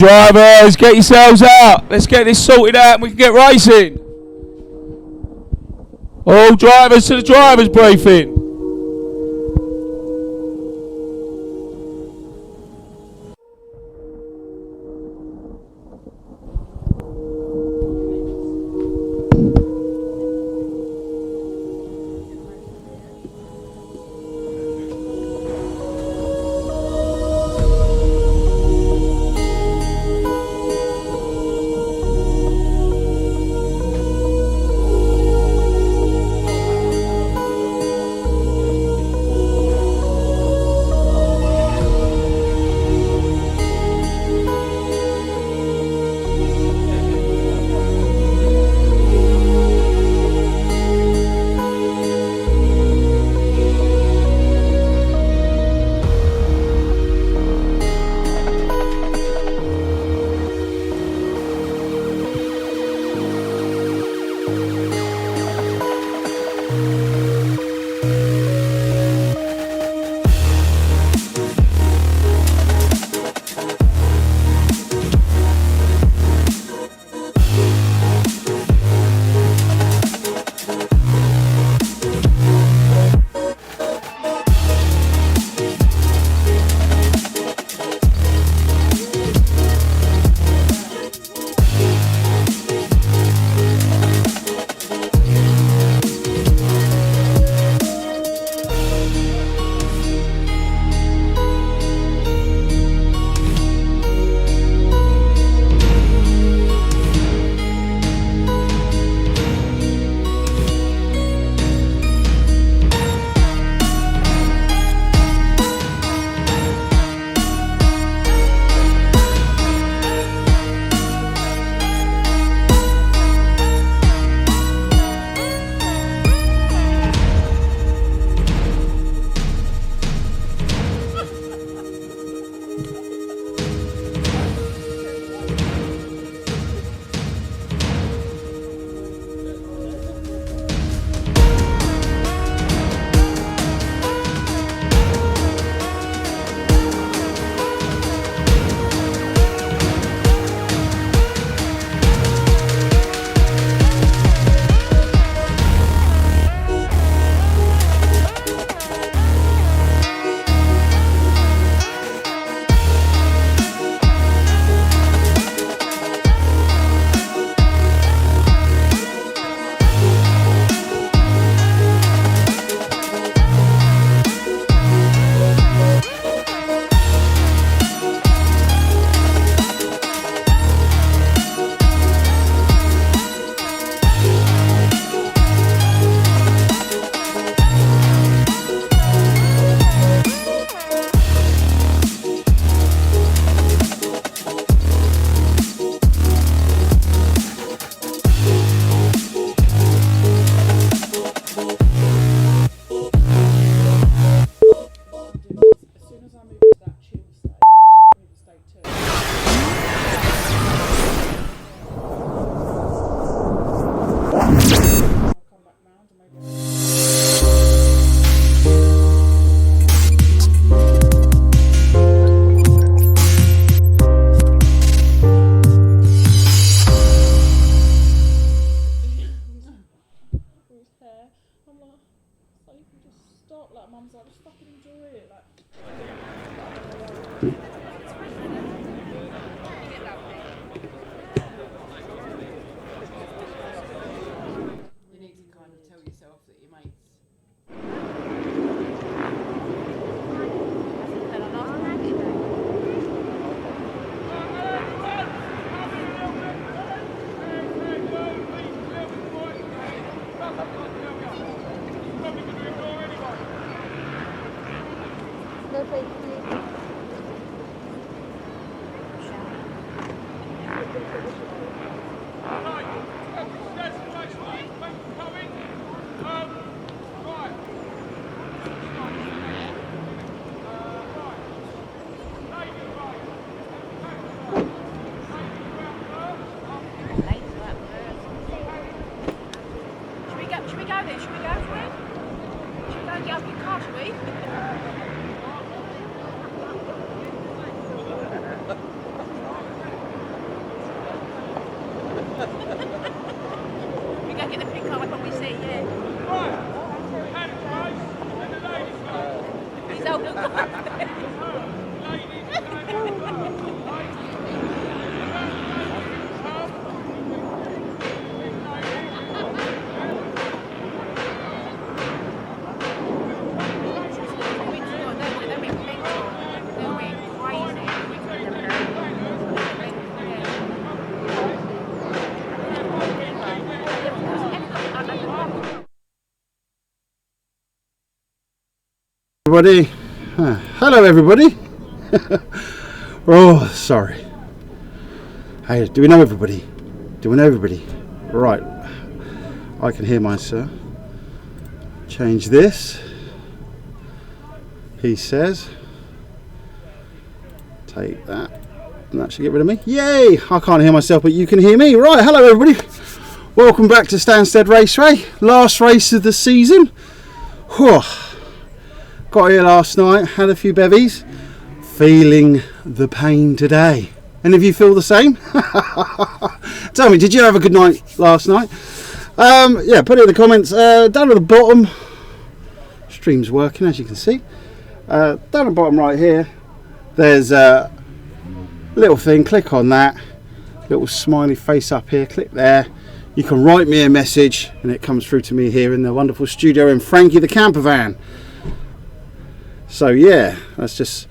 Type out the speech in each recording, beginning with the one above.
Drivers, get yourselves out. Let's get this sorted out and we can get racing. All drivers to the drivers briefing. get the pink card when we see, yeah. He's open. Everybody, hello everybody. Oh, sorry. Hey, do we know everybody? Do we know everybody? Right, I can hear myself. Change this. He says, take that, and that should get rid of me. Yay! I can't hear myself, but you can hear me. Right, hello everybody. Welcome back to Stansted Raceway. Last race of the season. Whew. Got here last night, had a few bevies, feeling the pain today. Any of you feel the same? Tell me, did you have a good night last night? Yeah, put it in the comments. Down at the bottom, stream's working as you can see. Down at the bottom right here, there's a little thing, click on that, little smiley face up here, click there. You can write me a message and it comes through to me here in the wonderful studio in Frankie the camper van. So yeah, let's just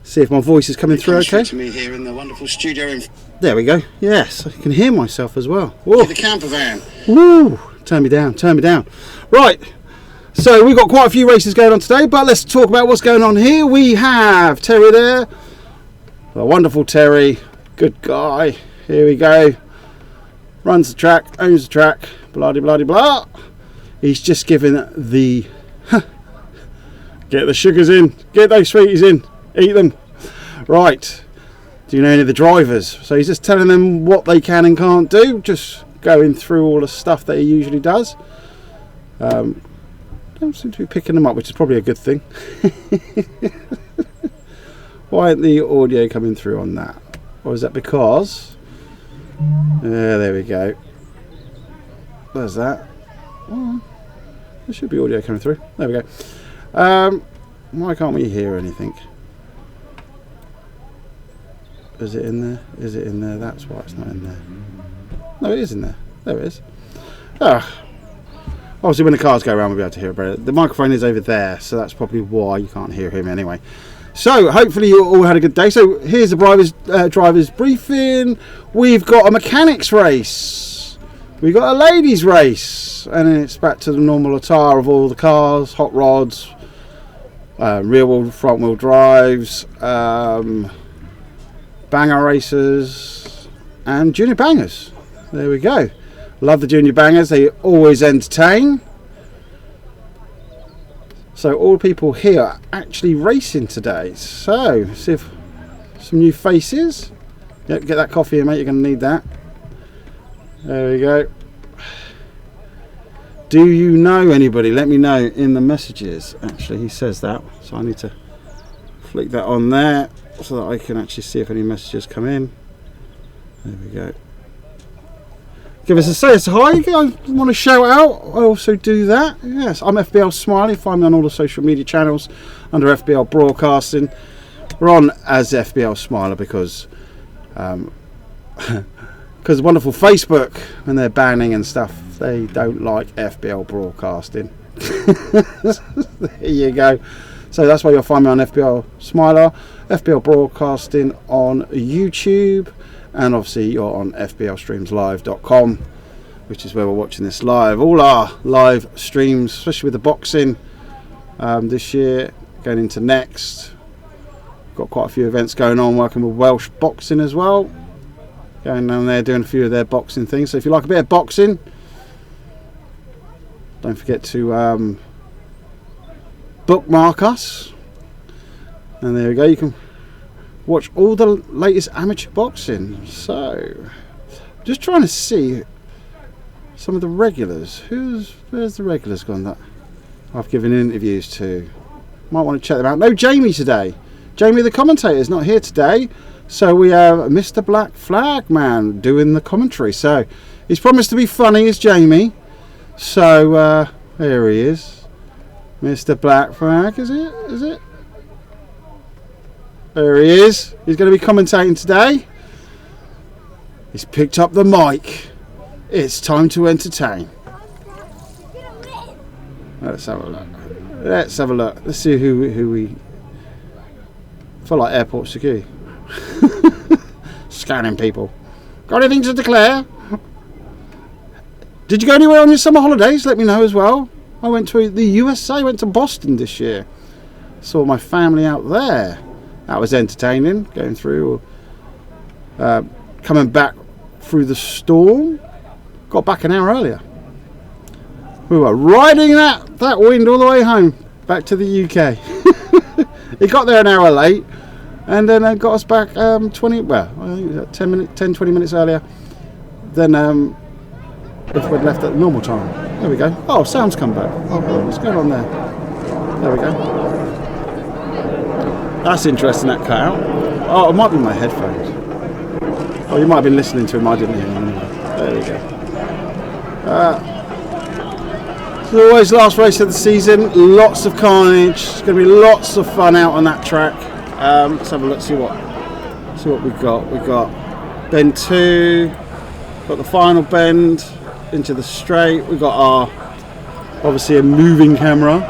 see if my voice is coming through okay. To me here in the wonderful studio. There we go. Yes, I can hear myself as well. Whoa. The camper van. Woo! Turn me down. Turn me down. Right. So we've got quite a few races going on today, but let's talk about what's going on here. We have Terry there, the wonderful Terry, good guy. Here we go. Runs the track, owns the track. Blah de blah de blah. He's just given the. Get the sugars in, get those sweeties in, eat them. Right, do you know any of the drivers? So he's just telling them what they can and can't do, just going through all the stuff that he usually does. Don't seem to be picking them up, which is probably a good thing. Why isn't the audio coming through on that? Or is that because... there we go. There's that. Oh, there should be audio coming through. There we go. Why can't we hear anything? Is it in there? Is it in there? That's why it's not in there. No, it is in there. There it is. Obviously when the cars go around we'll be able to hear about it. The microphone is over there, so that's probably why you can't hear him anyway. So hopefully you all had a good day. So here's the driver's briefing. We've got a mechanics race. We've got a ladies race. And then it's back to the normal attire of all the cars, hot rods, rear wheel, front wheel drives, banger racers and junior bangers. There we go. Love the junior bangers, they always entertain. So all people here are actually racing today. So see if some new faces. Yep, get that coffee in, mate, you're going to need that. There we go. Do you know anybody? Let me know in the messages. Actually, he says that, so I need to flick that on there so that I can actually see if any messages come in. There we go. Give us a say, it's hi. I want to shout out. I also do that. Yes, I'm FBL Smiley. Find me on all the social media channels under FBL Broadcasting. We're on as FBL Smiler because wonderful Facebook, when they're banning and stuff, they don't like FBL Broadcasting. There you go. So that's why you'll find me on FBL Smiler, FBL Broadcasting on YouTube, and obviously you're on FBLStreamsLive.com, which is where we're watching this live. All our live streams, especially with the boxing this year, going into next. Got quite a few events going on, working with Welsh Boxing as well. Going down there doing a few of their boxing things. So if you like a bit of boxing, don't forget to bookmark us. And there we go, you can watch all the latest amateur boxing. So just trying to see some of the regulars. Where's the regulars gone that I've given interviews to? Might want to check them out. No Jamie today. Jamie the commentator is not here today. So we have Mr. Black Flag Man doing the commentary. So he's promised to be funny as Jamie. So here he is, Mr. Black Flag. Is it? There he is. He's going to be commentating today. He's picked up the mic. It's time to entertain. Let's have a look. Let's see who we. I feel like airport security. Scanning people. Got anything to declare? Did you go anywhere on your summer holidays? Let me know as well. I went to the USA. Went to Boston this year. Saw my family out there. That was entertaining. Going through, coming back through the storm. Got back an hour earlier. We were riding that wind all the way home, back to the UK. He got there an hour late, and then got us back 10 20 minutes earlier than if we'd left at the normal time. There we go. Oh, sound's come back. Oh, what's going on there? There we go. That's interesting, that cut out. Oh, it might be my headphones. Oh, you might have been listening to him, I didn't hear him anyway. There we go. As always, last race of the season, lots of carnage. It's going to be lots of fun out on that track. Let's have a look, see what we've got. We've got bend 2, got the final bend into the straight. We've got obviously a moving camera,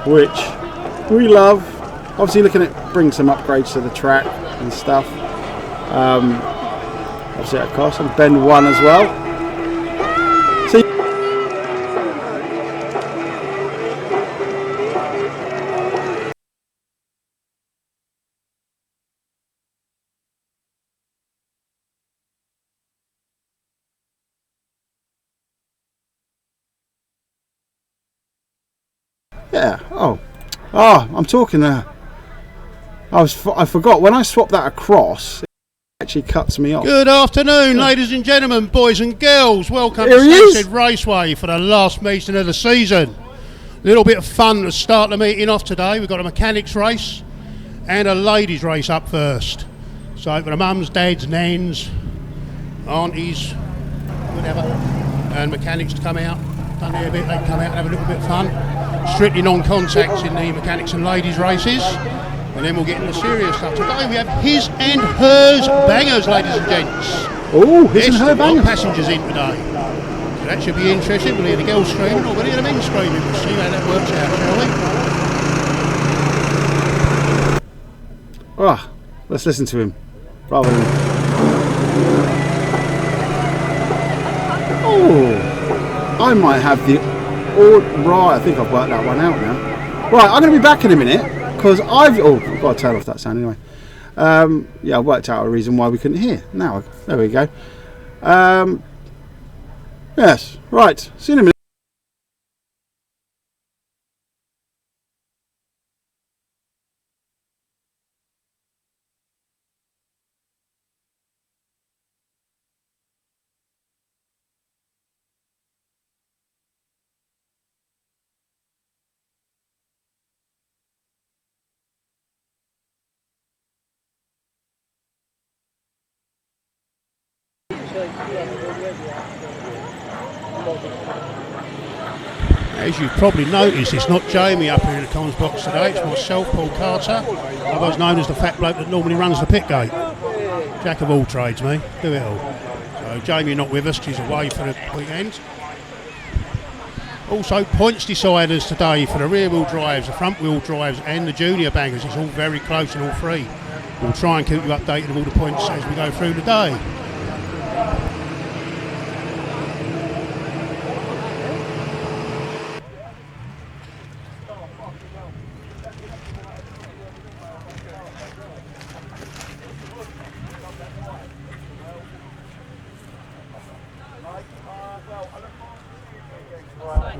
which we love. Obviously looking at bring some upgrades to the track and stuff. Obviously at cost, and bend 1 as well. So yeah. Oh, I'm talking there. I forgot when I swapped that across. It actually cuts me off. Good afternoon, ladies and gentlemen, boys and girls. Welcome to Stansted Raceway for the last meeting of the season. A little bit of fun to start the meeting off today. We've got a mechanics race and a ladies race up first. So for the mums, dads, nans, aunties, whatever, and mechanics to come out. Done here a bit, they can come out and have a little bit of fun. Strictly non-contacts in the mechanics and ladies races. And then we'll get into serious stuff. Today we have his and hers bangers, ladies and gents. Oh, his and her bangers. Passengers in today. So that should be interesting. We'll hear the girls screaming or we'll hear the men screaming. We'll see how that works out, shall we? Oh, let's listen to him. Rather than... Oh, I might have the... Right, I think I've worked that one out now. Right, I'm going to be back in a minute. Because I've got to turn off that sound anyway. Yeah, I worked out a reason why we couldn't hear. Now, there we go. Yes, right. See you in a minute. As you've probably noticed, it's not Jamie up here in the comms box today, it's myself, Paul Carter, otherwise known as the fat bloke that normally runs the pit gate. Jack of all trades, me, do it all. So Jamie not with us, she's away for the weekend. Also points deciders today for the rear wheel drives, the front wheel drives and the junior bangers. It's all very close and all three. We'll try and keep you updated of all the points as we go through the day.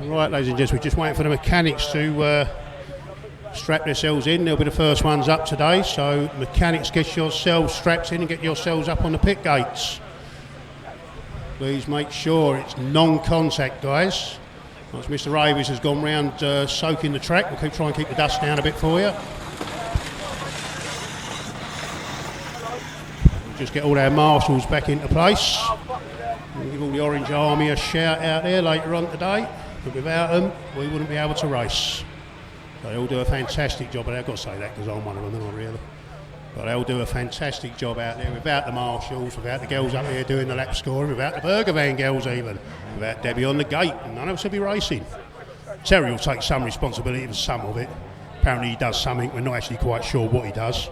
Right, ladies and gents, we're just waiting for the mechanics to strap themselves in. They'll be the first ones up today, so mechanics, get yourselves strapped in and get yourselves up on the pit gates. Please make sure it's non-contact, guys. Once Mr. Avis has gone round soaking the track, we'll try and keep the dust down a bit for you. We'll just get all our marshals back into place. We'll give all the Orange Army a shout out there later on today. But without them, we wouldn't be able to race. They all do a fantastic job, but I've got to say that because I'm one of them, not really. But they all do a fantastic job out there without the marshals, without the girls up there doing the lap scoring, without the burger van girls even, without Debbie on the gate, and none of us would be racing. Terry will take some responsibility for some of it. Apparently he does something, we're not actually quite sure what he does.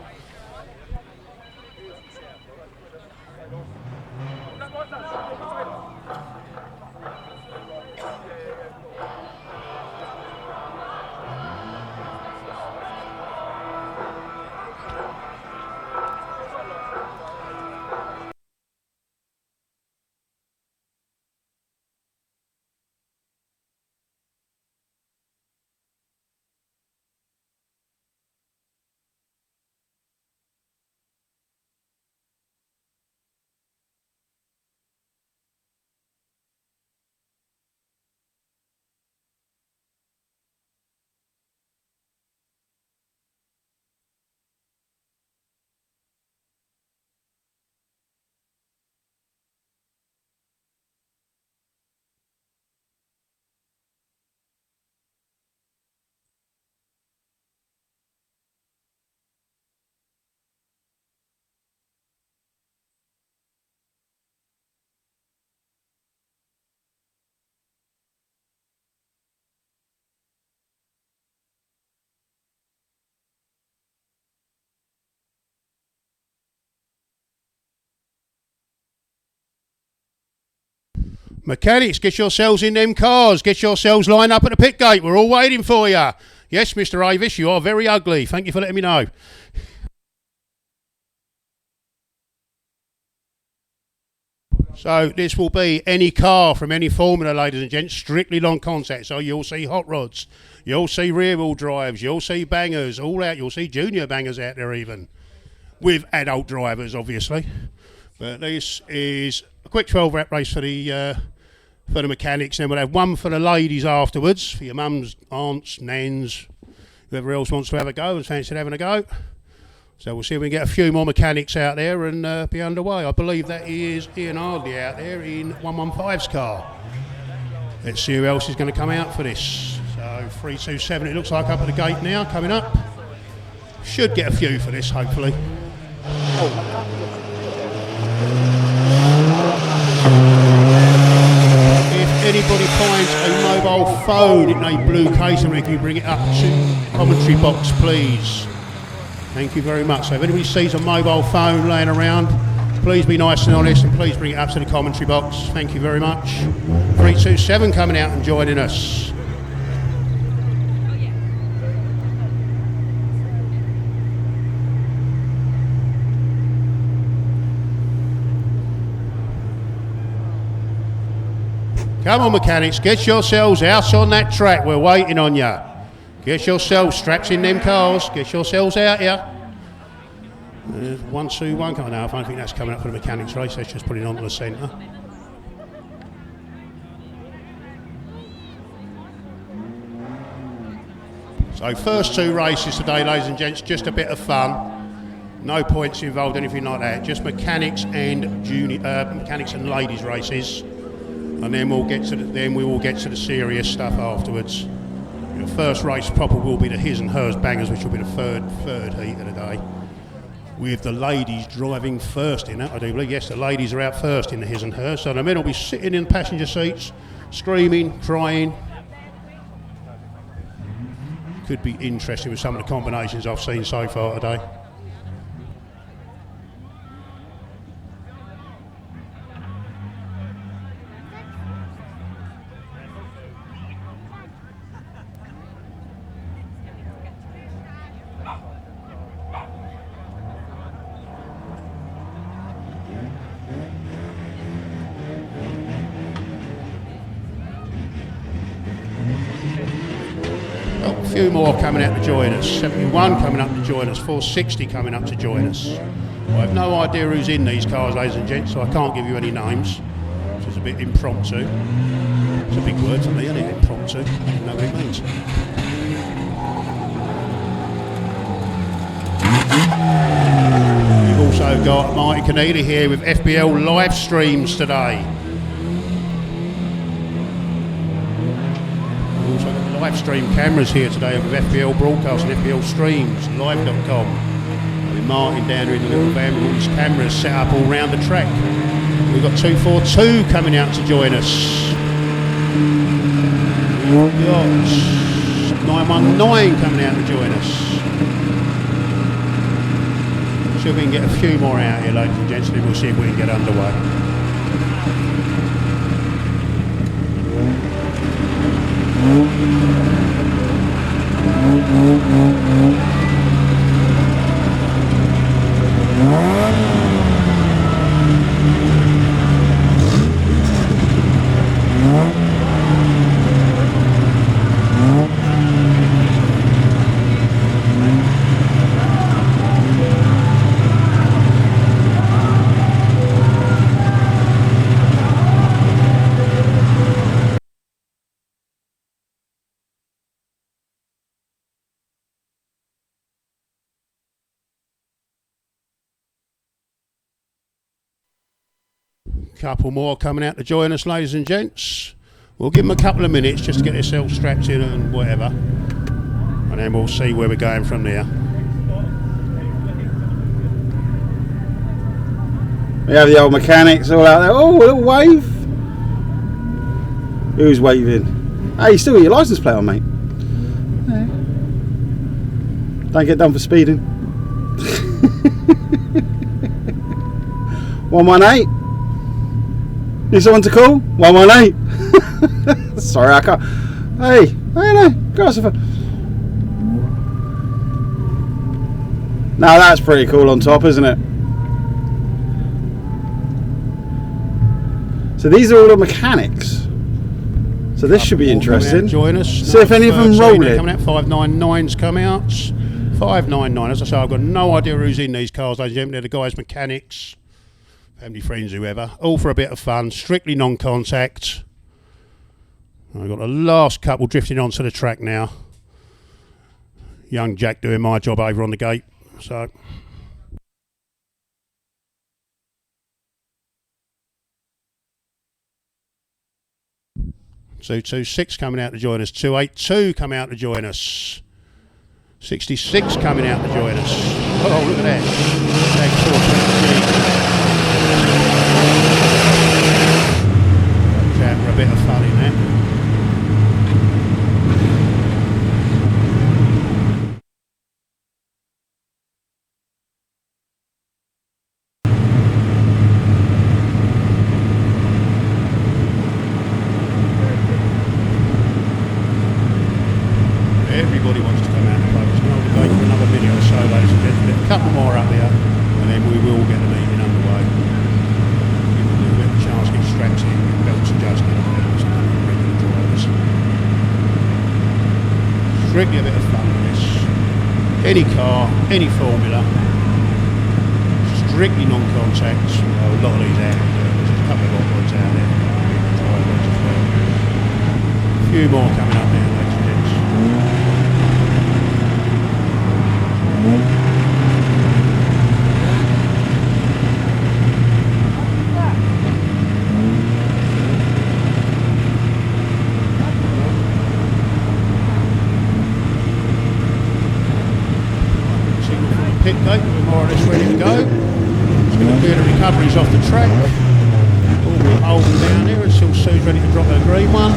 Mechanics, get yourselves in them cars. Get yourselves lined up at the pit gate. We're all waiting for you. Yes, Mr. Avis, you are very ugly. Thank you for letting me know. So this will be any car from any formula, ladies and gents, strictly long contact. So you'll see hot rods, you'll see rear wheel drives, you'll see bangers all out. You'll see junior bangers out there even, with adult drivers obviously. But this is a quick 12 lap race for the mechanics. Then we'll have one for the ladies afterwards, for your mums, aunts, nans, whoever else wants to have a go and fancy having a go. So we'll see if we can get a few more mechanics out there and be underway. I believe that is Ian Hardley out there in 115's car. Let's see who else is going to come out for this. So 327 it looks like up at the gate now, coming up. Should get a few for this hopefully. If anybody finds a mobile phone in a blue case, and can you bring it up to the commentary box please? Thank you very much. So if anybody sees a mobile phone laying around, please be nice and honest and please bring it up to the commentary box. Thank you very much. 327 coming out and joining us. Come on mechanics, get yourselves out on that track. We're waiting on you. Get yourselves strapped in them cars. Get yourselves out here. 1, 2, 1 coming out. I don't think that's coming up for the mechanics race. Let's just put it onto the centre. So first two races today, ladies and gents, just a bit of fun. No points involved, anything like that. Just mechanics and mechanics and ladies races. And then we will get to the serious stuff afterwards. The first race proper will be the his and hers bangers, which will be the third heat of the day, with the ladies driving first in that, I do believe. Yes, the ladies are out first in the his and hers, so the men will be sitting in passenger seats, screaming, crying. Could be interesting with some of the combinations I've seen so far today. A few more coming out to join us. 71 coming up to join us. 460 coming up to join us. I have no idea who's in these cars, ladies and gents, so I can't give you any names, which is a bit impromptu. It's a big word for me, isn't it? Impromptu. I don't know what it means. We've also got Marty Caneda here with FBL live streams today. live stream cameras here today with FPL Broadcast and FPL Streams, live.com. With Martin down here in the little van with all his cameras set up all round the track. We've got 242 coming out to join us. We've got 919 coming out to join us. See if we can get a few more out here, ladies and gents, and we'll see if we can get underway. Couple more coming out to join us, ladies and gents. We'll give them a couple of minutes just to get themselves strapped in and whatever, and then we'll see where we're going from there. We have the old mechanics all out there. Oh, a little wave. Who's waving? Hey, you still got your licence plate on, mate. Yeah. Don't get done for speeding. 118. Need someone to call? 118. Sorry, I can't. Hey, no, go for. Now that's pretty cool on top, isn't it? So these are all the mechanics. So this should be interesting. Join us. See if any of them roll it. Coming out, 599's come out. 599. As I say, I've got no idea who's in these cars, ladies and gentlemen. They're the guys' mechanics. Family, friends, whoever, all for a bit of fun, strictly non-contact. I've got the last couple drifting onto the track now. Young Jack doing my job over on the gate. So 226 coming out to join us. 282 coming out to join us. 66 coming out to join us. Oh, look at that. For a bit of fun in there. Everybody wants to come out and play. We're going to go for another minute or so, ladies and gentlemen. A couple more up there, and then we will get the meeting underway. Give them a little bit of a chance to get strapped in, get belts adjusted, and belts and regular drivers. Strictly a bit of fun with this. Any car, any formula. Strictly non-contact. A lot of these out there. There's a couple of hot rods out there. Drivers as well. A few more coming up now, ladies and gents. Signal from the pit gate, we're more or less ready to go. Just going to clear the recoveries off the track. All we're holding down here until Sue's ready to drop her green one.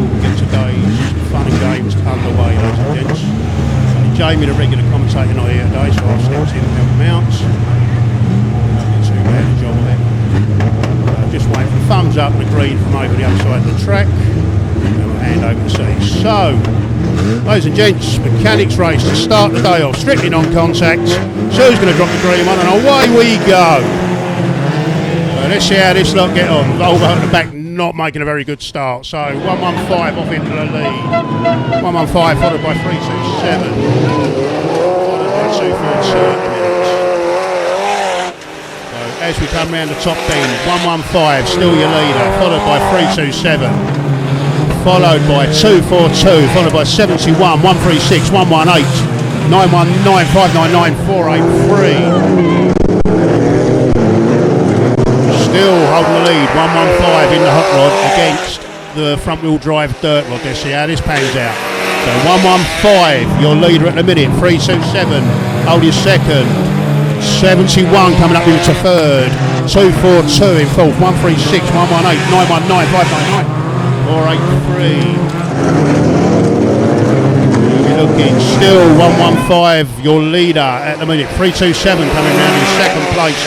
We'll get today's fun and games underway, ladies and gents. Jamie, the regular commentator, not here today, so I've stepped in and helped him out. Not too bad a job of it. Just waiting for the thumbs up and the green from over the other side of the track. And we'll hand over to see. So, ladies and gents, mechanics race to start the day off, strictly non-contact. Sue's going to drop the green one and away we go. So let's see how this lot get on. Volvo at the back not making a very good start. So 115 off into the lead. 115 followed by 327. Followed by 247 minutes. So as we come round the top bend, 115 still your leader, followed by 327. Followed by 242, followed by 71, 136, 118, 919, 599, 483. Still holding the lead, 115 in the hot rod against the front wheel drive dirt rod. Let's see how this pans out. So 115, your leader at the minute. 327, hold your second. 71 coming up into third. 242 in fourth. 136, 118, 919, 599, 483. Looking still 115, your leader at the minute. 327 coming round in second place.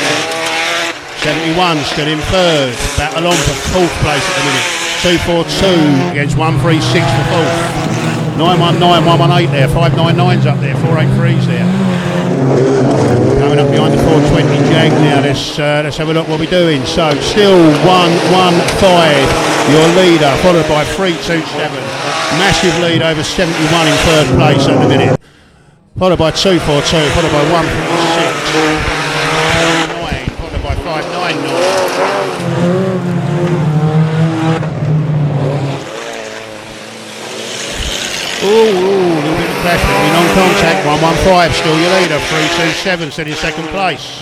71 still in third. Battle on for fourth place at the minute. 242 against 136 for fourth. 919, 118 there. 599's up there. 483's there. Coming up behind the 420 Jag now. Let's have a look what we're doing. So still 115, your leader, followed by 327. Massive lead over 71 in third place at the minute. Followed by 242, followed by 136. 9, followed by 599. Ooh, a little bit of pressure. Non-contact. 115, still your leader. 327, still in second place.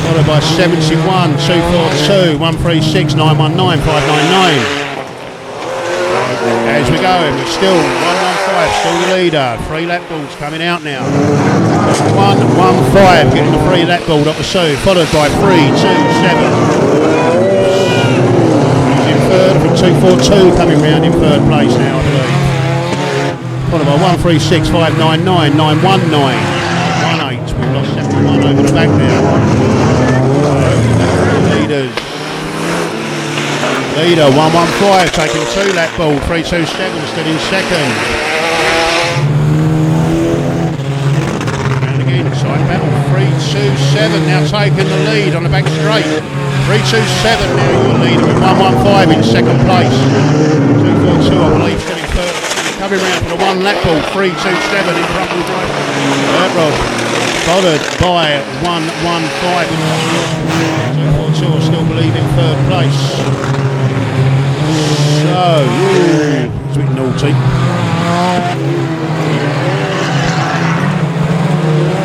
Followed by 71, 242, 136, 919, 599. As we go, we're still 115, still your leader. 3 lap balls coming out now. 115 getting the 3 lap ball up the Sue, followed by 327. He's in third from 242 coming round in third place now, I believe. Followed by 136, 599, 919, 18. We've lost 71 over the back there. Leaders. Leader 115 taking 2 lap ball, 327 still in second. And again, side battle, 327 now taking the lead on the back straight. 327 now your leader with 115 in second place. 242 I believe still in third. Coming round for the 1 lap ball, 327 in front wheel drive. Dirt rod followed by 115. 242 I still believe in third place. So, it's a bit naughty.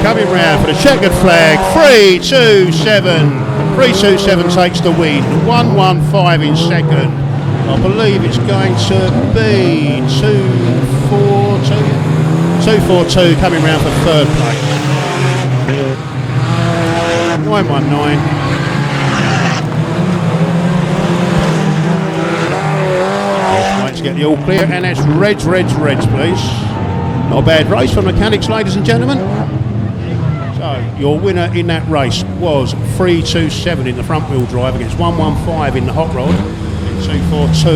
Coming round for the checkered flag, 327. 327 takes the win, 115 in second. I believe it's going to be 242 coming round for third place. 919. Let's get the all clear, and that's reds, please. Not a bad race for mechanics, ladies and gentlemen. So your winner in that race was 327 in the front wheel drive against 115 in the hot rod. 242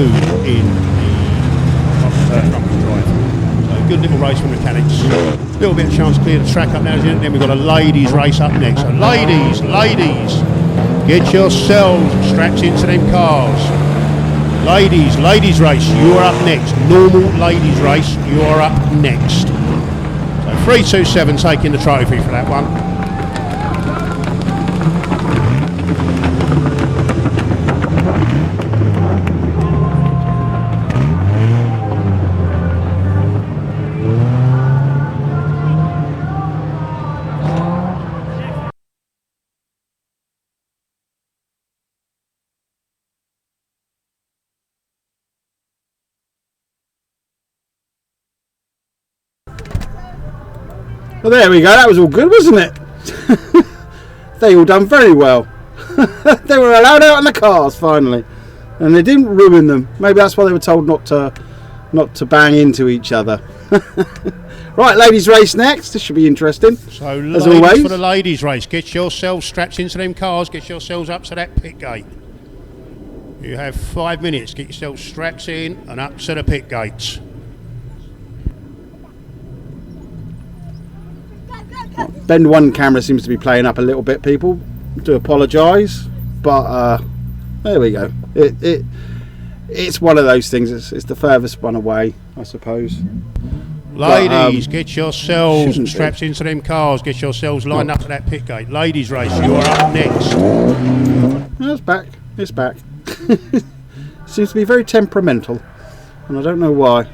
in the front wheel drive. So good little race for mechanics. A little bit of chance to clear the track up now. Then we've got a ladies race up next. So ladies, get yourselves strapped into them cars. Ladies race, you are up next. Normal ladies race, you are up next. So 327 taking the trophy for that one. Well, there we go. That was all good, wasn't it? They all done very well. They were allowed out in the cars finally, and they didn't ruin them. Maybe that's why they were told not to bang into each other. Right, ladies race next. This should be interesting. So as always, for the ladies race, get yourselves strapped into them cars. Get yourselves up to that pit gate. You have 5 minutes. Get yourselves strapped in and up to the pit gates. Bend 1 camera seems to be playing up a little bit, people. Do apologise, but there we go. It's one of those things. It's the furthest one away, I suppose. Ladies, get yourselves strapped into them cars. Get yourselves lined up to that pit gate. Ladies race, you are up next. It's back. It's back. Seems to be very temperamental, and I don't know why.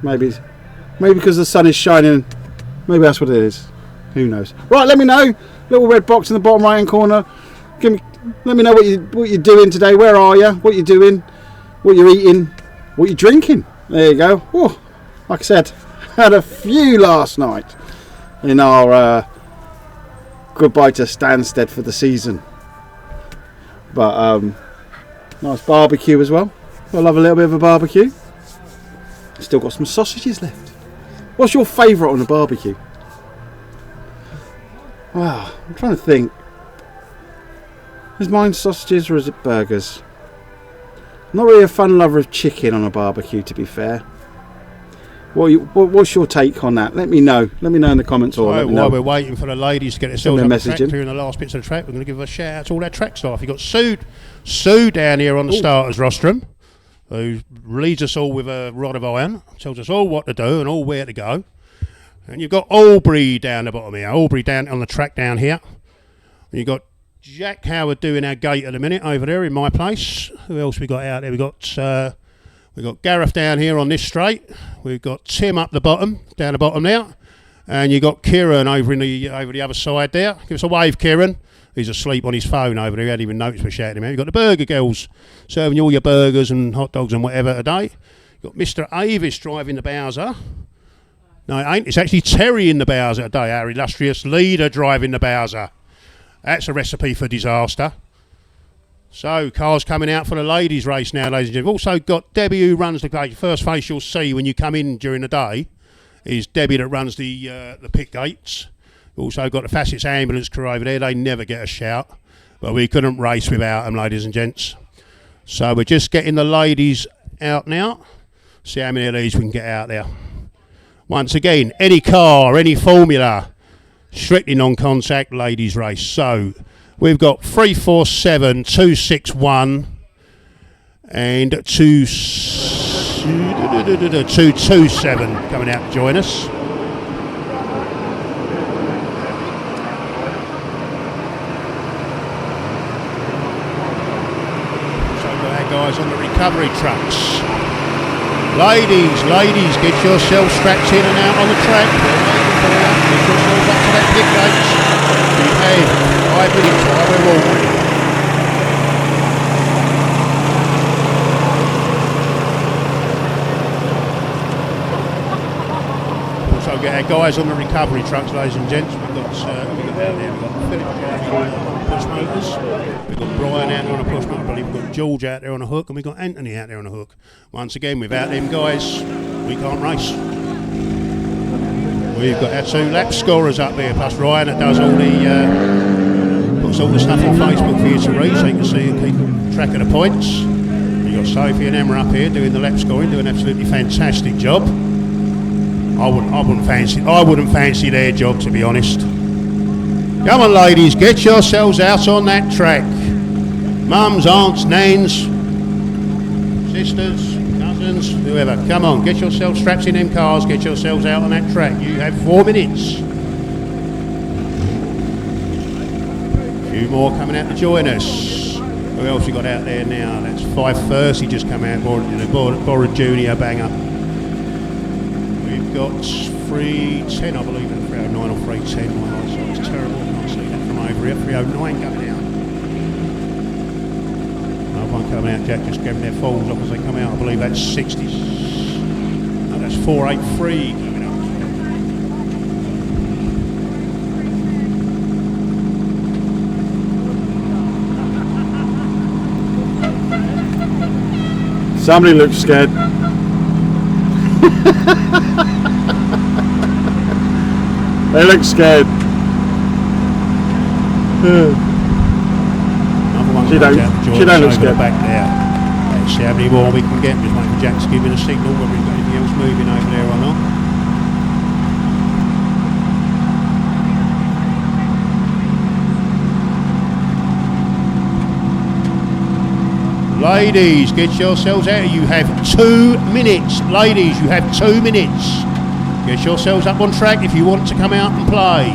Maybe because the sun is shining. Maybe that's what it is. Who knows? Right, let me know. Little red box in the bottom right hand corner. Let me know what you're doing today. Where are you? What you're doing? What you're eating? What you're drinking? There you go. Oh, like I said, had a few last night in our goodbye to Stansted for the season. But nice barbecue as well. I love a little bit of a barbecue. Still got some sausages left. What's your favourite on a barbecue? Wow, I'm trying to think. Is mine sausages or is it burgers? I'm not really a fun lover of chicken on a barbecue, to be fair. What's your take on that? Let me know. Let me know in the comments. Or let me know. While we're waiting for the ladies to get themselves up the track during the last bits of the track, we're going to give a shout out to all our track staff. You've got Sue down here on the starters rostrum, who leads us all with a rod of iron, tells us all what to do and all where to go. And you've got Aubrey down the bottom here, Aubrey down on the track down here. And you've got Jack Howard doing our gate at the minute over there in my place. Who else we got out there? We've got Gareth down here on this straight. We've got Tim up the bottom, down the bottom there. And you've got Kieran over the other side there. Give us a wave, Kieran. He's asleep on his phone over there. He hadn't even noticed we're shouting him out. You've got the burger girls serving you all your burgers and hot dogs and whatever today. You've got Mr. Avis driving the Bowser. No, it ain't. It's actually Terry in the Bowser today, our illustrious leader driving the Bowser. That's a recipe for disaster. So, cars coming out for the ladies' race now, ladies and gentlemen. We've also got Debbie, who runs the gate. First face you'll see when you come in during the day is Debbie that runs the pit gates. We've also got the Facets ambulance crew over there. They never get a shout, but we couldn't race without them, ladies and gents. So we're just getting the ladies out now. See how many of these we can get out there. Once again, any car, any formula, strictly non-contact ladies race. So we've got 347, 261 and 227 coming out to join us. So we've got our guys on the recovery trucks. Ladies, get yourselves strapped in and out on the track. Get yourselves up to that pit gate. You have 5 minutes while we're walking. Also get our guys on the recovery trucks, ladies and gents. We've got out there. We've got Philip driving on push motors. We've got Brian out there on a push motor. I believe we've got George out there on a hook, and we've got Anthony out there on a hook. Once again, without them guys, we can't race. We've got our 2 lap scorers up there, plus Ryan that does all the puts all the stuff on Facebook for you to read, so you can see and keep track of the points. You've got Sophie and Emma up here doing the lap scoring, doing an absolutely fantastic job. I wouldn't fancy their job, to be honest. Come on, ladies, get yourselves out on that track. Mums, aunts, nans, sisters, cousins, whoever. Come on, get yourselves strapped in them cars, get yourselves out on that track. You have 4 minutes. A few more coming out to join us. Who else we got out there now? That's 5:30 just come out, Bora Junior banger. We've got 3:10, I believe, and 3:09 or 3:10. My eyesight's terrible. I can't see that from over here. 3:09 coming out. Another one coming out. Jack just grabbing their phones off as they come out. I believe that's 60. No, that's 4:83 coming out. Somebody looks scared. They look scared. She don't look scared. Back there. Let's see how many more we can get. Just waiting for Jack to give me a signal whether he's got anything else moving over there or not. Ladies, get yourselves out. You have 2 minutes. Ladies, you have 2 minutes. Get yourselves up on track if you want to come out and play.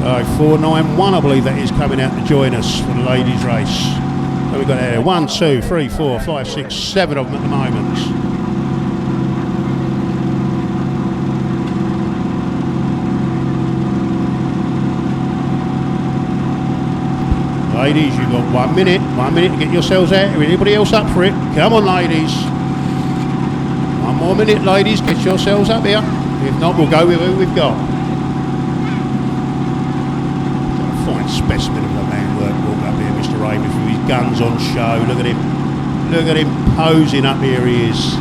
So 491, I believe that is, coming out to join us for the ladies' race. So we've got there 1, 2, 3, 4, 5, 6, 7 of them at the moment. Ladies, you've got 1 minute. 1 minute to get yourselves out. Anybody else up for it? Come on, ladies. 1 more minute, ladies. Get yourselves up here. If not, we'll go with who we've got. Got a fine specimen of a man walk up here, Mr. Raymond, with his guns on show. Look at him. Look at him posing up here. He is.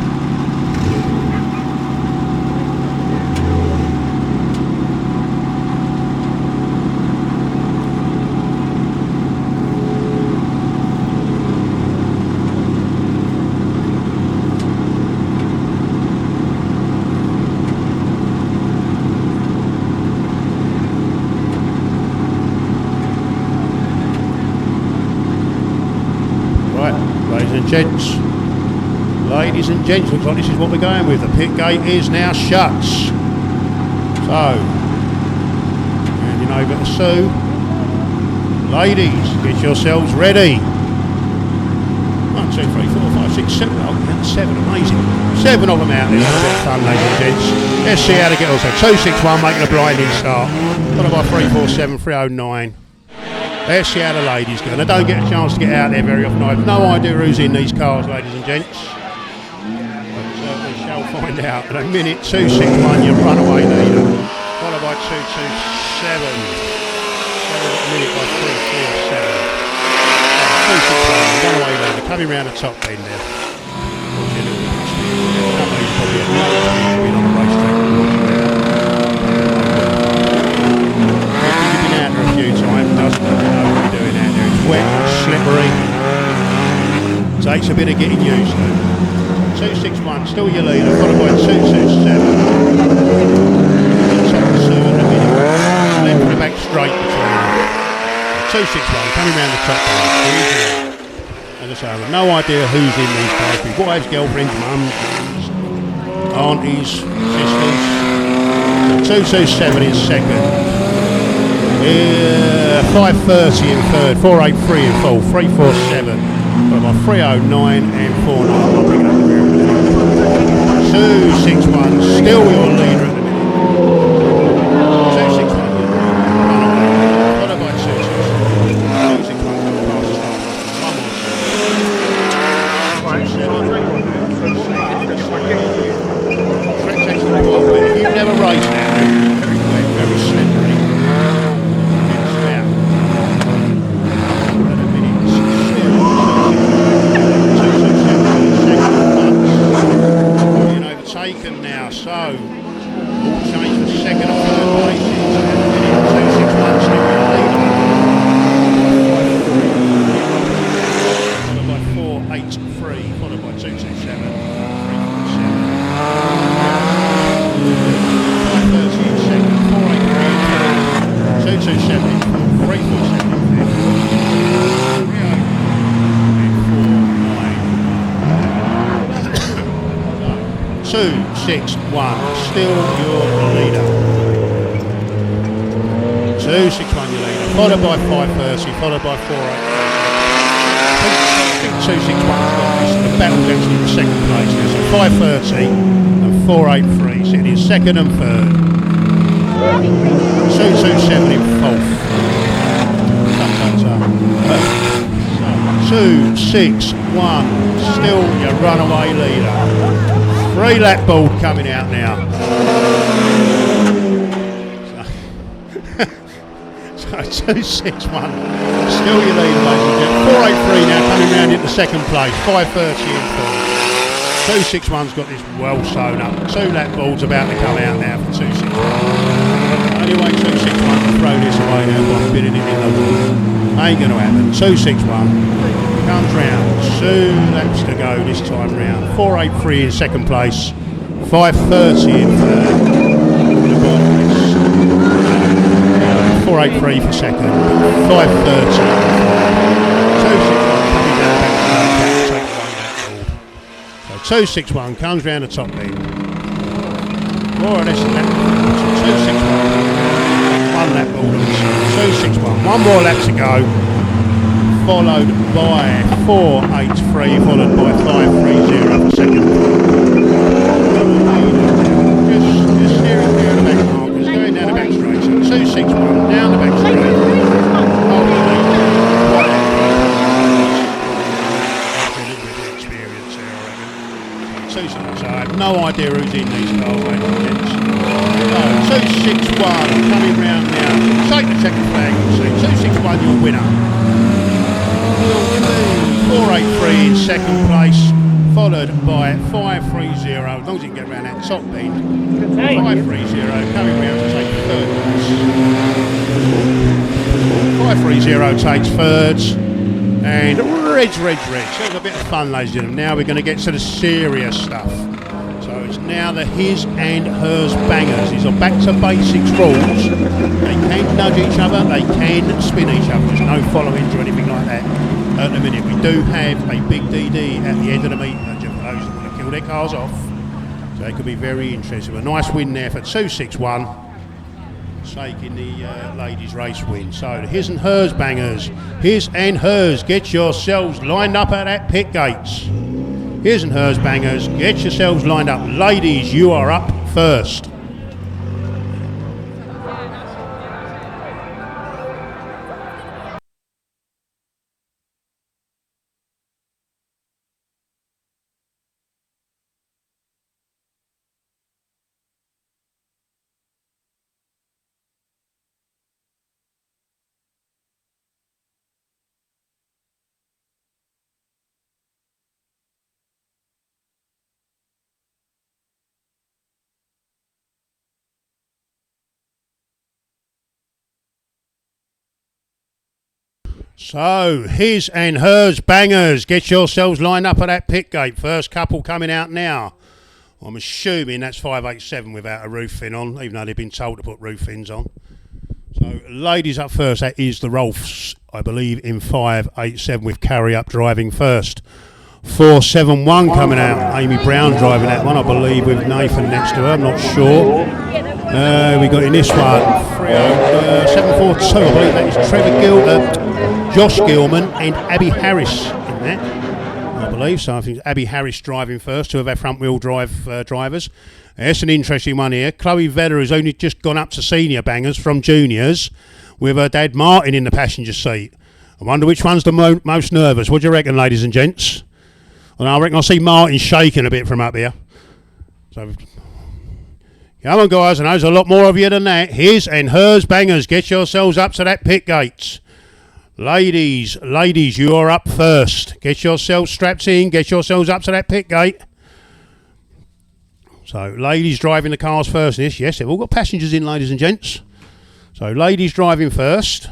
Gents, ladies and gents, looks like this is what we're going with. The pit gate is now shut. So, handing over to Sue. Ladies, get yourselves ready. 1, 2, 3, 4, 5, 6, 7. Oh, that's 7, amazing. 7 of them out there. That's a bit of fun, ladies and gents. Let's see how to get us there. 2, 6, 1, making a blinding start. Followed by 3, 4, 7, 309. Let's see how the ladies go. And I don't get a chance to get out there very often. I have no idea who's in these cars, ladies and gents. But we shall find out. In a minute, 2, 6, 1, your runaway leader. Followed by 2, 2, 7. Followed a minute by 3, 4, 7. 2, 6, 1, runaway leader. Coming round the top bend there. Somebody's probably at no time been on the racetrack. You've been out there a few times, doesn't it? Wet, slippery, takes a bit of getting used to. 2, 6, 1, still your leader, followed by 2, 2, 7. Left for the back straight between them. 2, 6, 1, coming round the top line. As I say, I've got no idea who's in these cars. Wives, girlfriends, mums, aunties, sisters. 2, 2, 7 in second. 530 in third, 483 in fourth, 347, followed by 309 and 49. I'll bring it up here. 2, 6, 1, still your leader at the minute. 2, 6, 1, followed by 2, 6, 1, 2, 6, 1, past the start. 1 more. If you've never raced now, very wet, very slippery. Taken now, so all change for second and third places. 2, 6, 1, still your leader. Followed by 4, 8, 3, followed by 2, 2, 7, 3, 4, 7. 530 in second, 4, 8, 3 in third, 2, 2, 7 in fourth, 3, 4, 7 in fifth, 3, 8, and 4, 9. 2, 6, 1, still your leader. 2, 6, 1, your leader. Followed by 530, followed by 4, 8. I think 2, 6, 1's got this. The battle's actually in second place now. So 530 and 483 sitting in second and third. 2, 2, 7 in fourth. 2, 6, 1, still your runaway leader. 3 lap board coming out now. So 2, 6, 1, still your leader, ladies and gentlemen. 483 now coming round into second place. 530 in fourth. 2, 6, 1's got this well sewn up. 2 lap boards about to come out now for 2, 6, 1. Only way 2, 6, 1 to throw this away now by bidding it in the wall. Ain't going to happen. 2, 6, 1. Comes round, 2 laps to go this time round. 483 in second place, 530 in third. 483 for second, 530. 261 coming down back to take away that board. So 261 comes round the top end. More or less a lap. 261. 1 lap board. 261. 1 more lap to go. Followed by 483, followed by 530 for second. Just steering clear of the back markers, going down the back straight. So 261 down the back straight. Holding lead. no idea who's in these cars, ladies and gents. So, 261 coming round now. Take the checkered flag, you'll see. 261, your winner. 483 in second place, followed by 530, as long as you can get around that top bend. 530 coming round to take third place. 530 takes thirds. And Reg. So it's a bit of fun, ladies and gentlemen. Now we're going to get to the serious stuff. So it's now the his and hers bangers. These are back to basics rules. They can nudge each other, they can spin each other. There's no follow-ins or anything like that. At the minute, we do have a big DD at the end of the meet for those that want to kill their cars off. So it could be very interesting. A nice win there for 261. Taking the ladies race win. So the his and hers bangers, his and hers, get yourselves lined up at that pit gates. His and hers bangers, get yourselves lined up. Ladies, you are up first. So, his and hers bangers, get yourselves lined up at that pit gate. First couple coming out now. I'm assuming that's 587 without a roof fin on, even though they've been told to put roof fins on. So, ladies up first, that is the Rolfs, I believe, in 587 with Carry Up driving first. 471 coming out, Amy Brown driving that one, I believe, with Nathan next to her, I'm not sure. We got in this one, 742, I believe that is Josh Gilman and Abby Harris in that, I believe. So I think Abby Harris driving first, two of our front wheel drive drivers. That's an interesting one here. Chloe Vedder has only just gone up to senior bangers from juniors with her dad Martin in the passenger seat. I wonder which one's the most nervous. What do you reckon, ladies and gents? Well, I reckon I see Martin shaking a bit from up here. So, come on, guys, I know there's a lot more of you than that. His and hers bangers, get yourselves up to that pit gates. Ladies, you are up first. Get yourselves strapped in, get yourselves up to that pit gate. So, ladies driving the cars first in this. Yes, they've all got passengers in, ladies and gents. So, ladies driving first.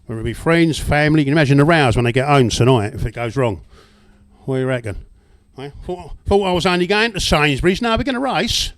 Whether it be friends, family. You can imagine the rows when they get home tonight if it goes wrong. What do you reckon? Thought I was only going to Sainsbury's. Now we're going to race.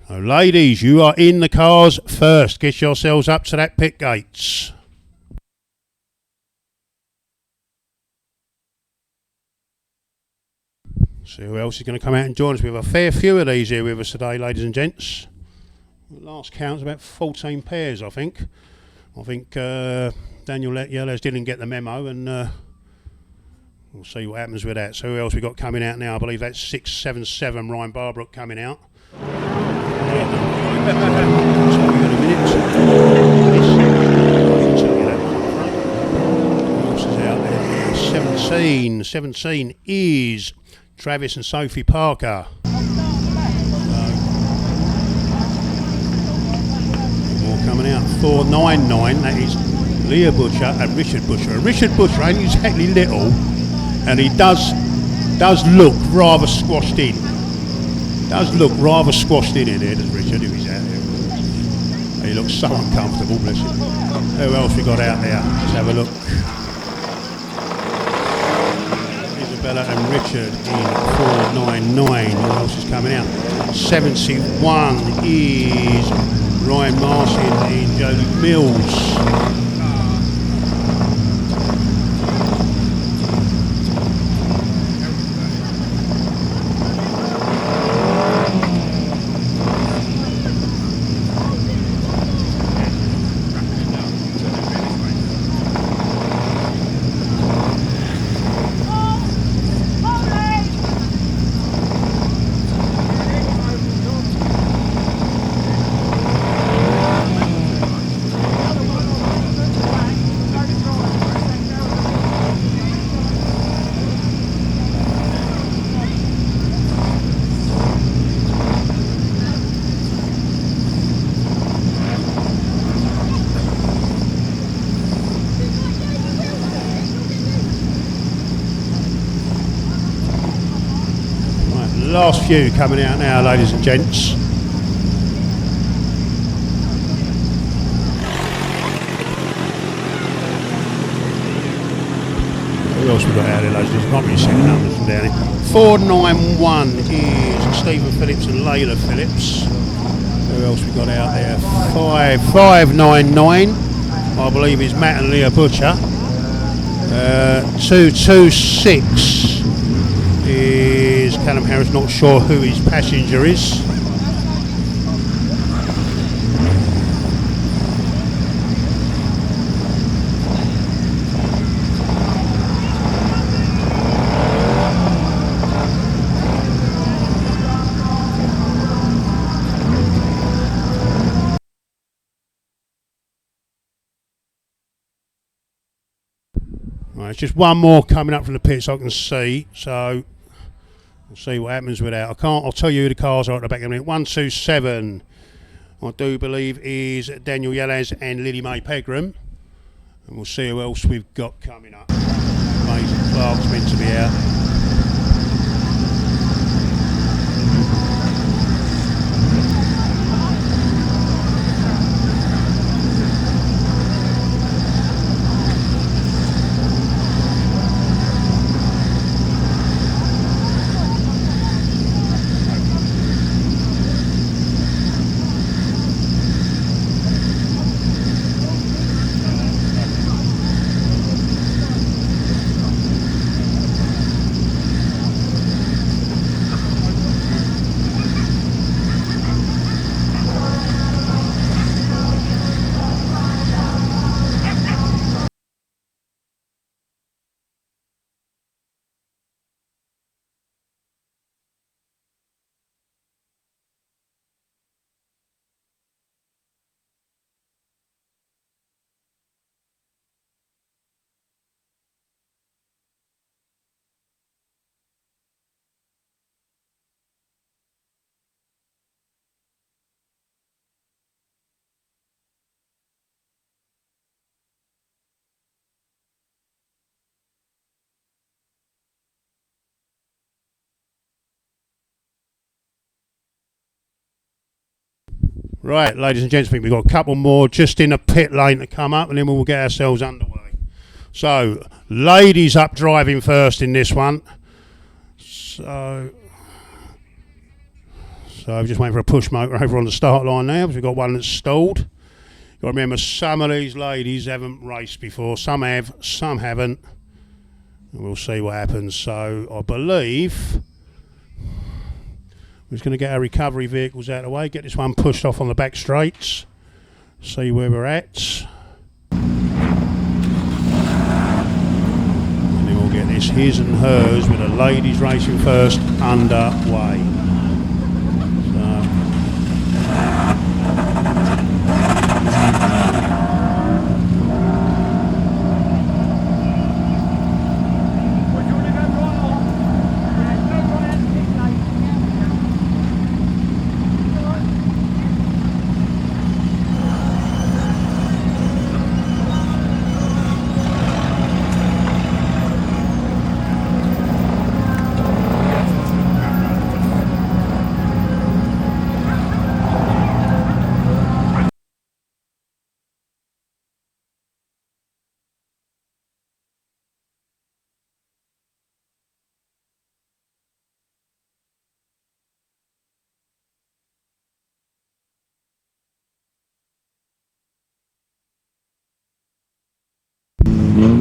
So, ladies, you are in the cars first. Get yourselves up to that pit gates. See who else is going to come out and join us. We have a fair few of these here with us today, ladies and gents. The last count's about 14 pairs, I think. Daniel Yellers didn't get the memo, and we'll see what happens with that. So who else we got coming out now? I believe that's 677, Ryan Barbrook coming out. So we've got a minute. Who else is out there? 17 is Travis and Sophie Parker. More coming out. 499. That is Leah Butcher and Richard Butcher. Richard Butcher ain't exactly little, and he does look rather squashed in. Does look rather squashed in here, does Richard, who is out there. He looks so uncomfortable, bless him. Who else we got out there? Let's have a look. Isabella and Richard in 499. Who else is coming out? 71 is Ryan Martin in Jodie Mills. Last few coming out now, ladies and gents. Who else we got out here, ladies and gents? Can't really see the numbers from down here. 491 is Stephen Phillips and Layla Phillips. Who else we got out there? 599, I believe, is Matt and Leah Butcher. 226 is Callum Harris, not sure who his passenger is. Right, it's just one more coming up from the pits I can see, so we'll see what happens with that. I'll tell you who the cars are at the back of the minute. 127, I do believe, is Daniel Yelaz and Lily Mae Pegram. And we'll see who else we've got coming up. Amazing Clark's meant to be out. Right, ladies and gents, I think we've got a couple more just in the pit lane to come up, and then we'll get ourselves underway. So, ladies up driving first in this one. So I'm just waiting for a push motor over on the start line now, because we've got one that's stalled. You've got to remember, some of these ladies haven't raced before. Some have, some haven't. And we'll see what happens. So, I believe we're just going to get our recovery vehicles out of the way, get this one pushed off on the back straights, see where we're at. And then we'll get this his and hers with the ladies racing first underway.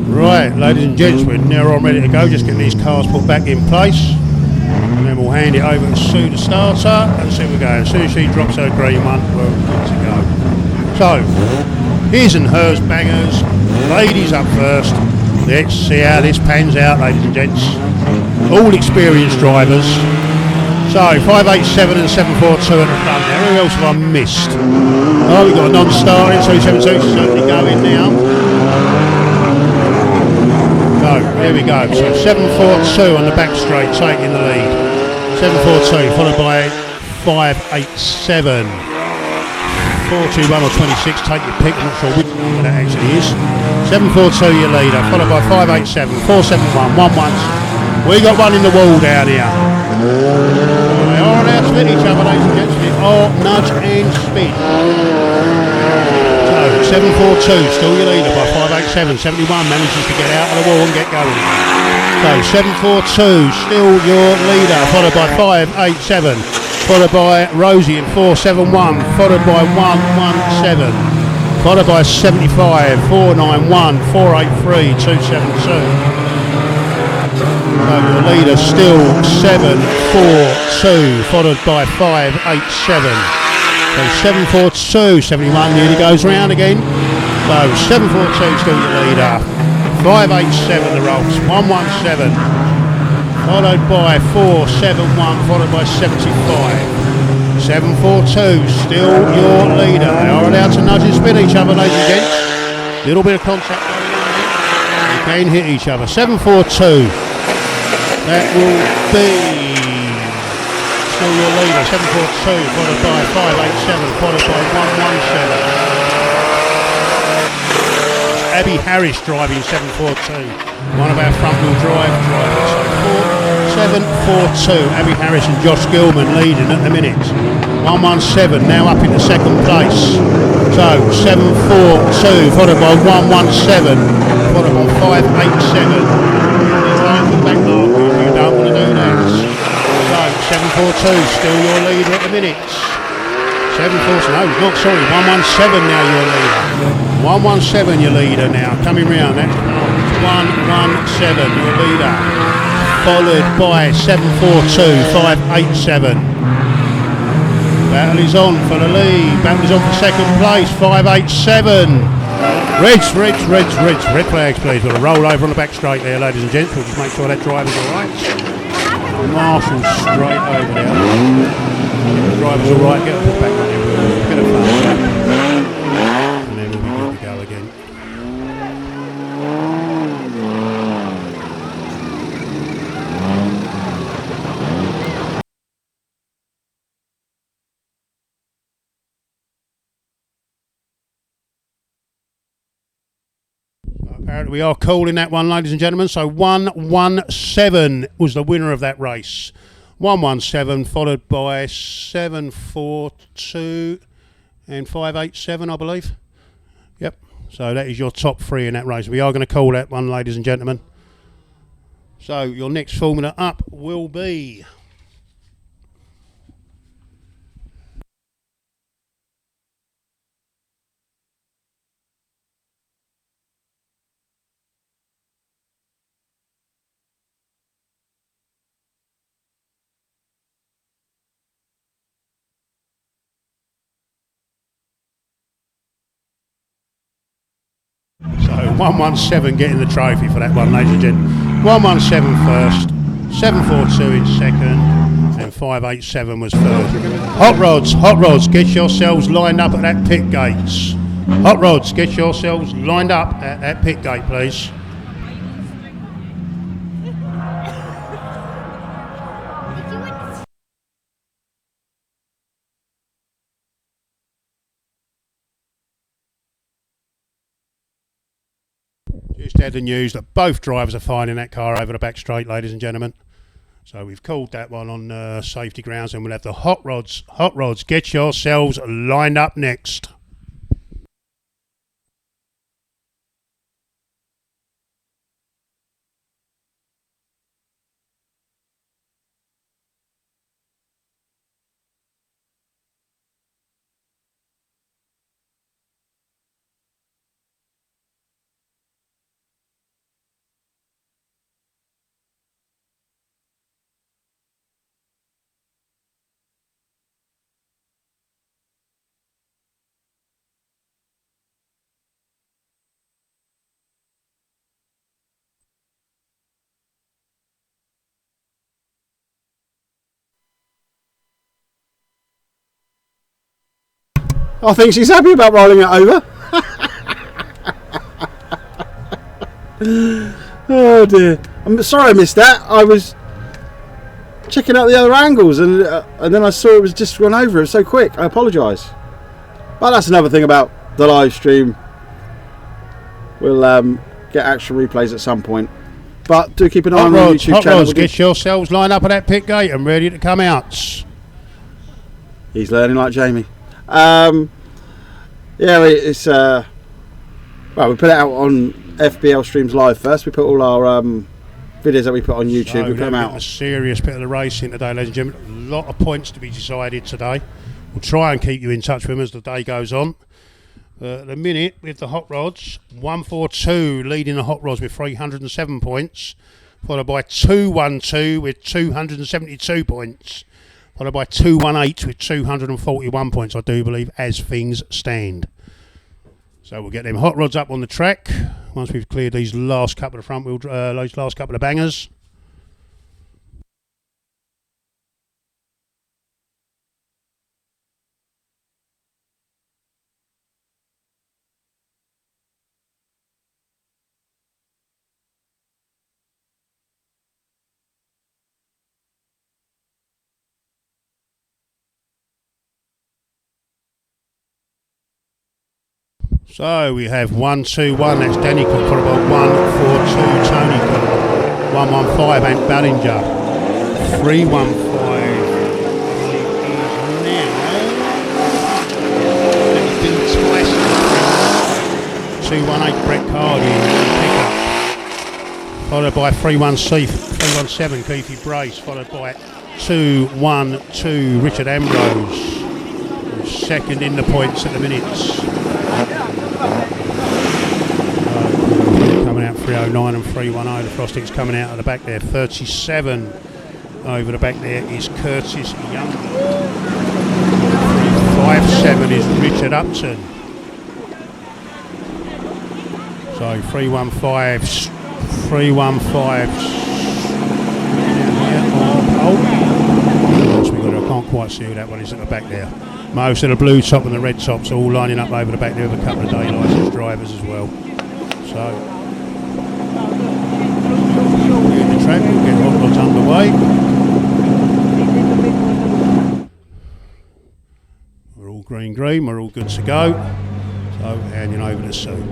Right, ladies and gents, we're now all ready to go. Just getting these cars put back in place, and then we'll hand it over to Sue, the starter, and see where we go. As soon as she drops her green one, we're good to go. So, his and hers bangers, ladies up first. Let's see how this pans out, ladies and gents. All experienced drivers. So, 587 and 742 at the front there. Who else have I missed? Oh, we've got a non-starter in 272, certainly going now. There we go, so 742 on the back straight, taking the lead. 742, followed by 587. 421 or 26, take your pick, I'm not sure which number that actually is. 742 your leader, followed by 587, 471, 1 once. We got one in the wall down here. split each other, ladies and gentlemen. Or nudge and spin. So 742, still your leader by 587. 71 manages to get out of the wall and get going. So 742, still your leader, followed by 587, followed by Rosie in 471, followed by 117, followed by 75, 491, 483, 272. So your leader still 742, followed by 587. So 742, 71 nearly goes round again. So 742 still your leader. 587 the ropes, 117, followed by 471, followed by 75. 742 still your leader. They are allowed to nudge and spin each other, ladies and gents. Little bit of contact going on here. You can hit each other. 742. That will be still your leader. 742, followed by 587, followed by 117. Abby Harris driving 742. One of our front wheel drive drivers. So 742. Abby Harris and Josh Gilman leading at the minute. 117 now up into second place. So 742 followed by 117, followed by 587. Back marker if you don't want to do that. So 742 still your leader at the minute. 742, no, not sorry, 117 now your leader. 117 your leader now, coming round, that's 117 your leader. Followed by 742, 587. Battle is on for the lead, battle is on for second place, 587. Red flags please, we'll roll over on the back straight there ladies and gents, we'll just make sure that driver's alright. Marshall straight over there. The driver's alright, get a put back on him, get a fast lap. And then we'll be good to go again. Apparently we are calling that one, ladies and gentlemen. So 117 was the winner of that race. 117 followed by 742 and 587, I believe. Yep. So that is your top three in that race. We are going to call that one, ladies and gentlemen. So your next formula up will be... So 117 getting the trophy for that one, ladies and gentlemen. 117 first, 742 in second, and 587 was third. Hot Rods, get yourselves lined up at that pit gates. Hot Rods, get yourselves lined up at that pit gate, please. Just had the news that both drivers are finding that car over the back straight, ladies and gentlemen. So we've called that one on safety grounds, and we'll have the Hot Rods, get yourselves lined up next. I think she's happy about rolling it over. Oh dear. I'm sorry I missed that. I was checking out the other angles and then I saw it was just run over. It was so quick. I apologise. But that's another thing about the live stream. We'll get actual replays at some point. But do keep an eye on the YouTube channel. Get yourselves lined up at that pit gate and ready to come out. He's learning like Jamie. Yeah, it's well, we put it out on FBL Streams Live first. We put all our videos that we put on YouTube. We put them out. A serious bit of the racing today, ladies and gentlemen. A lot of points to be decided today. We'll try and keep you in touch with them as the day goes on. At the minute, with the hot rods, 142 leading the hot rods with 307 points, followed by 212 with 272 points, followed by 218 with 241 points, I do believe, as things stand. So we'll get them hot rods up on the track once we've cleared these last couple of front wheel, those last couple of bangers. So we have 121, that's Danny Cook, followed by 142, Tony Cook, 115, Ant Ballinger, 315 is now 218, Brett Cardy, pickup, followed by 317, Keithy Brace, followed by 212, Richard Ambrose, second in the points at the minutes. Coming out 309 and 310. The Frosting's coming out of the back there. 37 over the back there is Curtis Young. 357 is Richard Upton. So 315. I can't quite see who that one is at the back there. Most of the blue top and the red tops are all lining up over the back there with a couple of day licensed drivers as well. So, we're in the track, we'll get hot rods underway. We're all green, we're all good to go. So, handing over to Sue.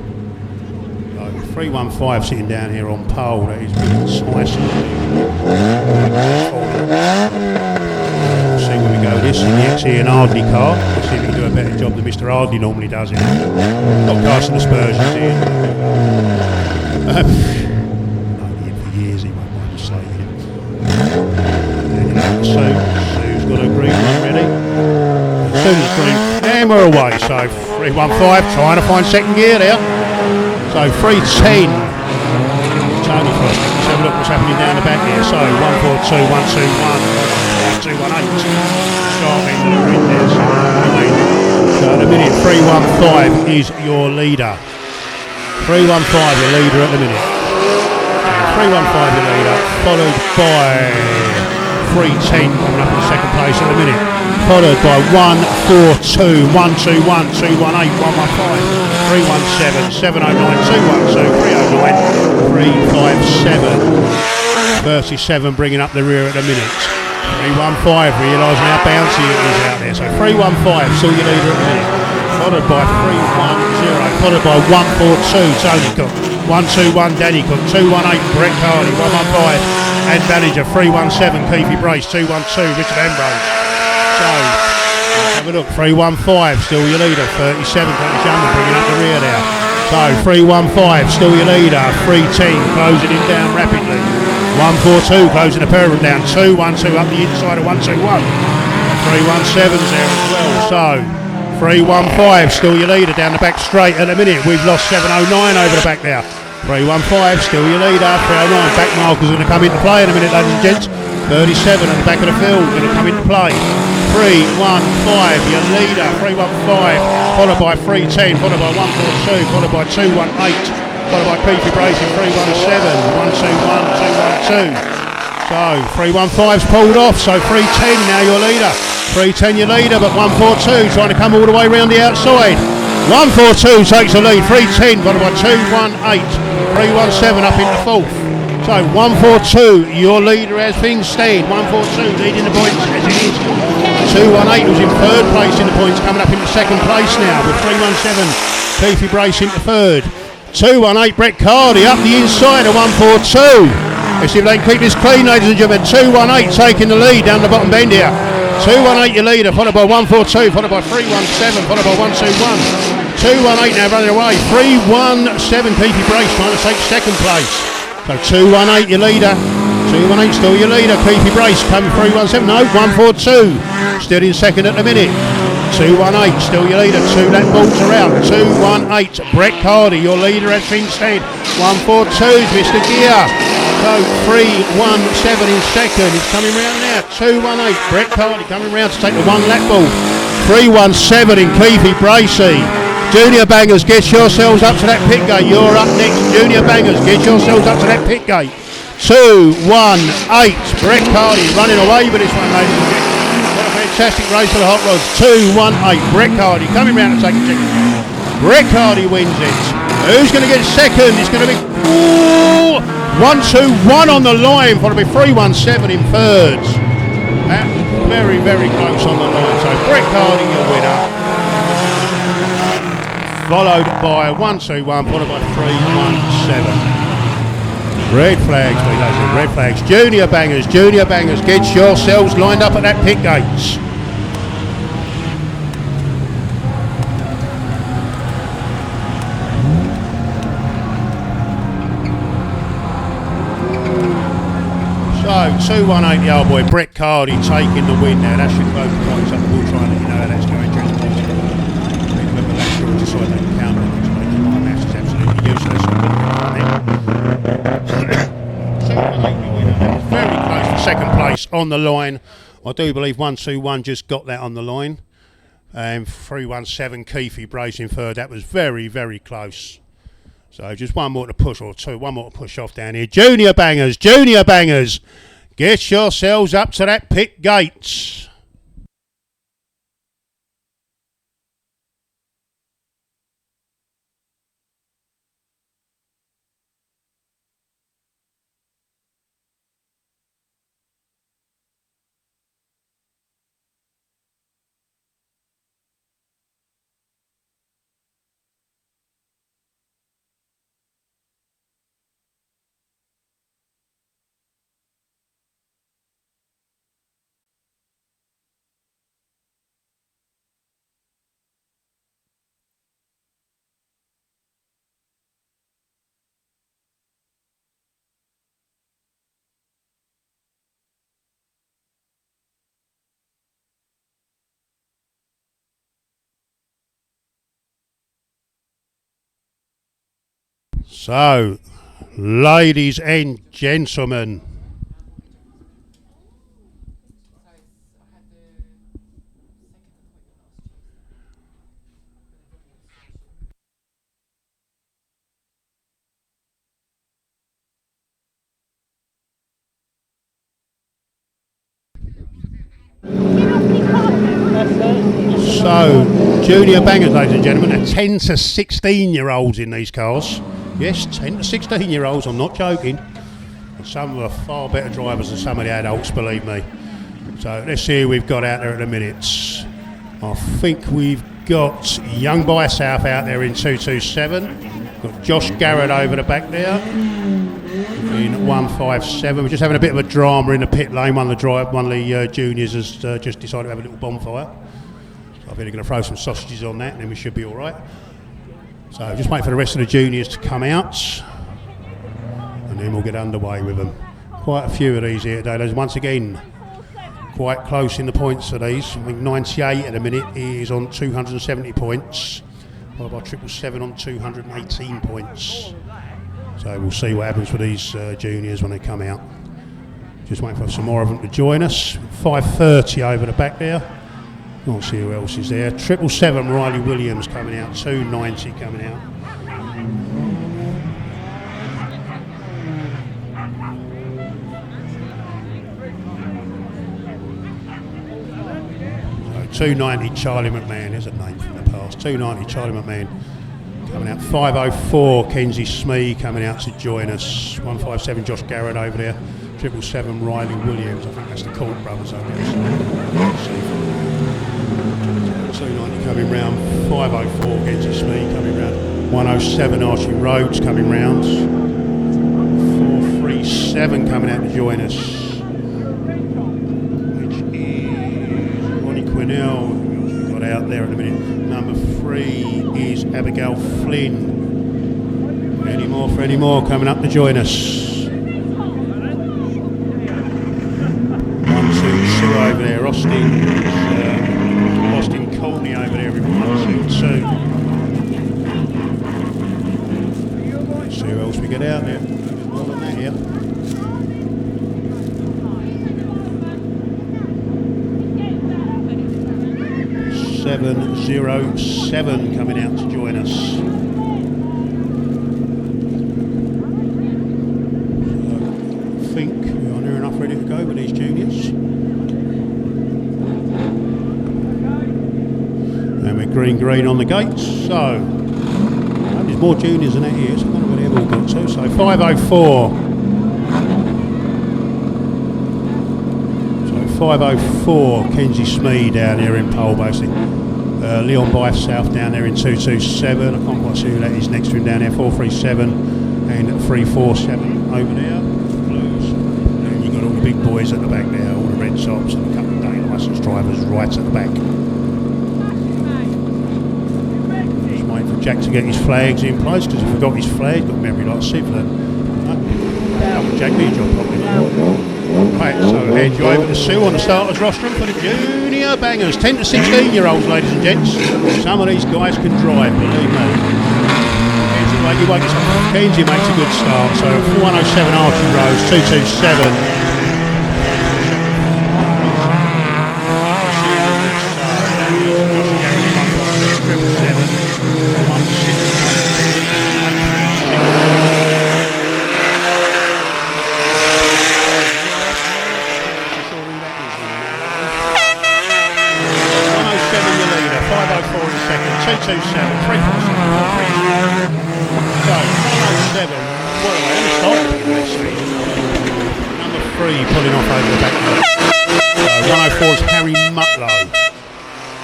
So, 315 sitting down here on pole, that is precisely. See where we go with this in the XE and Ardley car. Let's see if we can do a better job than Mr. Ardley normally does in it. Not casting aspersions here. Known him for years, he won't mind us saying it. Sue's got a green one ready. Sue's green, and we're away. So 315 trying to find second gear there. So 310. Tony Frost. Let's have a look what's happening down the back here. So 142, 121. 218, sharp end of the grid there. So at the minute 315 is your leader. 315 your leader at the minute. 315 your leader, followed by 310 coming up in second place at the minute. Followed by 142, 121, 218, 115, 317, 709, 212, 309, 357. 37 bringing up the rear at the minute. 315, realising how bouncy it is out there. So 315, still your leader at the minute. Followed by 310, followed by 142, Tony Cook. 121, Danny Cook. 218, Brett Cardy. 115, and Ballinger. 317, Keithy Brace. 212, Richard Ambrose. So, let's have a look. 315, still your leader. 37, Curtis Young bringing up the rear there. So 315, still your leader. 310, closing it down rapidly. 142 closing the parent down. 212 up the inside of 121. 317's there as well. So 315 still your leader down the back straight at the minute. We've lost 709 over the back there. 315 still your leader. 309 back markers are going to come into play in a minute, ladies and gents. 37 at the back of the field going to come into play. 315 your leader. 315 followed by 310 followed by 142 followed by 218. Followed by Keithy Brace in 317, 121, 212. So 315's pulled off, so 310 now your leader. 310 your leader, but 142 trying to come all the way around the outside. 142 takes the lead, 310 followed by 218, 317 up into fourth. So 142 your leader as things stand. 142 leading the points as it is. 218 was in third place in the points, coming up into second place now with 317. Keithy Brace into third. 218 Brett Cardy up the inside of 142. Let's see if they can keep this clean, ladies and gentlemen. 218 taking the lead down the bottom bend here. 218 your leader, followed by 142, followed by 317, followed by 121. 218 now running away. 317 Keithy Brace trying to take second place. So 218 your leader. 218 still your leader. Keithy Brace coming 317. No, 142 still in second at the minute. 218 still your leader. 2 lap balls around. 218 Brett Cardy your leader at Stansted. 142 Mr. Gear. So 317 in second. He's coming round now. 218 Brett Cardy coming round to take the 1 lap ball. 317 in Keithy Bracey. Junior Bangers, get yourselves up to that pit gate. You're up next. Junior Bangers, get yourselves up to that pit gate. 218 Brett Cardy running away with this one, ladies and gentlemen. What a fantastic race for the Hot Rods. 218 Brett Cardy coming round to take a ticket. Brett Cardy wins it. Who's going to get second? It's going to be 121 on the line, followed by 317 in third. That's very, very close on the line. So Brett Cardy, your winner. Followed by 121, followed by 317. Red flags, red flags. Junior Bangers, get yourselves lined up at that pit gates. So 218 the old boy, Brett Cardy taking the win now. That should both points up. We'll try and let you know how that's going. Decide they can count it. My maths is absolutely useless. Very close for second place on the line. I do believe 121 just got that on the line. 317 Keithy Brace in third. That was very, very close. So just one more to push, or two, one more to push off down here. Junior Bangers, get yourselves up to that pit gates. So, ladies and gentlemen, Junior Bangers, ladies and gentlemen, are 10 to 16-year-olds in these cars. Yes, 10 to 16-year-olds, I'm not joking. And some are far better drivers than some of the adults, believe me. So let's see who we've got out there at the minutes. I think we've got Young by South out there in 227. Got Josh Garrett over the back there in 157. We're just having a bit of a drama in the pit lane. One of the juniors has just decided to have a little bonfire. So I think they're going to throw some sausages on that and then we should be all right. So just wait for the rest of the juniors to come out and then we'll get underway with them. Quite a few of these here today. There's once again quite close in the points of these. I think 98 at the minute is on 270 points. Followed by 777 on 218 points. So we'll see what happens for these juniors when they come out. Just waiting for some more of them to join us. 530 over the back there. We'll see who else is there. 777 Riley Williams coming out. 290 coming out. So 290 Charlie McMahon, there's a name from the past. 290 Charlie McMahon coming out. 504 Kenzie Smee coming out to join us. 157 Josh Garrett over there. 777 Riley Williams, I think that's the Colt brothers over there. 290 coming round, 504 Kenzie Smee coming round, 107 Archie Rhodes coming round, 437 coming out to join us, which is now. We've got out there in a minute. Number 3 is Abigail Flynn. Any more coming up to join us. 1, 2, 2 over there. Austin Colney over there. 1, 2, 2. Let's see who else we get out there. There's more than that here. 707 coming out to join us. I think we're near enough ready to go with these juniors. And we're green on the gates. So there's more juniors than that here, so I don't know where they've all got to. So 504. 504, Kenzie Smee down there in pole basically. Leon By South down there in 227. I can't quite see who that is next to him down there. 437 and 347 over there. Blues. And you've got all the big boys at the back there, all the red tops and a couple of day licence drivers right at the back. Just waiting for Jack to get his flags in place because he forgot his flag, got memory like Sivlin. Jack, do your job properly. Right, so hand you over to Sue on the starters rostrum for the junior bangers. 10 to 16 year olds, ladies and gents. Some of these guys can drive, believe me. Kenzie makes a good start, so 107 Archie Rose, 227.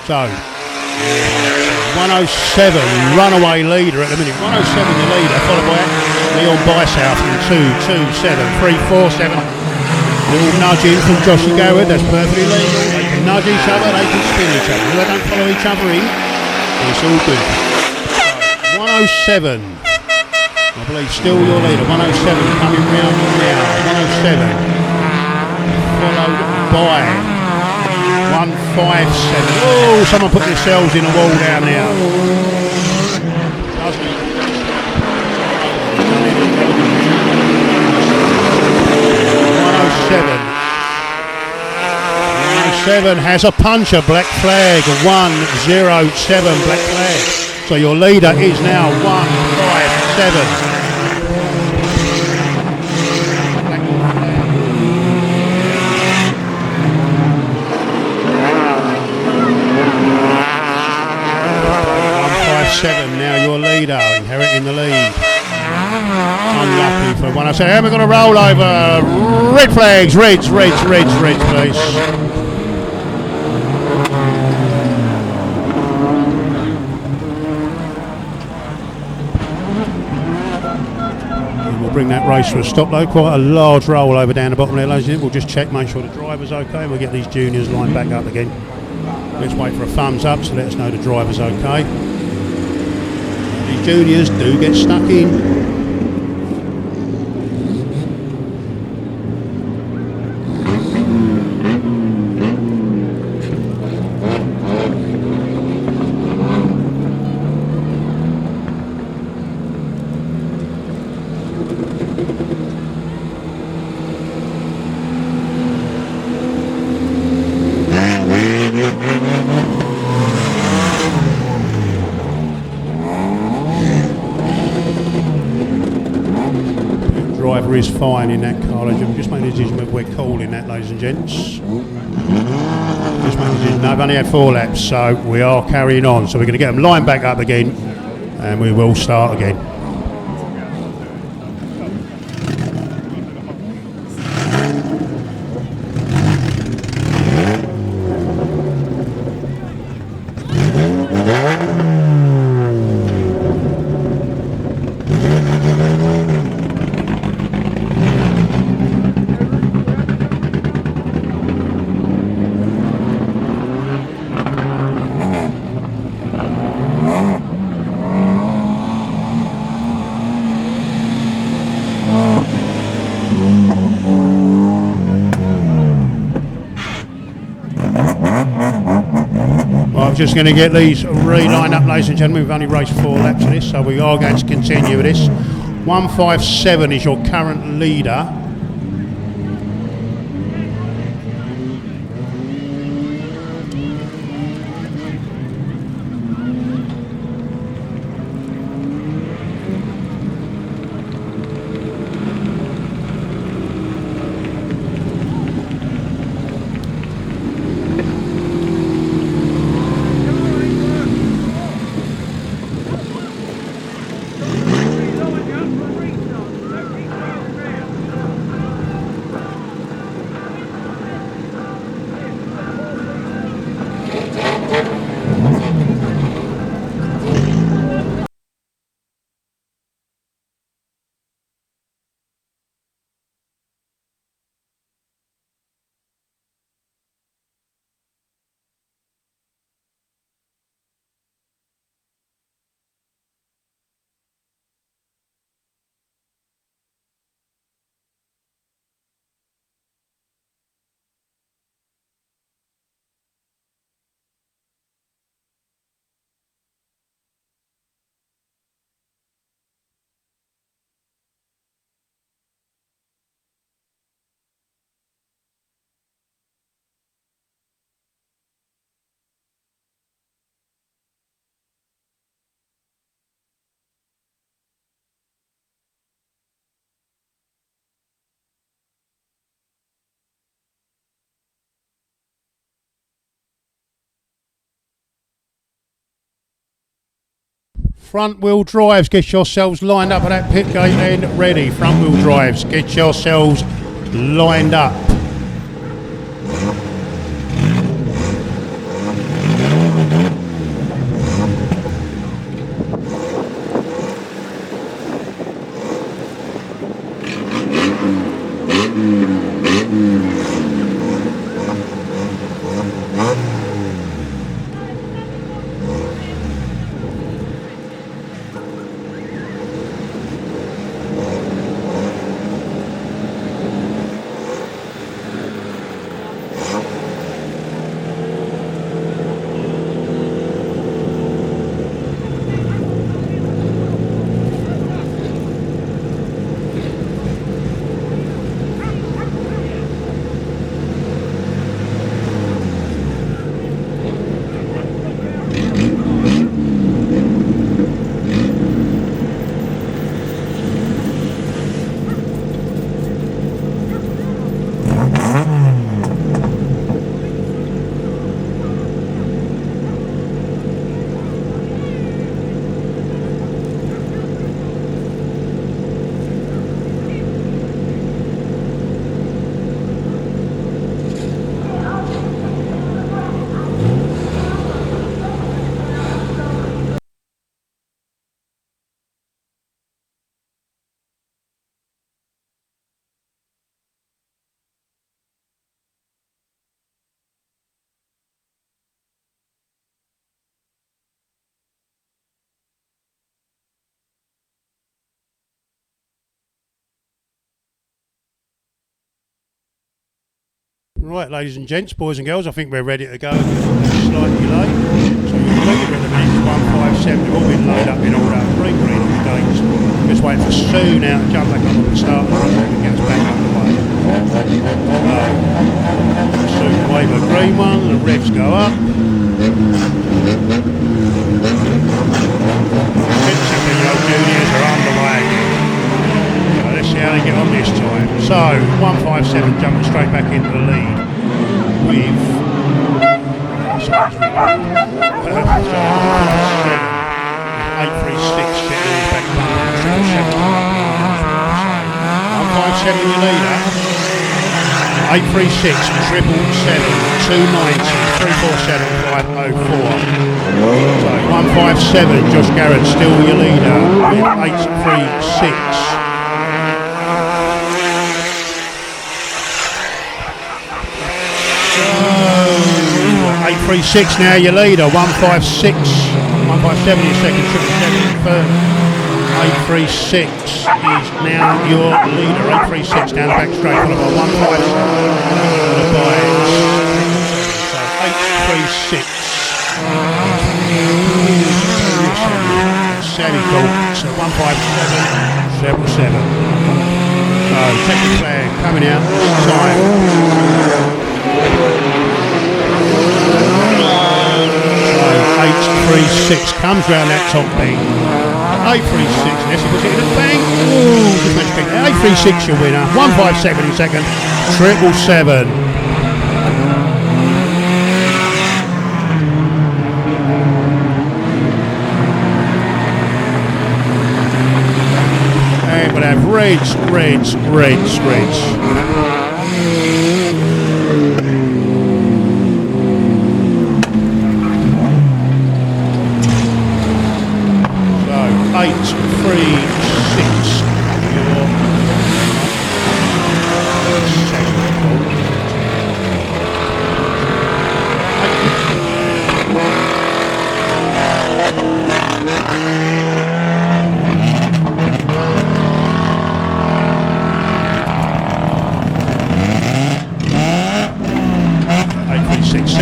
So, 107, runaway leader at the minute. 107 the leader, followed by Leon Bysouth in 227, 347. Little nudging from Joshy Goward, that's perfectly legal. They can nudge each other, they can spin each other. If they don't follow each other in, it's all good. So, 107, I believe still your leader. 107 coming round now. 107, followed by 157. Oh, someone put themselves in a wall down there. 107 has a puncher, black flag. 107 black flag. So your leader is now 157. 7 now your leader, inheriting the lead. Unlucky for 107. And we're going to roll over. Red flags, reds, please. And we'll bring that race to a stop though. Quite a large roll over down the bottom there, ladies and gentlemen. We'll just check, make sure the driver's okay, and we'll get these juniors lined back up again. Let's wait for a thumbs up to let us know the driver's okay. Juniors do get stuck in. Is fine in that car. Just make the decision that we're calling that, ladies and gents. Just make the decision. No, I've only had 4 laps, so we are carrying on. So we're going to get them lined back up again, and we will start again. I'm just going to get these re-lined up, ladies and gentlemen. We've only raced 4 laps of this, so we are going to continue with this. 157 is your current leader. Front wheel drives, get yourselves lined up at that pit gate end ready. Front wheel drives, get yourselves lined up. Right, ladies and gents, boys and girls, I think we're ready to go. Slightly late, so you're looking at the minutes 157. We've all been laid up in order. Green on the gates. Just waiting for Sue now to jump back up on the start line and get us back underway. Sue wave a green one, the revs go up. Juniors are underway. So let's see how they get on this time. So 157 jumping straight back into the lead with 836 getting back on 157 your leader. 836 777 290 347 504. So 157 Josh Garrett still your leader with 836. 836 now your leader, 157 your second, 777 third. 836 is now your leader, 836 down the back straight, followed by 157 followed by 836. Semi-cool. So 157.77. So second flag coming out this time. So 836 comes round that top bend. 836, unless he puts it in a bank. Ooh, just managed to get it. 836 your winner. 157 in second. 777. And we'll have reds. So 836.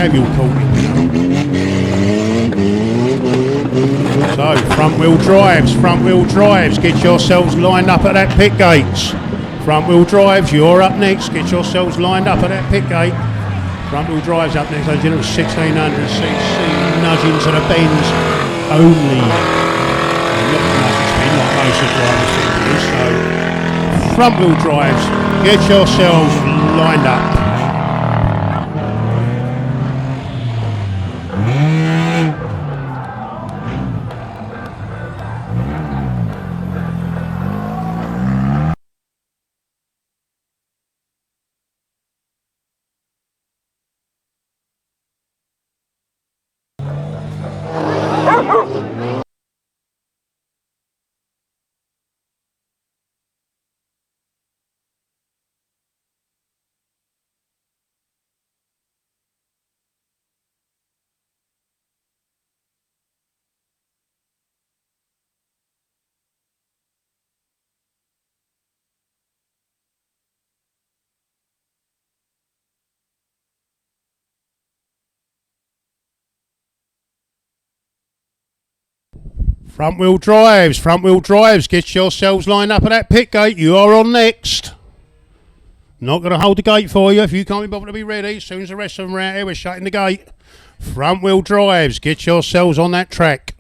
Samuel Courtney. So front wheel drives, get yourselves lined up at that pit gates. Front wheel drives, you're up next, get yourselves lined up at that pit gate. Front wheel drives up next, ladies and gentlemen, 1600cc, nudging to the bends only. Not nudging spin like most of the drivers think it is. So front wheel drives, get yourselves lined up. Front wheel drives, get yourselves lined up at that pit gate. You are on next. Not going to hold the gate for you if you can't be bothered to be ready. As soon as the rest of them are out here, we're shutting the gate. Front wheel drives, get yourselves on that track.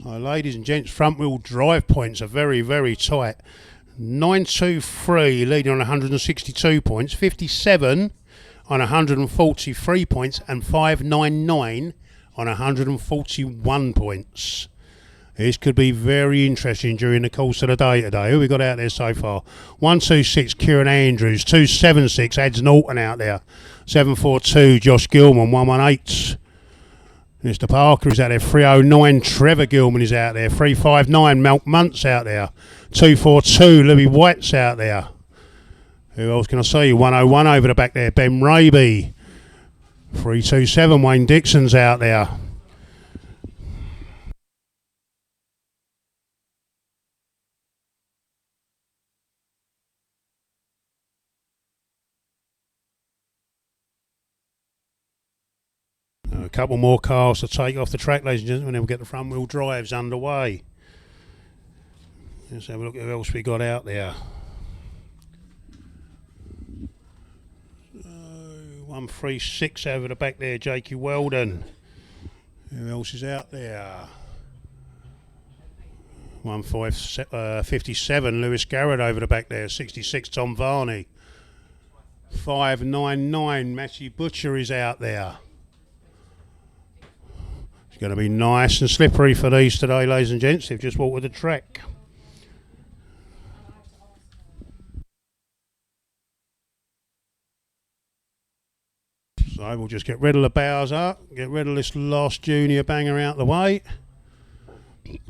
Ladies and gents, front wheel drive points are very, very tight. 923 leading on 162 points, 57 on 143 points, and 599 on 141 points. This could be very interesting during the course of the day today. Who have we got out there so far? 126 Kieran Andrews, 276 Ads Norton out there, 742 Josh Gilman, 118 Mr. Parker is out there, 309 Trevor Gilman is out there, 359 Malk Munt's out there, 242 Louis White's out there. Who else can I see? 101 over the back there, Ben Raby. 327 Wayne Dixon's out there. A couple more cars to take off the track, ladies and gentlemen, then we'll get the front wheel drives underway. Let's have a look at who else we got out there. 136 over the back there, Jakey Weldon. Who else is out there? 57, Lewis Garrett over the back there. 66, Tom Varney. 599, Matthew Butcher is out there. It's going to be nice and slippery for these today, ladies and gents. They've just walked the track. So we'll just get rid of the Bowser, get rid of this last junior banger out the way.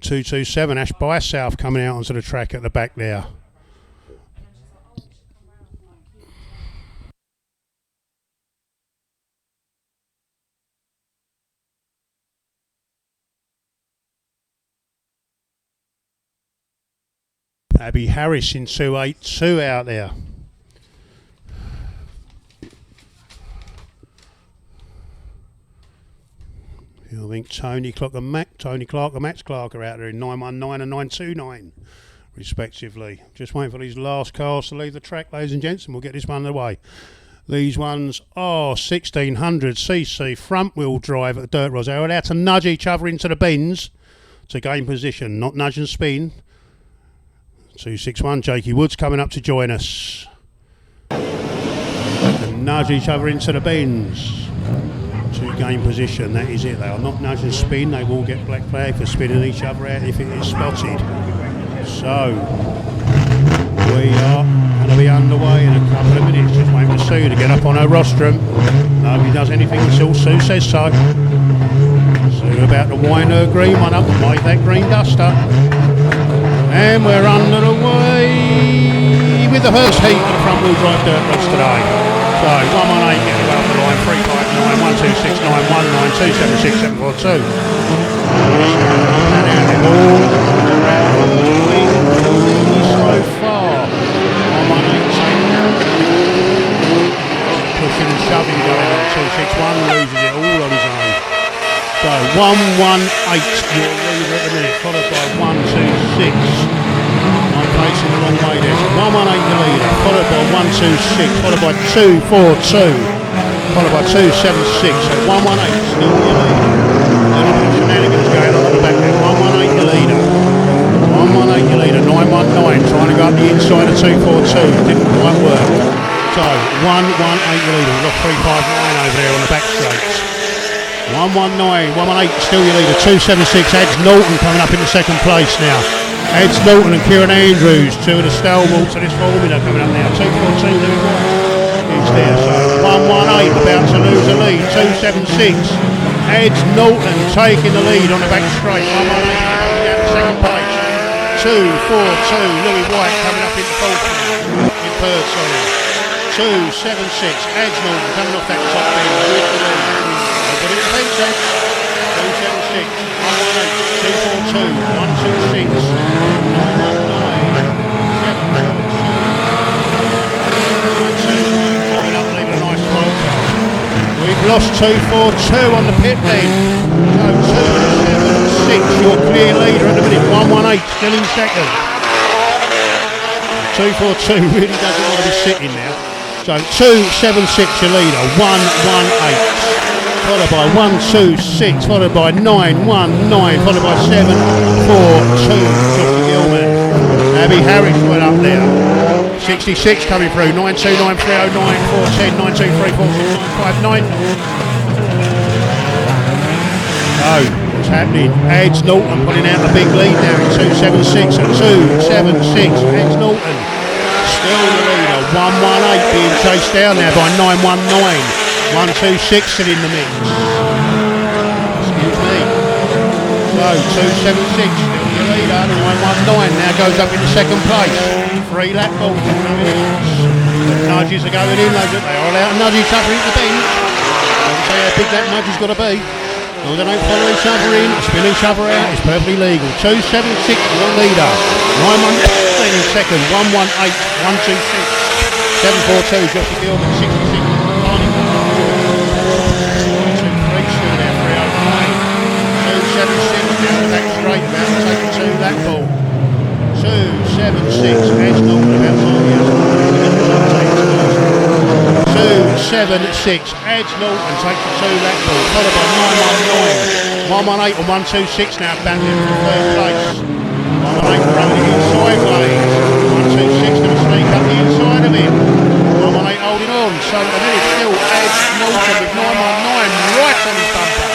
227, Ash by South coming out onto the track at the back there. Abby Harris in 282 out there. I think Tony Clark and Max Clark are out there in 919 and 929 respectively. Just waiting for these last cars to leave the track, ladies and gents, and we'll get this one underway. These ones are 1600cc front wheel drive at the Dirt Rods. They're allowed to nudge each other into the bins to gain position, not nudge and spin. 261, Jakey Woods coming up to join us. And nudge each other into the bins to gain position. That is it. They are not nudge and spin. They will get black flag for spinning each other out if it is spotted. So we are going to be underway in a couple of minutes. Just waiting for Sue to get up on her rostrum. Nobody does anything until Sue says so. Sue about to wind her green one up and make that green duster. And we're under the way with the first heat of the front wheel drive Dirt Rods today. So 118 getting well for the line, 359, 126, 919, 276, 742. So far, 118 pushing and shoving going on 261, loses it all on his own. So 118 your leader at the minute, followed by 126. I'm facing the wrong way there. 118 the leader, followed by 126, followed by 242, followed by 276. So 118 still your leader. A little bit of shenanigans going on the back there. 118 your leader. 118 your leader. 919 trying to go up the inside of 242. Didn't quite work. So 118 your leader. We've got 359 over there on the back straights. 119, 118 still your leader. 276 Eds Norton coming up in the second place now. Eds Norton and Kieran Andrews, two of the stalwarts of this formula coming up now. 242 Louis White is there. So 118 about to lose the lead. 276 Eds Norton taking the lead on the back straight. 118 coming out in second place. 242 Louis White coming up in fourth now. In third, sorry. 276 Eds Norton coming off that top end with the lead. But it's Spencer, 276, 118, 242, 126, 919, 742, a nice 12 car. We've lost 242 on the pit lane. So 276, your clear leader at the minute, 118 still in second. 242 really doesn't want to be sitting now. So 276 your leader, 118. Followed by 126, followed by 919, followed by 742, Jockey Gilman. Abby Harris went up there. 66 coming through, 929, 309, 410, 923, 469, 590. Oh, what's happening? Eds Norton putting out the big lead now in 276 and 276. Eds Norton still the leader. 118 being chased down now by 919. 126 still in the mix. Excuse me. So 276 still your leader. 919 now goes up into second place. 3 lap balls. The nudges are going in, they are allowed to nudge each other into the bench. Don't say how big that nudge has got to be. No, they don't follow each other in, spin each other out, it's perfectly legal. 276 your leader. 919 in second. 118, 126. 742 Jockey Gilman, 66. lap ball. 276, Edge Norton about 276, Edge Norton takes the 2 lap ball, followed by 919. 118 and 126 now battling for third place. 118 running it inside lanes. 126 going to sneak up the inside of him. 118 holding on, so at the minute still Edge Norton with 919 right on his bumper.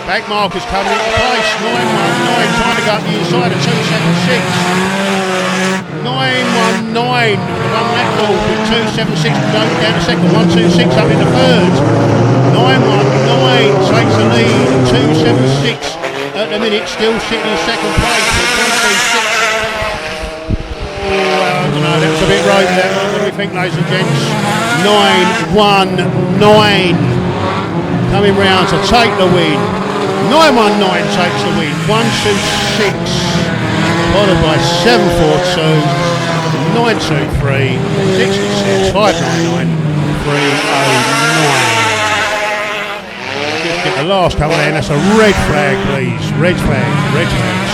Back markers coming into place. 919 trying to go up the inside of 276. 919 one lap ball with 276 going down to second. 126 up in the third. 919 takes the lead. 276 at the minute still sitting in second place with 126. I don't know, that was a bit rogue there. What do we think, ladies and gents? 919 coming round to take the win. 919 takes the win. 126 followed by 742, 923, 66, 599, 309. Just get the last couple there, and that's a red flag, please. Red flag, red flags.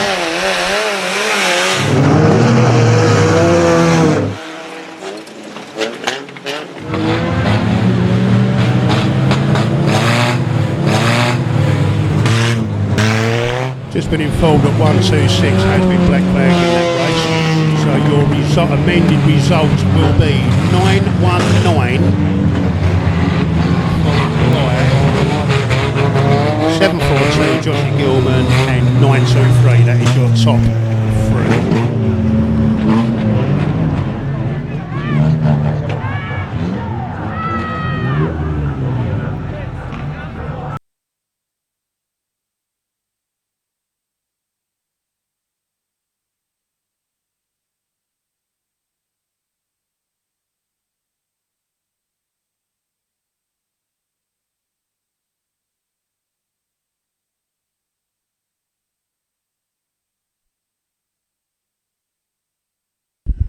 Just been informed that 126 has been black flagged in that race, so your amended result will be 919 742 Johnny Gilman and 923. That is your top 3.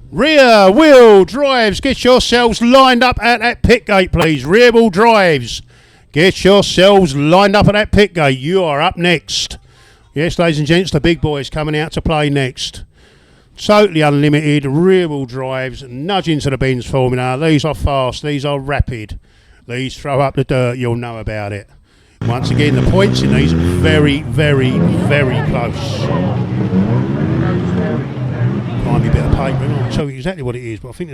Rear wheel drives, get yourselves lined up at that pit gate, please. Rear wheel drives, get yourselves lined up at that pit gate. You are up next. Yes, ladies and gents, the big boys coming out to play next. Totally unlimited rear wheel drives, nudge into the bins formula. These are fast, these are rapid. These throw up the dirt, you'll know about it. Once again, the points in these very, very, very close. Tiny bit of paper, and I'll tell you exactly what it is, but I think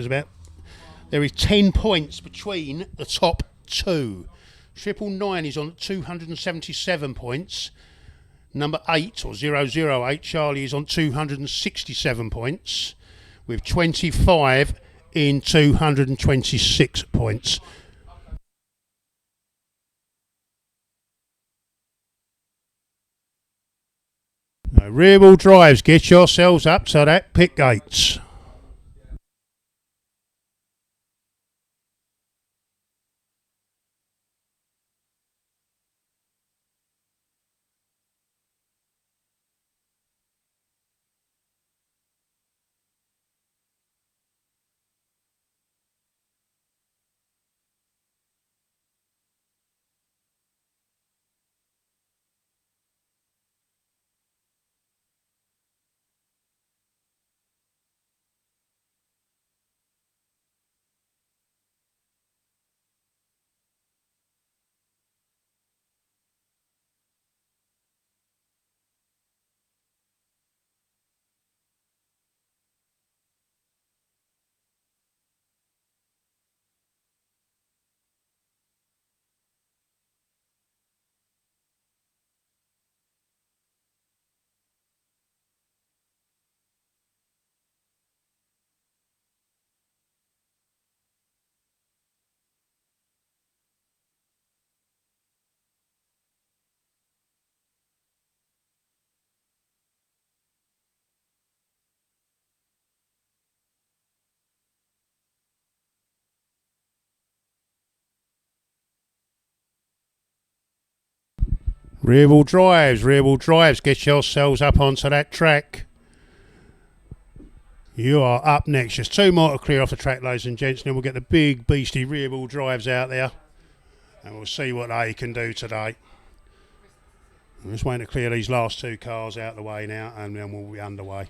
there is 10 points between the top 2. 999 is on 277 points. Number 8 or 008 Charlie is on 267 points, with 25 in 226 points. Rear wheel drives, get yourselves up to that pit gates. Rear wheel drives, get yourselves up onto that track. You are up next. Just 2 more to clear off the track, ladies and gents, and then we'll get the big beastie rear wheel drives out there, and we'll see what they can do today. I'm just waiting to clear these last 2 cars out of the way now, and then we'll be underway.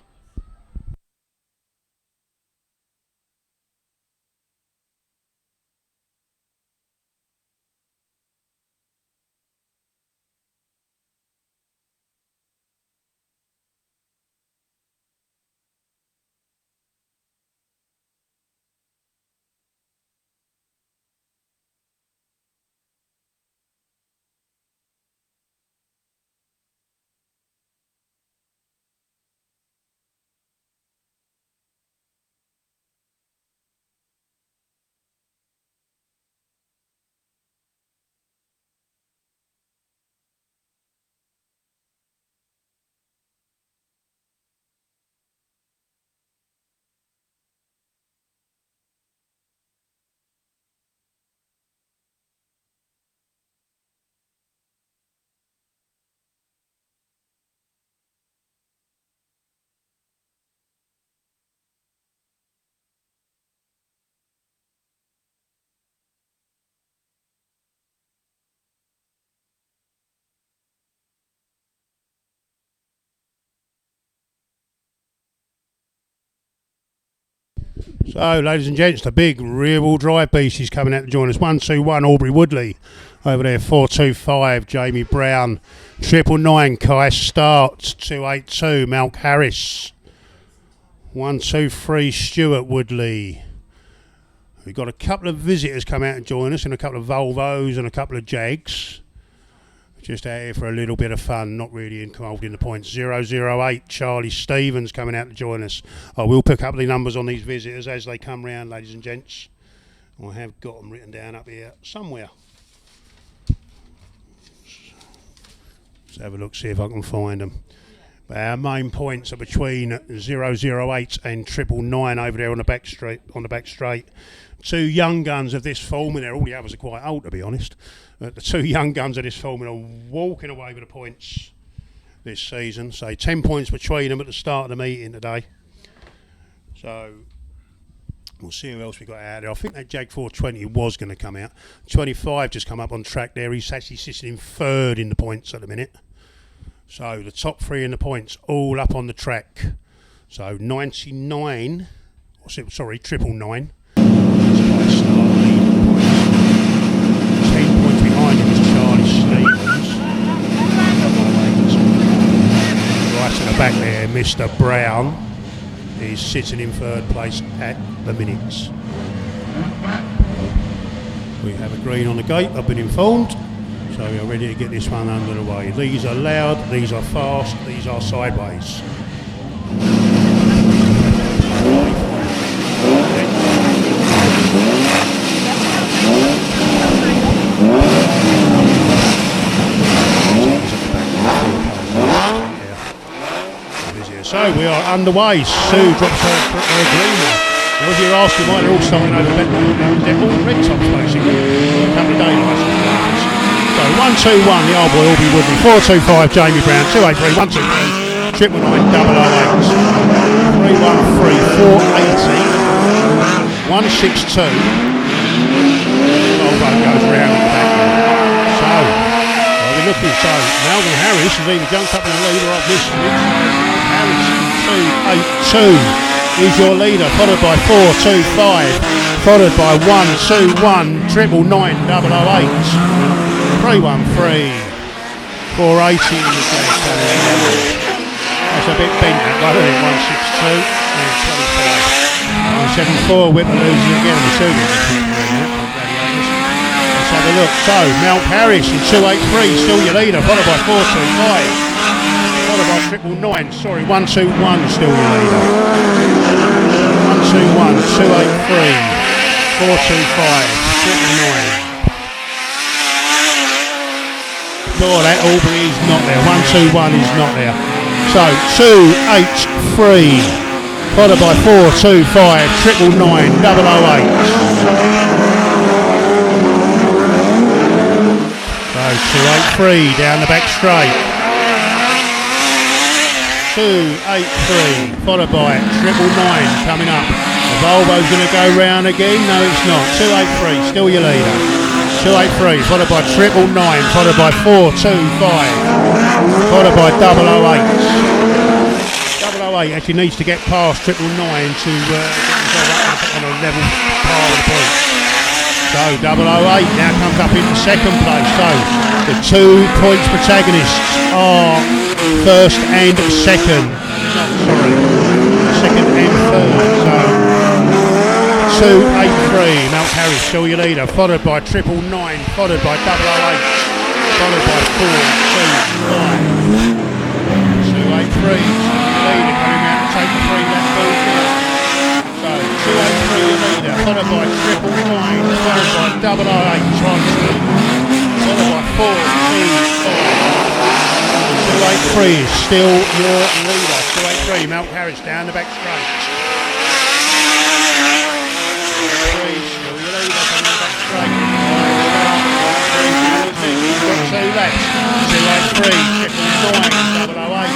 So, ladies and gents, the big rear-wheel drive beast is coming out to join us. 121 Aubrey Woodley. Over there, 425 Jamie Brown. 999 Kai Starts. 282 Malk Harris. 123 Stuart Woodley. We've got a couple of visitors come out and join us, and a couple of Volvos and a couple of Jags. Just out here for a little bit of fun, not really involved in the points. 008 Charlie Stevens coming out to join us. I will pick up the numbers on these visitors as they come round, ladies and gents. I have got them written down up here somewhere. Let's have a look, see if I can find them. But our main points are between 008 and 999 over there on the back straight. 2 young guns of this formula. All the others are quite old, to be honest. The 2 young guns of this formula are walking away with the points this season. So 10 points between them at the start of the meeting today. So we'll see who else we got out there. I think that Jag 420 was going to come out. 25 just come up on track there. He's actually sitting in 3rd in the points at the minute. So the top 3 in the points all up on the track. So 99, sorry, 999. 10 points behind him is Charlie Stevens. Right at the back there, Mr. Brown is sitting in 3rd place at the minutes. We have a green on the gate, I've been informed. So we are ready to get this one under the way. These are loud, these are fast, these are sideways. So we are underway. Sue drops her green one. Well, if you're asking why they're all starting over they're all red tops basically. A couple of day licenses. So 121 the old boy Aubrey Woodley, 425 Jamie Brown, 283 123 999 313 480 162. Volvo goes round at the back there. So we're looking. So Malcolm Harris has either jumped up in the lead or I've missed it. Harris 282 is your leader, followed by 425, followed by 121 999 008. 313 480 in the game. That's a bit bent that one, isn't it? 162 and 25. 174 Whipper loses again. I'm assuming let's have a look. So Malk Harris in 283 still your leader, followed by 425. Followed by 999, sorry, 121 still your leader. 121 283 425 999. Oh, that Aubrey is not there. 121 is not there. So 283, followed by 425 999 008. So 283 down the back straight. 283, followed by 999 coming up. The Volvo's going to go round again. No, it's not. 283, still your leader. 283, followed by 999, followed by 425, followed by 008. 008 actually needs to get past 999 to get himself up on a level par with the point. So 008 now comes up into second place. So the 2 points protagonists are first and second. Second and third. So 283, Mount Harris still your leader, followed by 999, followed by 008, followed by 425. 283, still your leader, coming out to take the 3-lap ball now. So 283 your leader, followed by 999, followed by 008, trying to lead, followed by 425. 283 is still your leader. 283, Mount Harris down the back straight. He's got 2 laps. 283, 999, 008.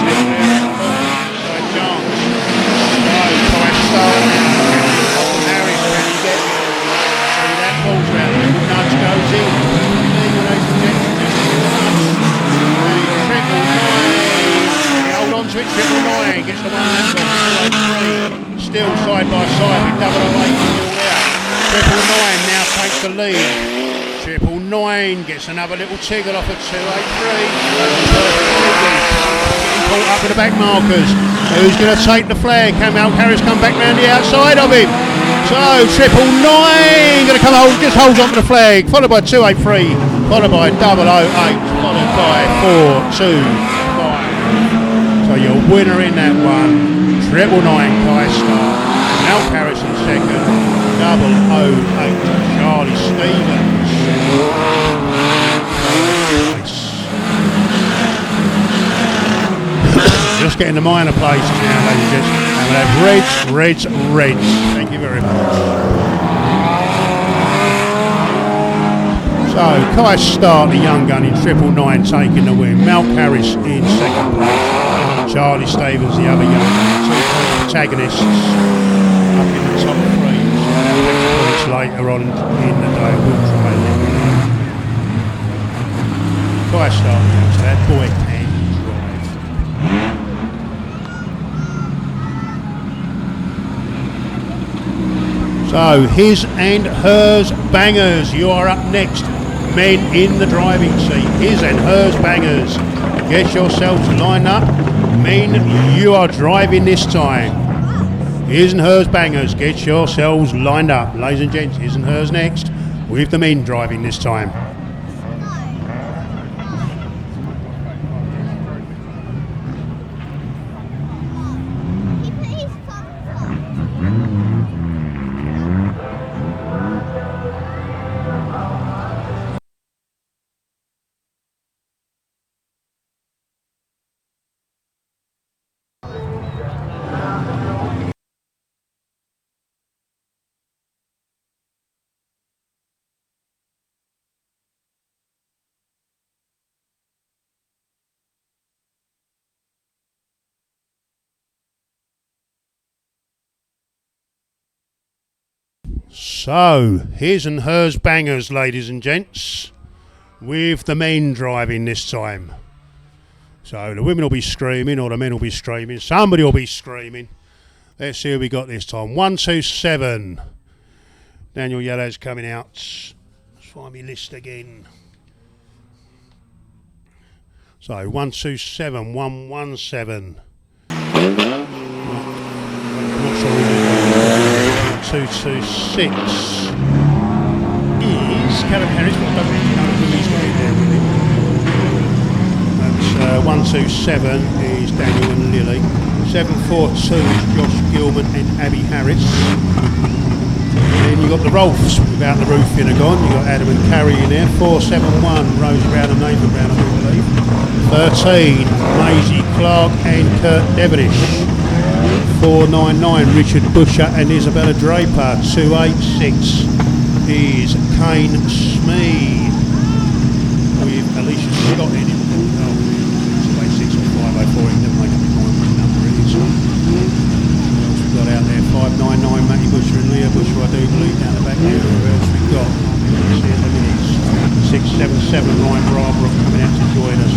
Still there. No chance. So, time start. Harris, can he get it? See that ball's round. Little nudge goes in. Hold on to it, 999. Gets the 1 lap on 283. Still side by side with 008 still there. 999 now takes the lead. 999 gets another little tiggle off of 283. Getting caught up with the back markers. Who's going to take the flag? Can Mount Harris come back round the outside of him? So 999 going to come just holds on to the flag. Followed by 283. Followed by 008. Followed by 425. So your winner in that one. 999 Kai Star. Mount Harris in second. 008 Charlie Stevens. Just getting the minor places now, ladies and gents. And we'll have reds. Thank you very much. So Kai Star, the young gun in 999, taking the win. Mount Harris in second place. Charlie Stevens, the other young gun, 2 protagonists up in the top 3. Points later on in the day, we'll try it. Kai Star, so that boy can drive. So his and hers bangers, you are up next. Men in the driving seat, his and hers bangers. Get yourselves lined up. Men, you are driving this time. His and hers bangers, get yourselves lined up. Ladies and gents, his and hers next, with the men driving this time. So, his and hers bangers, ladies and gents, with the men driving this time. So, the women will be screaming, or the men will be screaming. Somebody will be screaming. Let's see who we got this time. 127. Daniel Yellow's coming out. Let's find my list again. So, 127, 117. Not sure. 226 is Kevin Harris, but I don't really know who he's got in there with him. That's 127 is Daniel and Lily. 742 is Josh Gilman and Abby Harris. Then you got the Rolfs without the roof in and gone. You got Adam and Carrie in there. 471 Rose Brown and Nathan Brown, I do believe. 13 Maisie Clark and Kurt Devonish. 499 Richard Busher and Isabella Draper. 286 is Kane Smee with Alicia Scott in it. 286 or 504, he never make up his mind what number it is. What else we got out there? 503 599 Matty Butcher and Leah Butcher, I do believe, down the back there. Who else we got? See in the minutes. 677 Ryan Barbrook coming out to join us.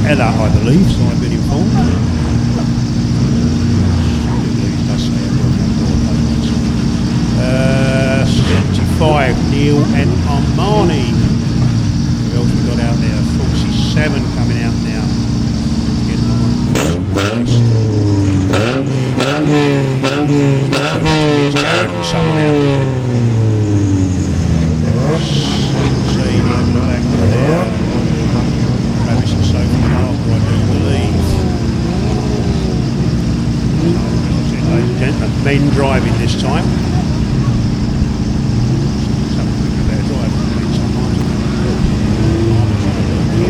Ella, I believe, so I've been informed. I say 75 Neil and Armani. Who else we got out there? 47 coming out now. Someone out there. See, back there. Travis and Sophie Harper, I do believe. Ladies and gentlemen, men driving this time. Better drive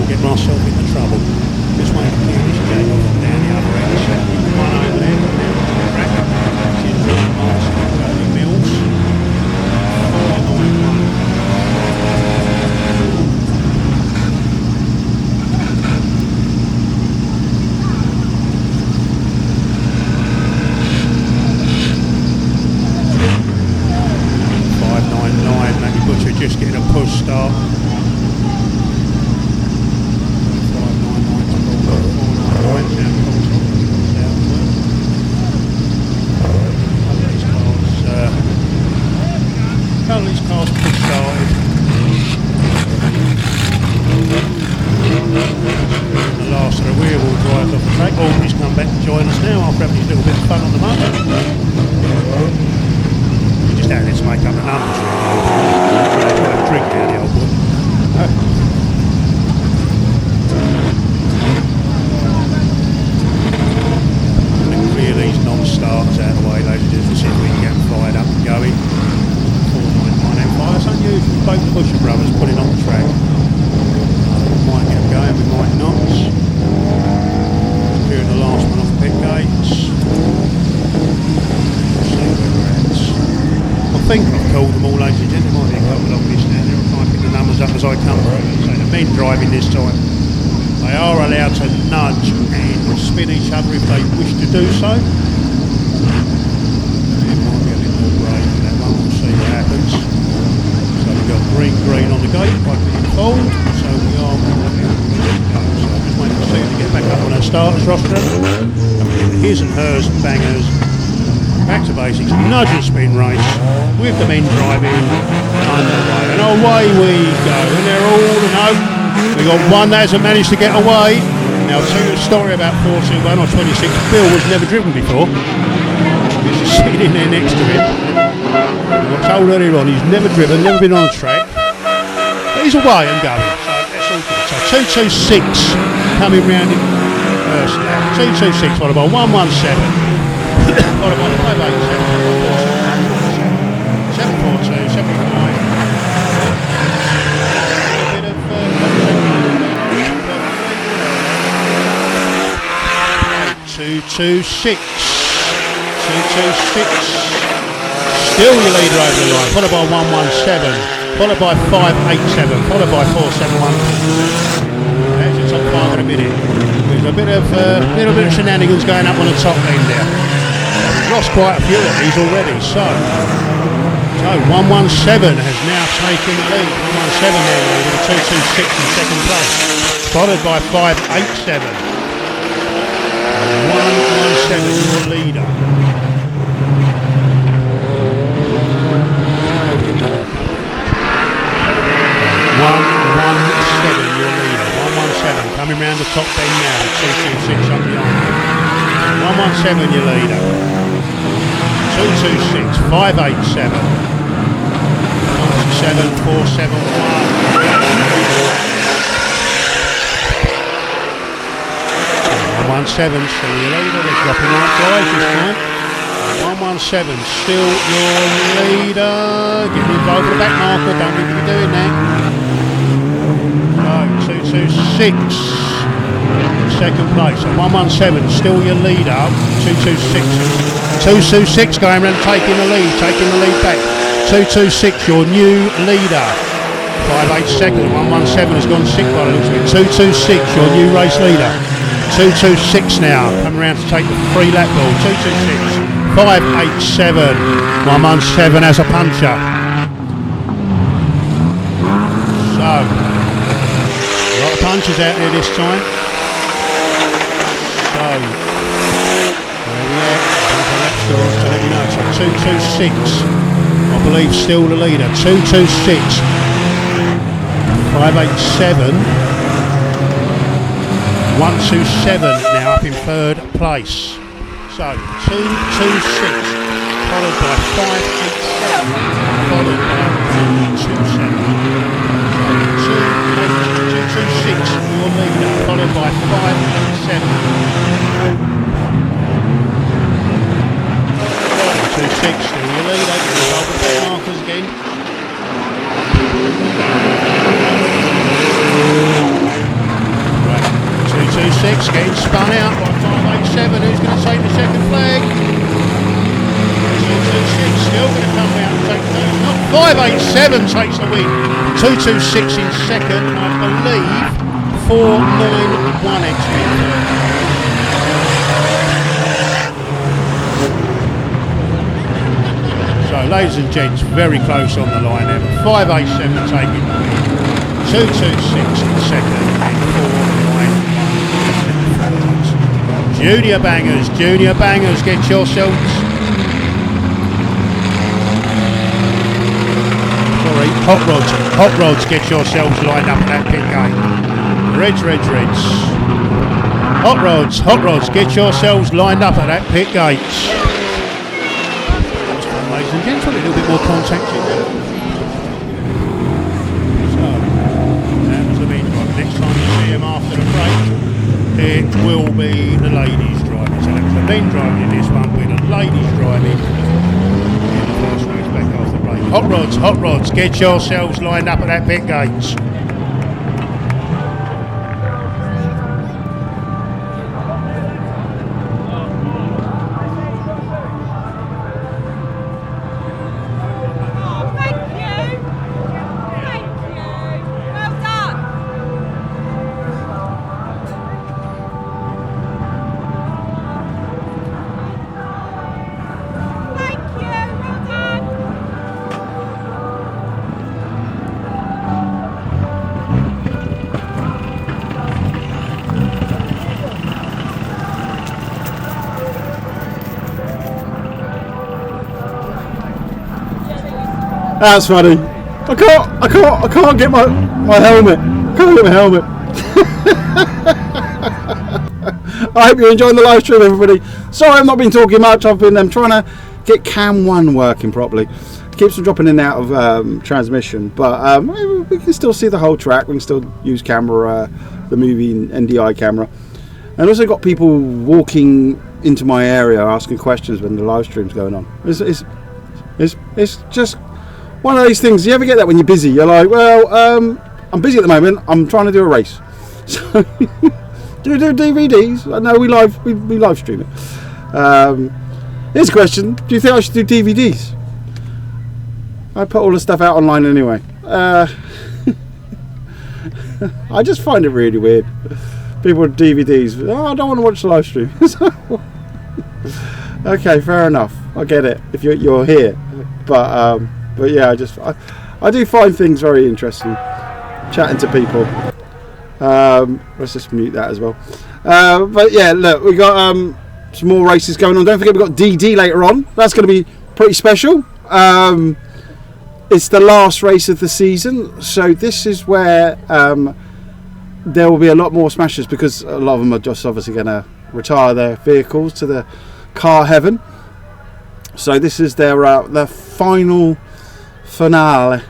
get myself into trouble. Just wait to clear this jag off from down the other end. One over there, down to the track. She's really nice. Early Mills. 599. Matty Butcher just getting a push start. These cars push started. The last of the rear wheel drive off the track. Aubrey's come back to join us now after having a little bit of fun on the motor. We're just out there to make up the numbers. Really. Try to drink now, the old boy. Clear these non-starters out of the way, ladies and gentlemen, see if we can get them fired up and going. It's unusual, both the Busher brothers putting on the track. We might get them going, we might not. Just clearing the last one off the pit gates. See where we're at. I think I've called them all, ladies and gentlemen. There might be a couple of this now. I'll try and pick the numbers up as I come through. So the men driving this time, they are allowed to nudge and spin each other if they wish to do so. It might be a little more brave for that one, we'll see what happens. We've got green on the gate, like being cold, so we are so I'm just waiting for Sue to get back up on her starters roster. And we get the his and hers and bangers. Back to basics, nudge and spin race with the men driving underway. And away we go. And they're all we got one that hasn't managed to get away. Now I'll tell you a story about 421 or 26. Bill was never driven before. He's just sitting in there next to him. I told earlier on, he's never driven, never been on a track. But he's away and going. So that's all good. So 226 coming round in first lap. 226 followed by 117. Followed by 587. 742, 749. A bit of 226. 226. Still your leader over the line, followed by 117, followed by 587, followed by 471. There's your top five in a minute. There's a bit of little bit of shenanigans going up on the top end there. We've lost quite a few of these already. So 117 has now taken the lead. 117 there with a 226 in second place, followed by 587. 117 your leader. 117 your leader. 117 coming round the top bend now. 226 up behind. 117 your leader. 226 587 97 471. 117 still your leader. They're dropping out guys this time. 117 still your leader. Get involved with the back marker. Don't need to be doing that. 226 second place. So 117 still your leader. 226 going around taking the lead back. 226 your new leader. 58 second. 117 has gone sick by the looks of it. 226 your new race leader. 226 now, coming around to take the free lap ball. 226, 587, 117 as a puncher. So, a lot of punches out there this time. So, where we at? The lap scores to let you know. So 226, I believe still the leader. 226, 587. 127 now up in third place. So 226 followed by 587 followed by 127. 226 your leader followed by 587. 226 still your leader. Involved with the markers again. 226 getting spun out by 587. Who's going to take the second flag? 226 still going to come out and take the third. Not 587 takes the win. 226 in second, I believe. 491 XP. So, ladies and gents, very close on the line there. 587 taking the win. 226 in second and 491. Junior bangers, get yourselves. Sorry, hot rods, get yourselves lined up at that pit gate. Reds. Hot rods, get yourselves lined up at that pit gate. Ladies and gentlemen, a little bit more contact in there. So, that was the main drive. Next time you see him after the break, it will be the ladies driving. So that's the men driving in this one, with the ladies driving in the first race back after the break. Hot rods, get yourselves lined up at that pit gate. That's funny. I can't get my helmet. I can't get my helmet. I hope you're enjoying the live stream, everybody. Sorry I've not been talking much. I've been trying to get Cam 1 working properly. It keeps on dropping in and out of transmission, but we can still see the whole track. We can still use camera, the movie NDI camera. And also got people walking into my area asking questions when the live stream's going on. It's just one of those things. You ever get that when you're busy? You're like, well, I'm busy at the moment. I'm trying to do a race. So do you do DVDs? No, we live stream it. Here's a question: do you think I should do DVDs? I put all the stuff out online anyway. I just find it really weird. People with DVDs. Oh, I don't want to watch the live stream. Okay, fair enough. I get it if you're here, but yeah, I do find things very interesting. Chatting to people. Let's just mute that as well. But yeah, look, we got some more races going on. Don't forget we've got DD later on. That's going to be pretty special. It's the last race of the season, so this is where there will be a lot more smashers, because a lot of them are just obviously going to retire their vehicles to the car heaven. So this is their final finale,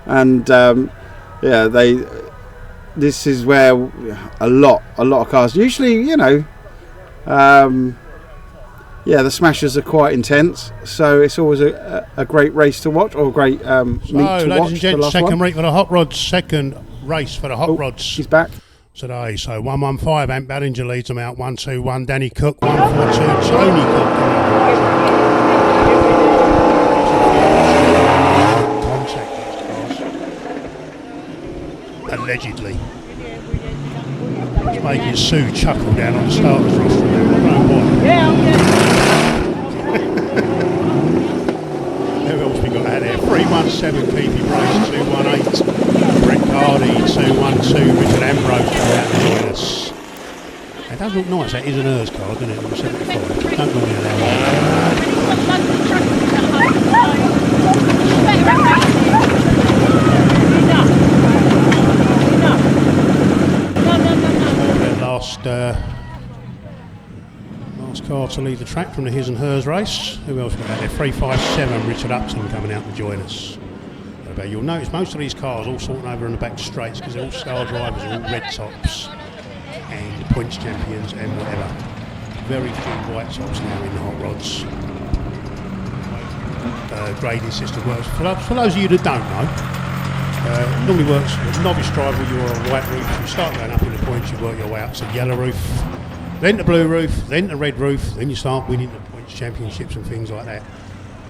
and yeah, this is where a lot of cars usually, yeah, the smashers are quite intense, so it's always a great race to watch, or a great meet to watch. Ladies and gents, second race for the Hot Rods, second race for the Hot Rods. He's back today. So 115, Ant Ballinger leads them out. 121, Danny Cook. 142, Tony Cook. Contact, allegedly. making Sue chuckle down on the starter's roster. Yeah, I'm good. Who else we got out there? 317 Keithy Brace, 218 Brett Cardy, 212 Richard Ambrose coming out to join us. It does look nice, that is an Urs card, doesn't it? Number 75. Don't normally allow that. Last car to lead the track from the his and hers race. Who else got out there? 357 Richard Upton coming out to join us. You'll notice most of these cars all sorting over in the back straights because they're all star drivers, all red tops and points champions and whatever. Very few white tops now in the hot rods. Grading system works. For those of you that don't know, it normally works as a novice driver. You're on a white roof. You start going up in the points, you work your way up to the yellow roof, then the blue roof, then the red roof, then you start winning the points championships and things like that.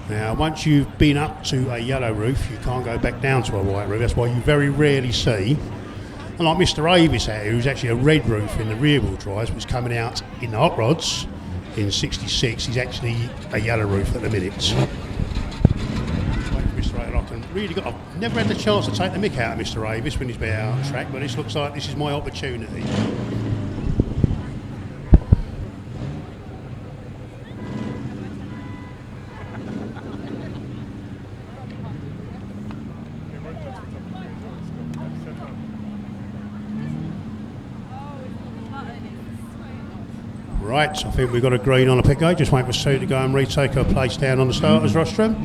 Now, once you've been up to a yellow roof, you can't go back down to a white roof. That's why you very rarely see, unlike Mr. Avis here, who's actually a red roof in the rear wheel drives, which is coming out in the hot rods in 66. He's actually a yellow roof at the minute. I've never had the chance to take the mick out of Mr. Avis when he's been out on the track, but this looks like this is my opportunity. Right, I think we've got a green on the pit gate. Just wait for Sue to go and retake her place down on the starter's rostrum.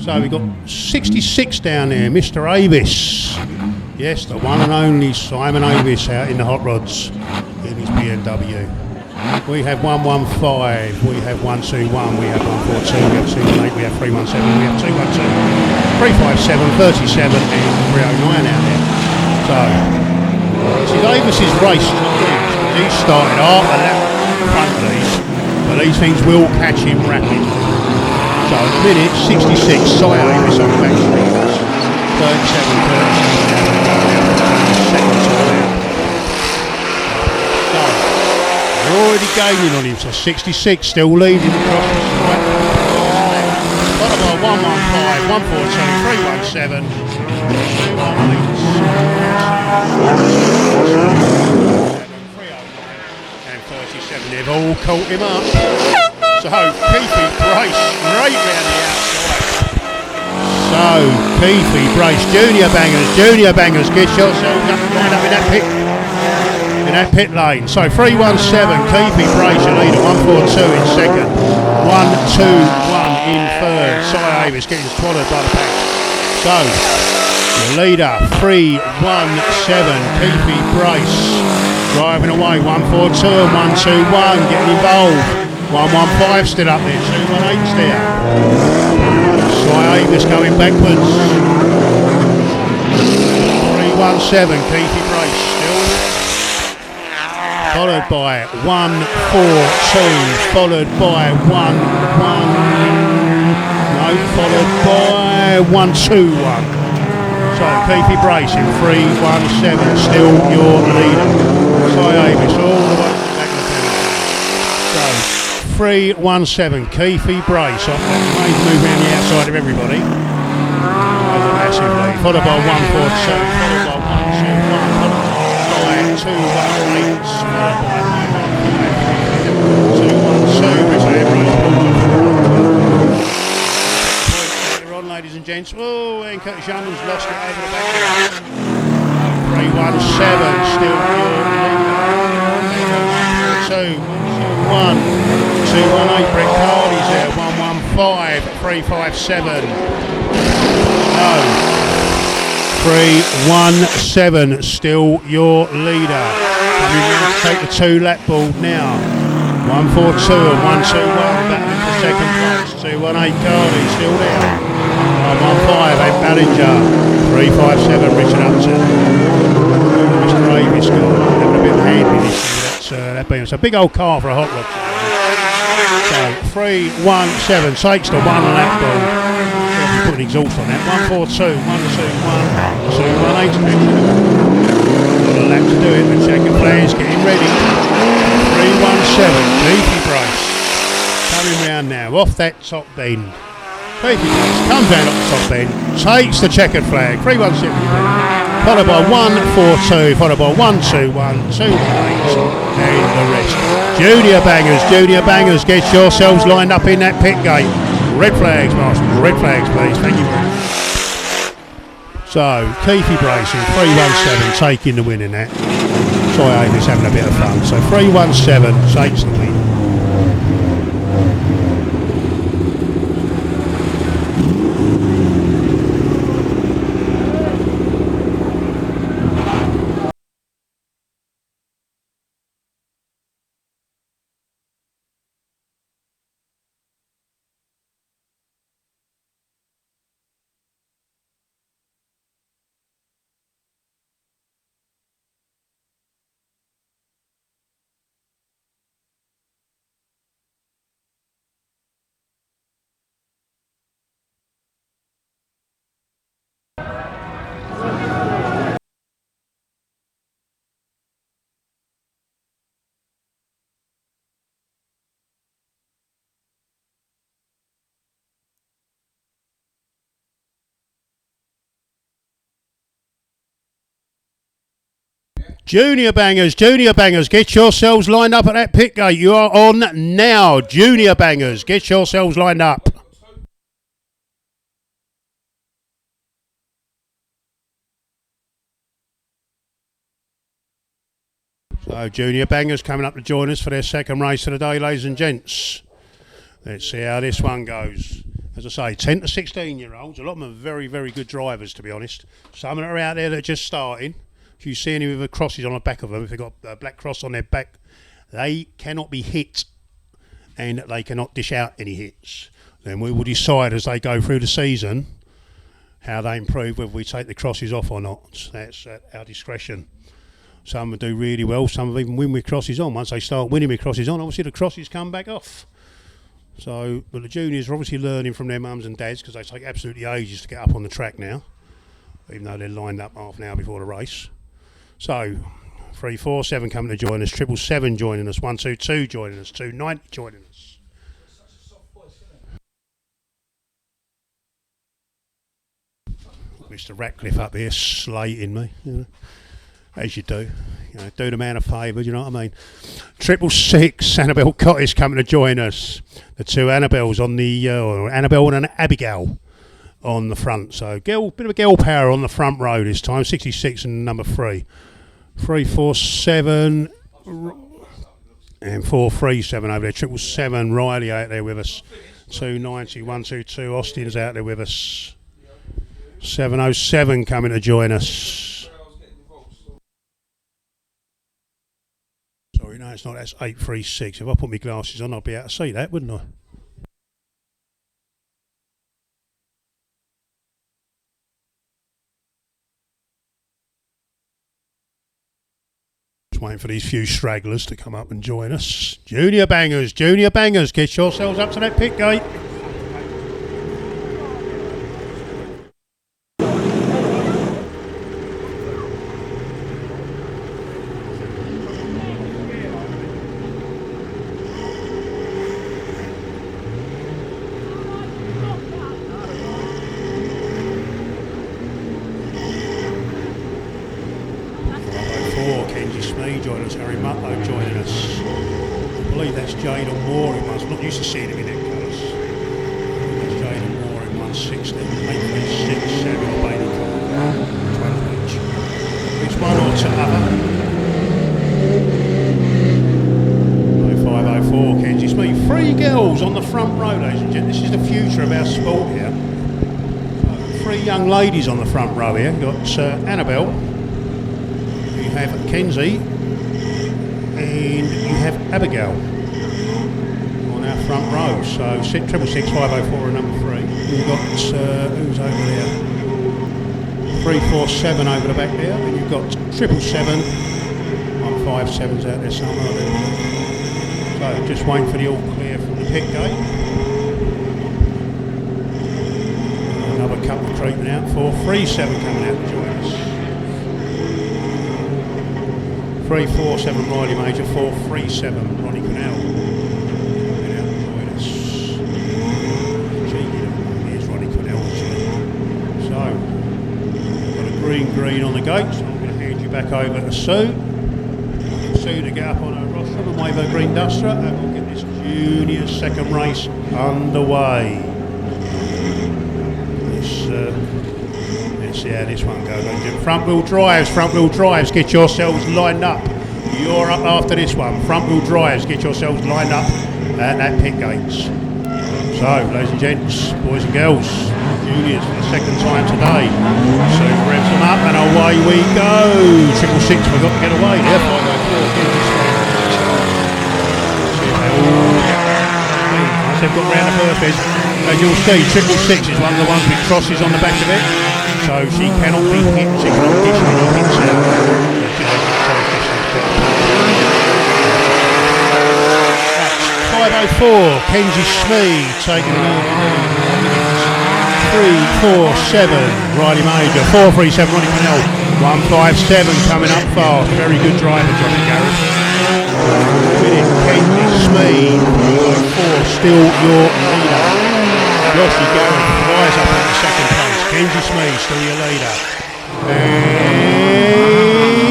So we've got 66 down there, Mr. Avis. Yes, the one and only Simon Avis out in the hot rods in his BMW. We have 115, we have 121, we have 142, we have 218, we have 317, we have 212, 357, 37 and 309 out there. So, this is Avis's race. He started half a lap front of these, but these things will catch him rapidly. So at the minute, 66, Cy Avis on the back street, 37, 37, second to the So, they're already gaining on him, so 66 still leading across the straight. Followed by 115, 142, 317, 37, they've all caught him up. So, Keithy Brace right round the outside. So, Keithy Brace, junior bangers, get yourselves up and line up in that pit lane. So, 317, Keithy Brace, your leader, 142 in second, 121 in third. Cy Avis getting swallowed by the pack. So, your leader, 317, Keithy Brace. Driving away, 142 and 121, getting involved. 115 still up there, 218's there. Cy Avis going backwards. 317, Keithy Brace still. Followed by 142, followed by 121. So Keithy Brace in 317, still your leader. Cy Avis all the way back to the penalty. So 317, Keithy Brace off that main move around the outside of everybody. Over massively. Followed by 142, followed by 121, followed by 218, ladies and gents. Oh, and Curtis Youngman's lost it over the back. 317, still your leader. 2, 1, 218, Brett Cardy's there. 115, 357. No. 317, still your leader. Coming in to take the 2-lap ball now. 142 and 121, battling for second place. 218, Cardy still there. 115, Ed Ballinger. 357, Richard Upton. Mr. Avis having a bit of a hand in this. That being a big old car for a hot rod. So 317 takes the 1-lap ball. putting exhaust on that. 142, 121, 218. Got a lap to do it. The checkered flags getting ready. 317, Beefy Brace. Coming round now, off that top bend. Beefy Brace comes down off the top bend, takes the checkered flag. 317, followed by 142, followed by 121, 218, and the rest. Junior bangers, get yourselves lined up in that pit gate. Red flags, marshals, red flags, please. Thank you very much. So, Keefy Bracing, 317, taking the win in that. Sorry, Amy's having a bit of fun. So, 317 takes the win. Junior bangers, get yourselves lined up at that pit gate. You are on now. Junior bangers, get yourselves lined up. So junior bangers coming up to join us for their second race of the day, ladies and gents. Let's see how this one goes. As I say, 10 to 16 year olds. A lot of them are very, very good drivers, to be honest. Some of them are out there that are just starting. If you see any with the crosses on the back of them, if they've got a black cross on their back, they cannot be hit and they cannot dish out any hits. Then we will decide as they go through the season how they improve, whether we take the crosses off or not. That's at our discretion. Some will do really well, some will even win with crosses on. Once they start winning with crosses on, obviously the crosses come back off. So, but the juniors are obviously learning from their mums and dads, because they take absolutely ages to get up on the track now, even though they're lined up half an hour before the race. So, 347 coming to join us, 777 joining us, 122 joining us, 290 joining us. Mr. Ratcliffe up here slating me, you know, as you do. You know, do the man a favour, you know what I mean? 666, Annabelle Cottis coming to join us. The two Annabelles on the, Annabelle and Abigail on the front. So, bit of a girl power on the front row this time, 66 and number 3. 347 and 437 over there. 777, Riley out there with us. 290, 122, Austin's out there with us. 707 coming to join us. Sorry, no, it's not. That's 836. If I put my glasses on, I'd be able to see that, wouldn't I? Waiting for these few stragglers to come up and join us. Junior bangers, get yourselves up to that pit gate. Ladies on the front row here. You've got Annabelle, you have Kenzie, and you have Abigail on our front row. So 666 504 and number 3. You've got who's over there? 347 over the back there, and you've got 777, 157's out there somewhere. So just waiting for the all clear from the pit gate. couple creeping out. 437 coming out to join us. 347 Riley Major, 437 Ronnie Cornell. Coming out to join us. Here's Ronnie Cornell actually. So, got a green on the gate, so I'm going to hand you back over to Sue. Sue to get up on her rostrum and wave her green duster, and we'll get this junior second race underway. Let's see how this one goes. Front wheel drives, get yourselves lined up. You're up after this one. Front wheel drives, get yourselves lined up at pit gates. So, ladies and gents, boys and girls, juniors for the second time today. So revs them up and away we go. 666, we've got to get away. They're 504. They've got round the first bit. As you'll see, 666 is one of the ones with crosses on the back of it, so she cannot be hit. She cannot dish any hits out. 504, Kenzie Smee taking it over. 347, Riley Major. 437, Ronnie Cornell. 157 coming up fast. Very good driver, Johnny Garrett. Kenzie Smee, 4, still your leader. Joshy Garrett flies up in the second place. Kenzie Smee, still your leader.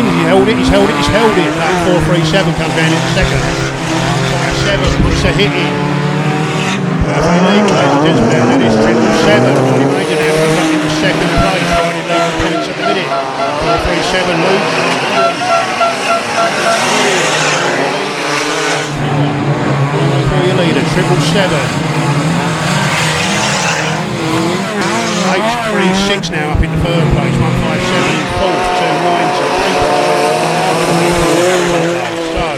And he's held it. That 437 comes down in the second. 157 puts a hit in. Perfect lead, ladies and gentlemen, down there is 777. Ronnie Major now comes up in the second place. Ronnie leading points at the minute. 437 leads. For your leader, 777. 836 now up in the third place. 157 in fourth. 290. So,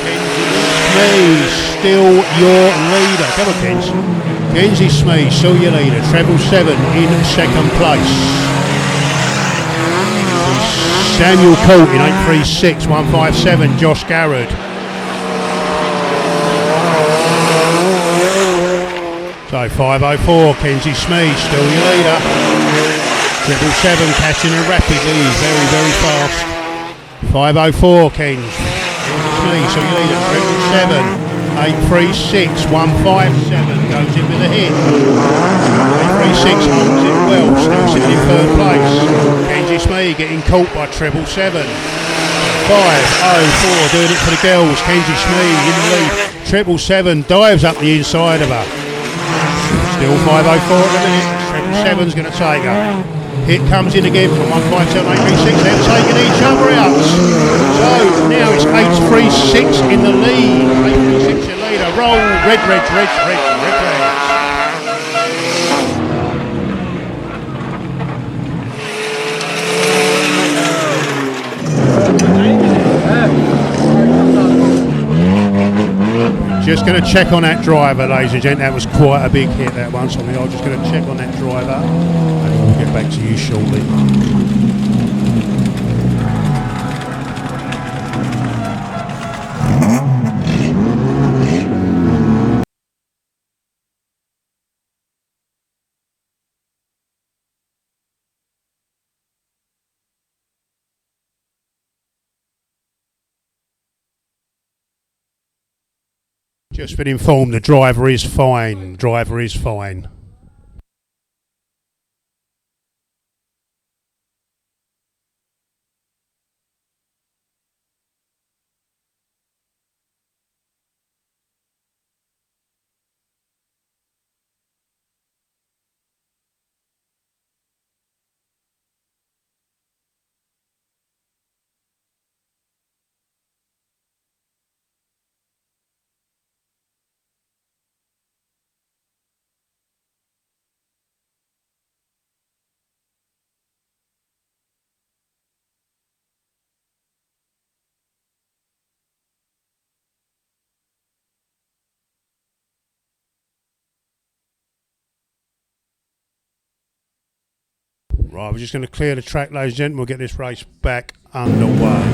Kenzie Smee, still your leader. Come on, Kenzie. Kenzie Smee, still your leader. 777 in second place. Samuel Colt in 836. 157. Josh Garrett. So 504, Kenzie Smee, still your leader. 777 catching her rapidly, very, very fast. 504, Kenzie Smee, still your leader. 777, 836, 157, goes in with a hit. 836 holds it well, still sitting in third place. Kenzie Smee getting caught by 777. 504, doing it for the girls. Kenzie Smee in the lead. 777 dives up the inside of her. Still 504 at the minute. 777's going to take her. Hit comes in again from 157, 836. They're taking each other out. So now it's 836 in the lead. 836 your leader. Roll. Red. Just going to check on that driver, ladies and gentlemen. That was quite a big hit, that one. So I'm just going to check on that driver, and we'll get back to you shortly. Just been informed the driver is fine. Right, we're just going to clear the track, ladies and gentlemen. We'll get this race back underway.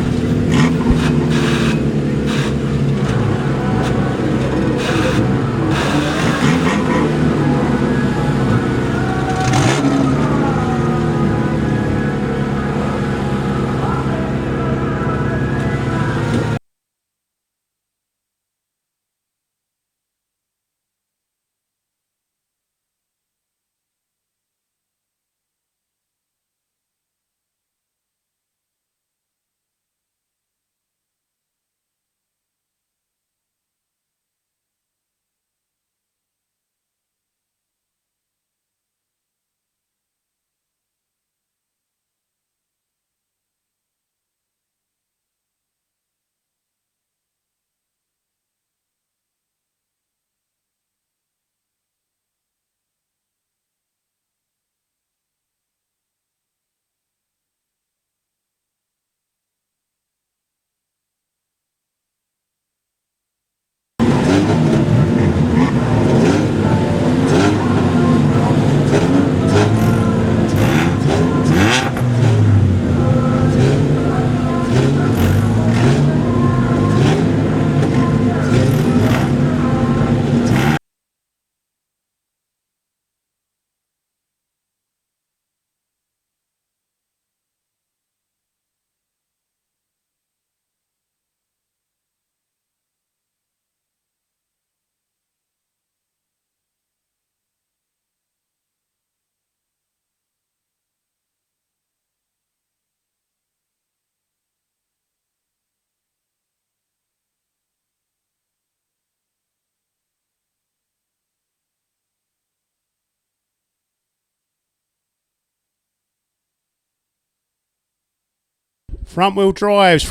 Front wheel drives,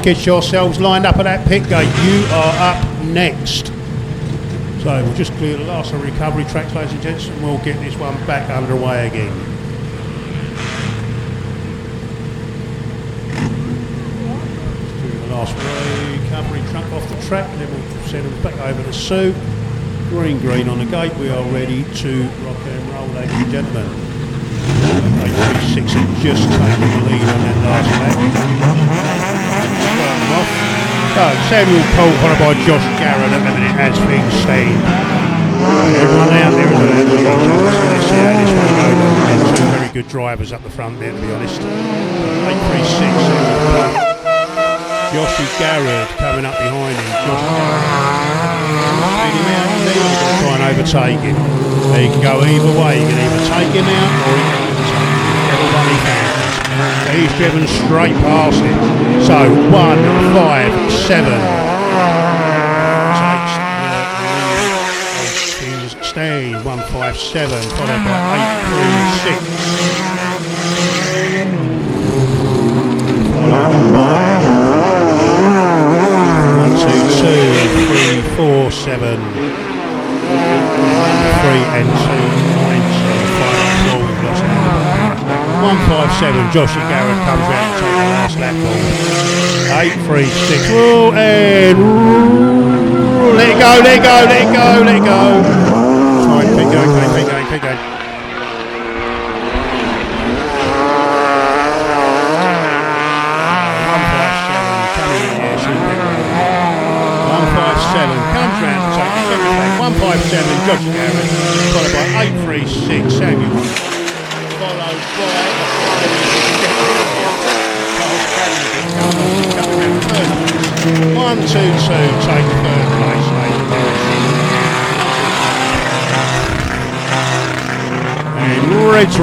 get yourselves lined up at that pit gate. You are up next. So we'll just clear the last of the recovery tracks, ladies and gents, and we'll get this one back underway again. Clear the last recovery truck off the track, then we'll send them back over to Sue. Green on the gate, we are ready to rock and roll, ladies and gentlemen. 836 had just taken the lead on that last lap. Starting off. So Samuel Paul followed by Josh Garrett at the minute as things stand. Everyone out there is a let's see how this one goes. And two very good drivers up the front there, to be honest. 836 Joshy Garrett coming up behind him. Josh Garrett. Speed him out, he's going to try and overtake him. He can go either way, he can either take him out or he can overtake him. Whichever one he fancies. So he's driven straight past him. So 157 takes the lead. Staying 157, followed by 836. Followed by 1, 2, 2, 3, 4, 7, 3 and 2, 9, 2, 5, 4, we've lost now. 157, Joshy Garrett comes out to take the last lap ball. 836, whoa, and let it go. Fine, keep going. 157 comes round to take the second lap. 157, Josh Garrett, followed by 836, Samuel. Followed by 1, 2, 2, take the third place, ladies and Reds.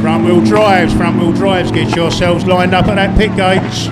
Front wheel drives, get yourselves lined up at that pit gates.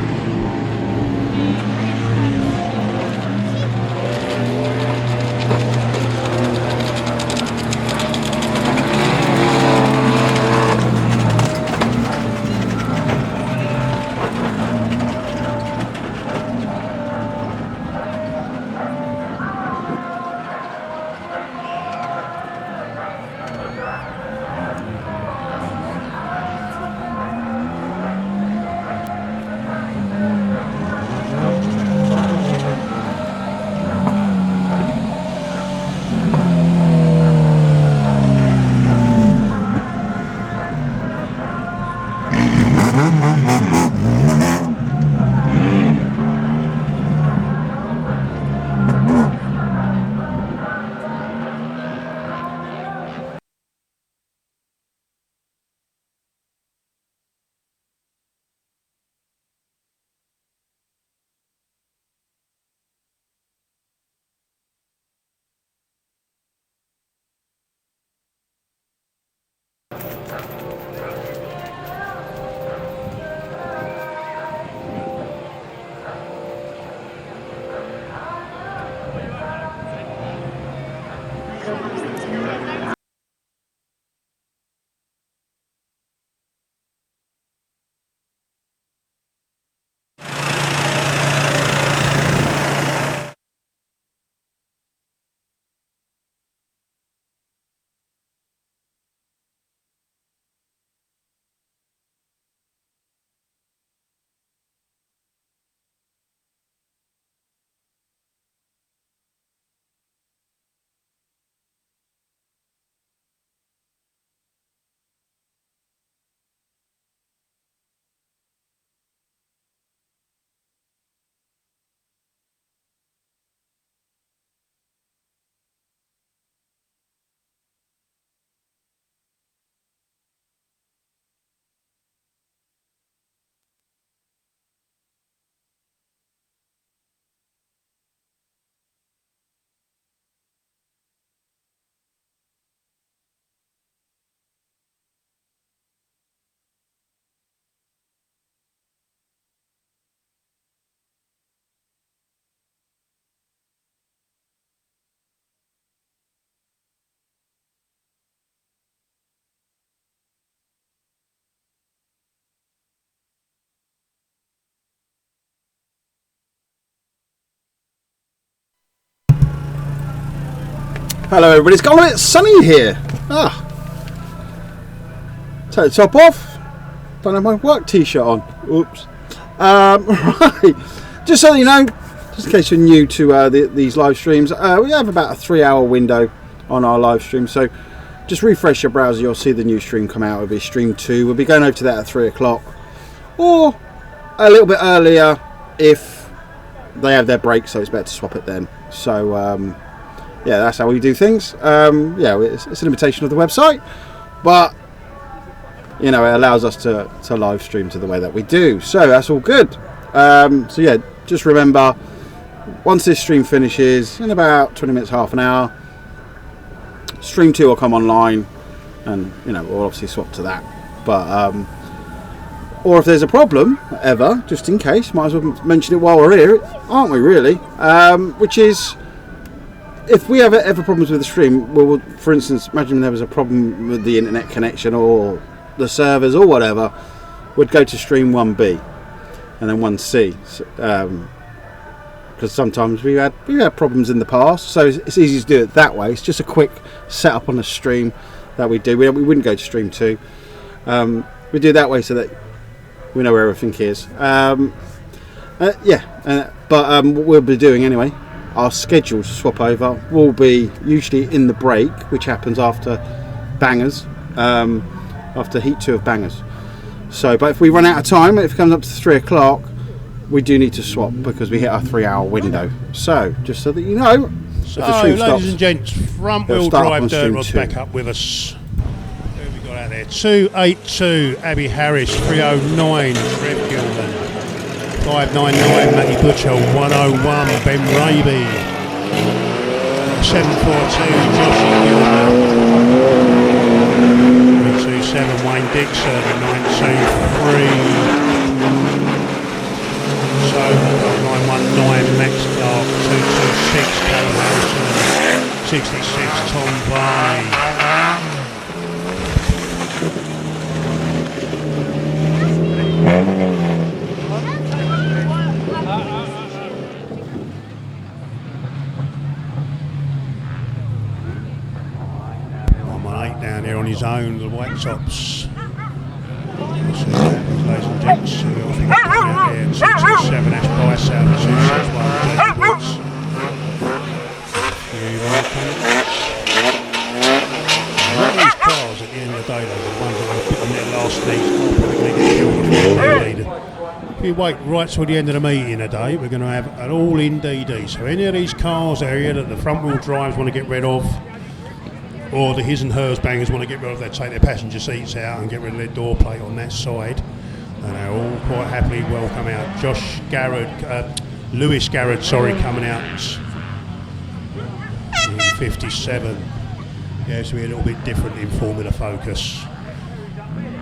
Hello everybody, it's gone a bit sunny here. Take the top off. Don't have my work t-shirt on. Oops. Right. Just so you know, just in case you're new to these live streams, we have about a 3-hour window on our live stream. So just refresh your browser, you'll see the new stream come out. It'll be stream 2. We'll be going over to that at 3 o'clock. Or a little bit earlier if they have their break, so it's better to swap it then. So yeah, that's how we do things. Yeah, it's an imitation of the website, but you know, it allows us to live stream to the way that we do. So that's all good. So yeah, just remember, once this stream finishes in about 20 minutes, half an hour, stream 2 will come online, and you know, we'll obviously swap to that. But or if there's a problem ever, just in case, might as well mention it while we're here, aren't we really? Which is, if we have ever problems with the stream, we'll, for instance, imagine there was a problem with the internet connection or the servers or whatever, would go to stream 1B and then 1C, because sometimes we had problems in the past, so it's easy to do it that way. It's just a quick setup on the stream that we do. We wouldn't go to stream 2. We do it that way so that we know where everything is. But what we'll be doing anyway, our schedule to swap over will be usually in the break, which happens after bangers, after heat 2 of bangers. So, but if we run out of time, if it comes up to 3 o'clock, we do need to swap because we hit our 3-hour window. So, just so that you know, so if the stream stops, ladies and gents, front wheel drive Dirt Rods back up with us. Who have we got out there? 282 Abby Harris, 309 Trev Gilman, 599 Matty Butcher, 101 Ben Raby, 742 Josh Gilman, 327 Wayne Dixon, 923 so 919 Max Clark, 226 Callum Harrison, 66 Tom Varney. Down here on his own, the White Tops. Ladies and gents, who else we got coming out here? 227 Ash Bicep, 261 Jake Woods. A lot of these cars at the end of the day, though, the ones that are on their last leads, are probably going to get killed before they lead. If you wait right till the end of the meeting today, we're going to have an all-in DD. So any of these cars area that the front wheel drives want to get rid of, or the his and hers bangers want to get rid of, they take their passenger seats out and get rid of their door plate on that side, and they're all quite happily welcome out. Lewis Garrett, coming out in 57. Yeah, so we're a little bit different in Formula Focus.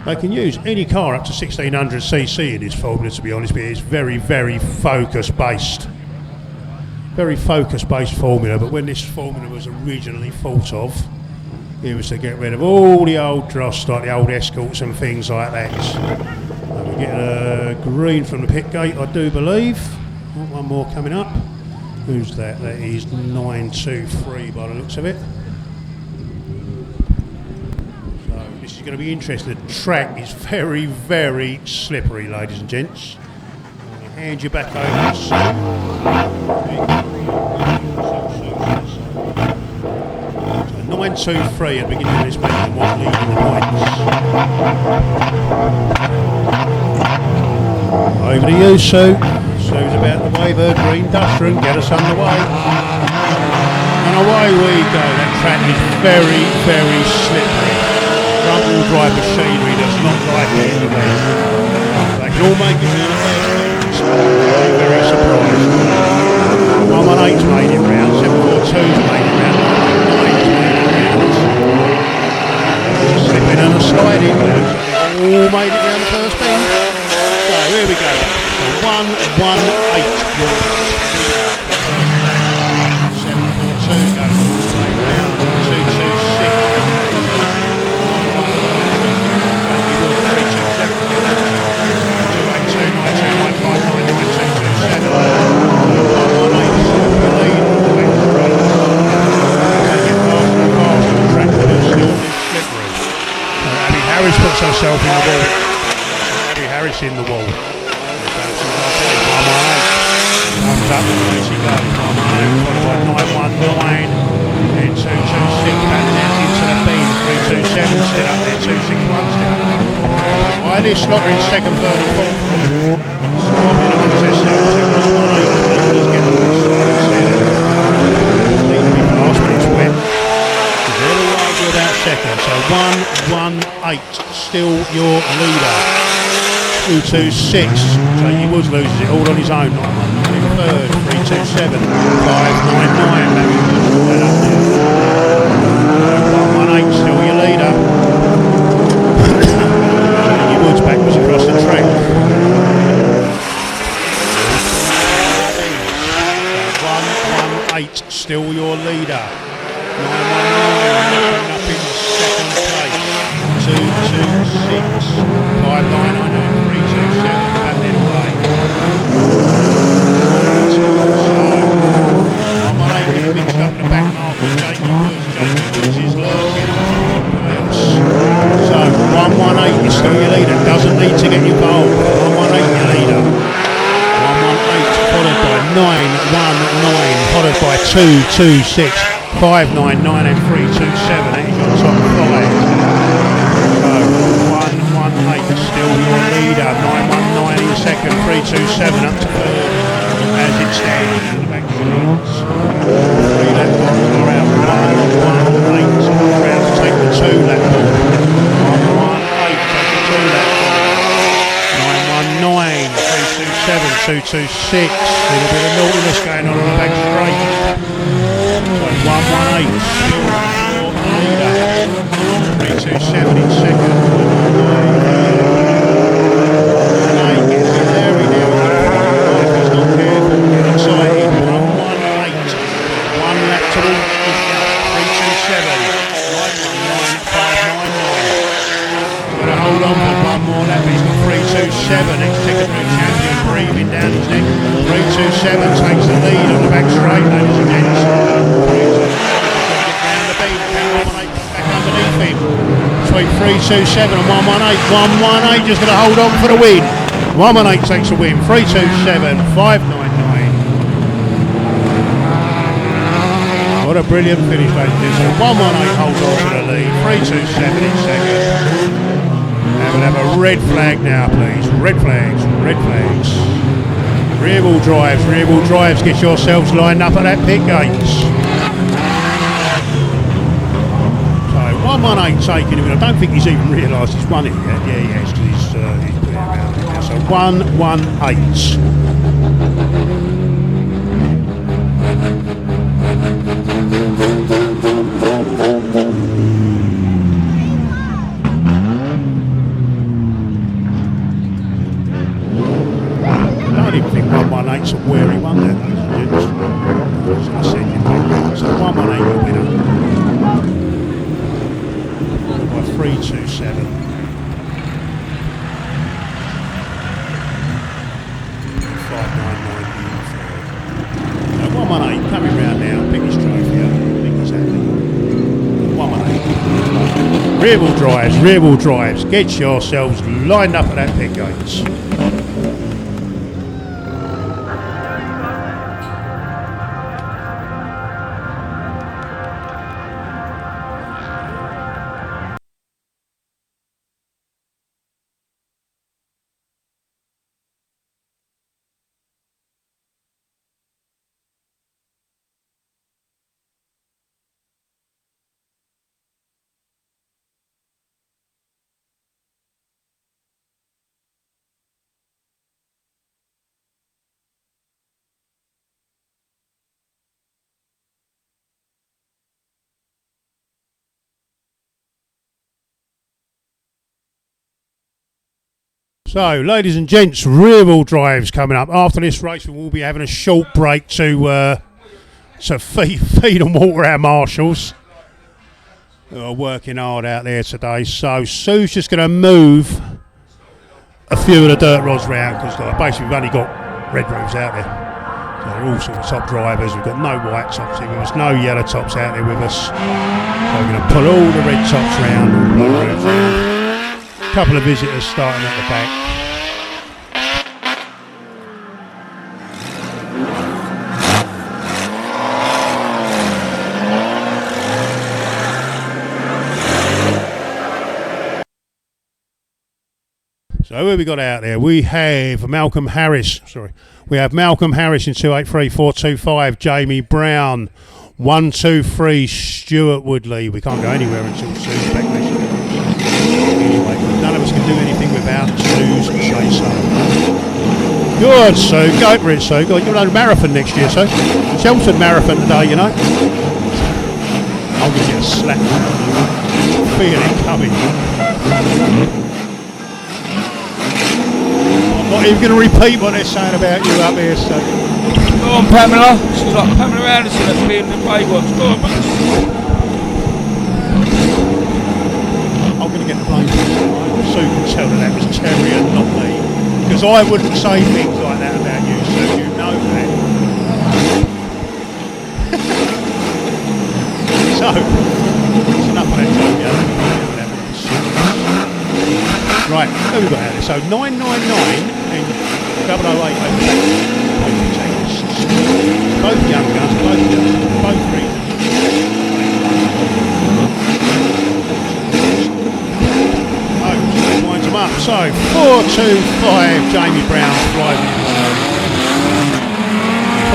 They can use any car up to 1600cc in this Formula, to be honest with you. It's very, very focus based. Very focus based Formula, but when this Formula was originally thought of, it was to get rid of all the old dross, like the old Escorts and things like that. And we get a green from the pit gate, I do believe. One more coming up. Who's that? That is 923 by the looks of it. So this is going to be interesting. The track is very, very slippery, ladies and gents. I'm going to hand you back over. 923 at the beginning of this meeting was leading the points. Over to you, Sue. Sue's about to wave her green duster and get us underway. And away we go. That track is very, very slippery. Front wheel drive machinery does not like it in the lead. They can all make it down the first lead. Very, very surprised. 118's made it round, 742's made it round. Slipping and a sliding, all made it down the first bend. So here we go, the 118. 742 goes all the way round, 226. 282, 92, 95, 92, 227. 118. up, and she goes. 118, followed by 919, then 226, back down into the beam. 327 still up there, 261 still up there. Eilish Slaughter in second, third and fourth. Scorpion amongst themselves. 118, he's getting the side. Need to be fast when it's wet. Really argue about second. So 118 still your leader. 226. So he was loses it all on his own. 919 in third. 327. 599. 118 still your leader. He Woods backwards across the track. 118 still your leader. 919 up in second place. 226. 599. 327. Back in play. 118 mixed up in the back market. Jamie Woods is lurking. So 118 is still your leader. Doesn't need to get involved. 118 your leader. 118 followed by 919, followed by 226, 599 and 327. That is your top five. So 118 still your leader. 919 in second. 327 up to third as it stands in the back streets. 3 lap box around 118 around to take the 2 lap box. 118 take the 2 lap box. 919 327 226. Little bit of naughtiness going on the back straight. So 118 still your leader. 327 in second. 118 gets in there, he now if he's not careful, get excited. 118, 1 lap to all. 327, 919, 599. Got to hold on for one more lap. He's got 327. Ex-Ticketry champion breathing down his neck. 327 takes the lead on the back straight, ladies and gents. 327 get round the beam. 118 back underneath him. Between 327 and 118. 118 just going to hold on for the win. 118 takes the win. 327, 599. What a brilliant finish, ladies and gents. 118 holds on to the lead. 327 in second. We'll have a red flag now, please. Red flags, red flags. Rear wheel drives. Get yourselves lined up at that pit gates. So 118 taking him. I don't think he's even realised he's won it yet. Yeah, he has, because he's put it around it now. So 118. I don't even think 118's where he won that, ladies and gents. Just going to send him back. So 118 your winner. By 327. 599 in third. 118 coming round now, pick his trophy up. I think he's happy. 118. Rear wheel drives. Get yourselves lined up at that pit gates. So, ladies and gents, rear wheel drives coming up. After this race, we will be having a short break to feed and water our marshals who are working hard out there today. So, Sue's just going to move a few of the dirt rods round because basically we've only got red roofs out there. So they're all sort of top drivers. We've got no white tops here with us, no yellow tops out there with us. So we're going to pull all the red tops round, all the blue roofs round. Couple of visitors starting at the back. So who have we got out there? We have Malcolm Harris. We have Malcolm Harris in 283, 425. Jamie Brown, 123. Stuart Woodley. We can't go anywhere until Sue's back next year. Anyway, none of us can do anything without Sue's chaser. Good, Sue. Go for it, Sue. You'll run a marathon next year, Sue. Chelmsford Marathon today, you know. I'll give you a slap. Feel it coming. I'm not even going to repeat what they're saying about you up here, so. Go on, Pamela. She's like Pamela Anderson that's being in the Baywatch. Go on, mate. I'm going to get the blame. Sue can tell that was Terry and not me. Because I wouldn't say things like that about you, Sue. You know that. So, it's enough of that joke, yeah. Right, who have we got out there? So 999 and 008 both young guns, both reasons. Winds them up. So 425 Jamie Brown driving.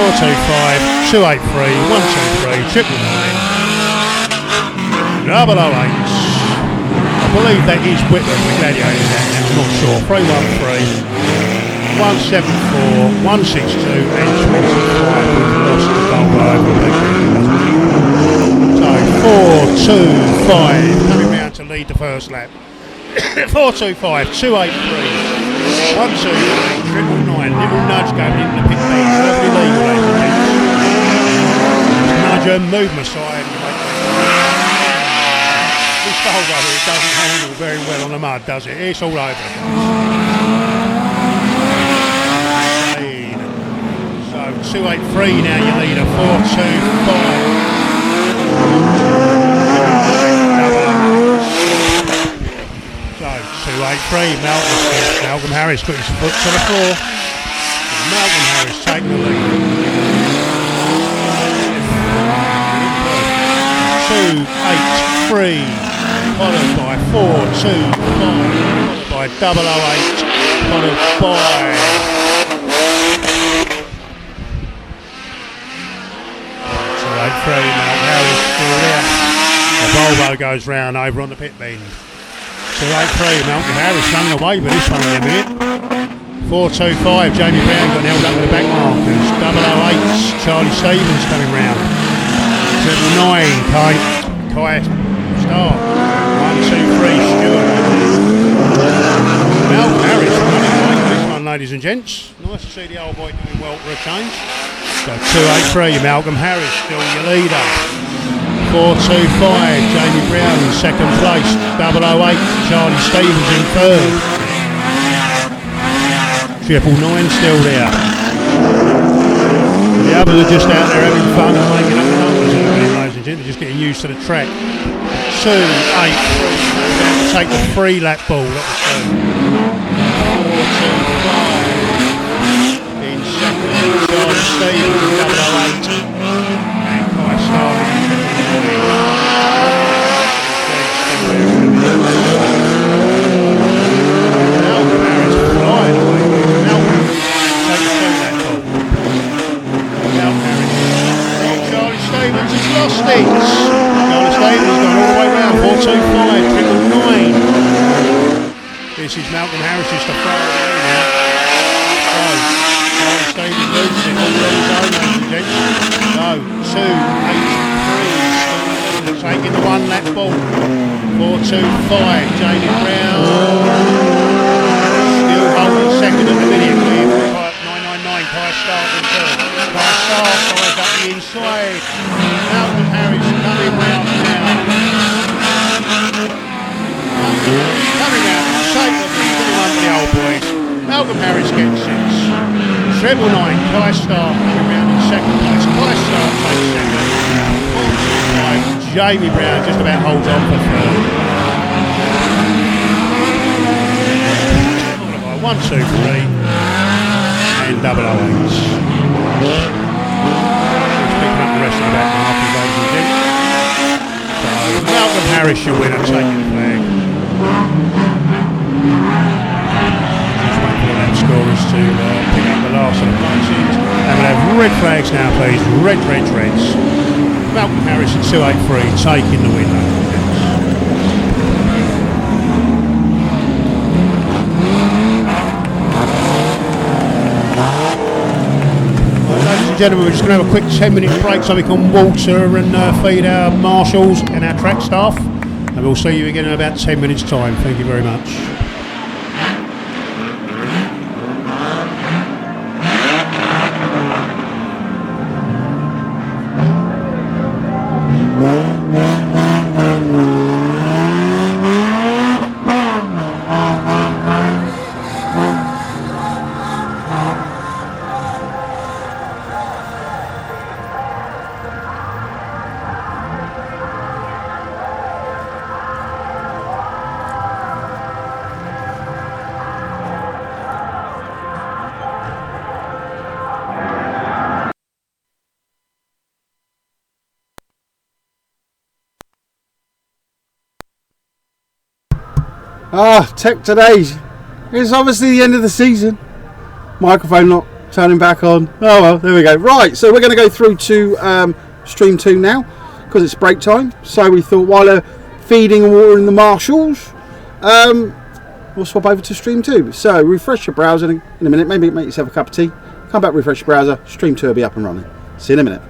425 283 123 999 008. I believe that is Whitman, the Gladiators, I'm not sure. 313 174 162 and 25. We've lost the goal over. So 425 coming round to lead the first lap. 425 283 123 999. Little nudge going into the pit lane. Perfectly legal, ladies and gents. Nudge and move my side. This hole over it doesn't handle very well on the mud, does it? It's all over. So 283 now your leader, 425. So 283, Malcolm Harris put his foot to the floor. Malcolm Harris taking the lead. 283. Followed by 425, followed by 008, followed by 283. Malcolm Harris still there. The Volvo goes round over on the pit bend. 283. Malcolm Harris running away with this one in a minute. 425. Jamie Brown got held up with the back markers. 008. Charlie Stevens coming round. 999. Kai Star. 1, 2, 3, Stuart. Malcolm Harris running away with this one, ladies and gents. Nice to see the old boy doing well for a change. So 283, Malcolm Harris still your leader. 425, Jamie Brown in second place. 008, Charlie Stevens in third. 999 still there. The others are just out there having fun and making up the numbers, ladies and gents, just getting used to the track. 283, about to take the 3 lap ball. That was 425 in second. Charlie Stevens, 008, and Kai Starling. Malcolm Harris flying away. Malcolm take the 2 lap ball. Malcolm Harris. Charlie Stevens has lost it. Charlie Stevens gone all the way round. 425, 999. This is Malcolm Harris just to throw it away now. So, Charlie Stevens loses it all on his own, ladies and gents. So, 283, taking the 1 lap ball. 425, Jamie Brown. Still holding second at the minute with 999, Kai Stark in third. Kai Stark goes up the inside. Malcolm Harris coming round now. Coming out, shake the under the old boys. Malcolm Harris gets 6. 999, Kai Stark coming round in second place. Kai Stark takes second. 425, Jamie Brown just about holds on for third. 1, 2, 3, and 008. Just picking up the rest of the back markers, ladies and gents. So Malcolm Harris, your winner, taking the flag. Red flags now, please. Red, reds. Malcolm Harris at 283, taking the win. Ladies and gentlemen, we're just going to have a quick 10-minute break so we can water and feed our marshals and our track staff. And we'll see you again in about 10 minutes' time. Thank you very much. Tech today. It's obviously the end of the season. Microphone not turning back on. Oh well, there we go. Right, so we're going to go through to Stream 2 now because it's break time. So we thought while they're feeding and watering the marshals, we'll swap over to Stream 2. So refresh your browser in a minute. Maybe make yourself a cup of tea. Come back, refresh your browser. Stream 2 will be up and running. See you in a minute.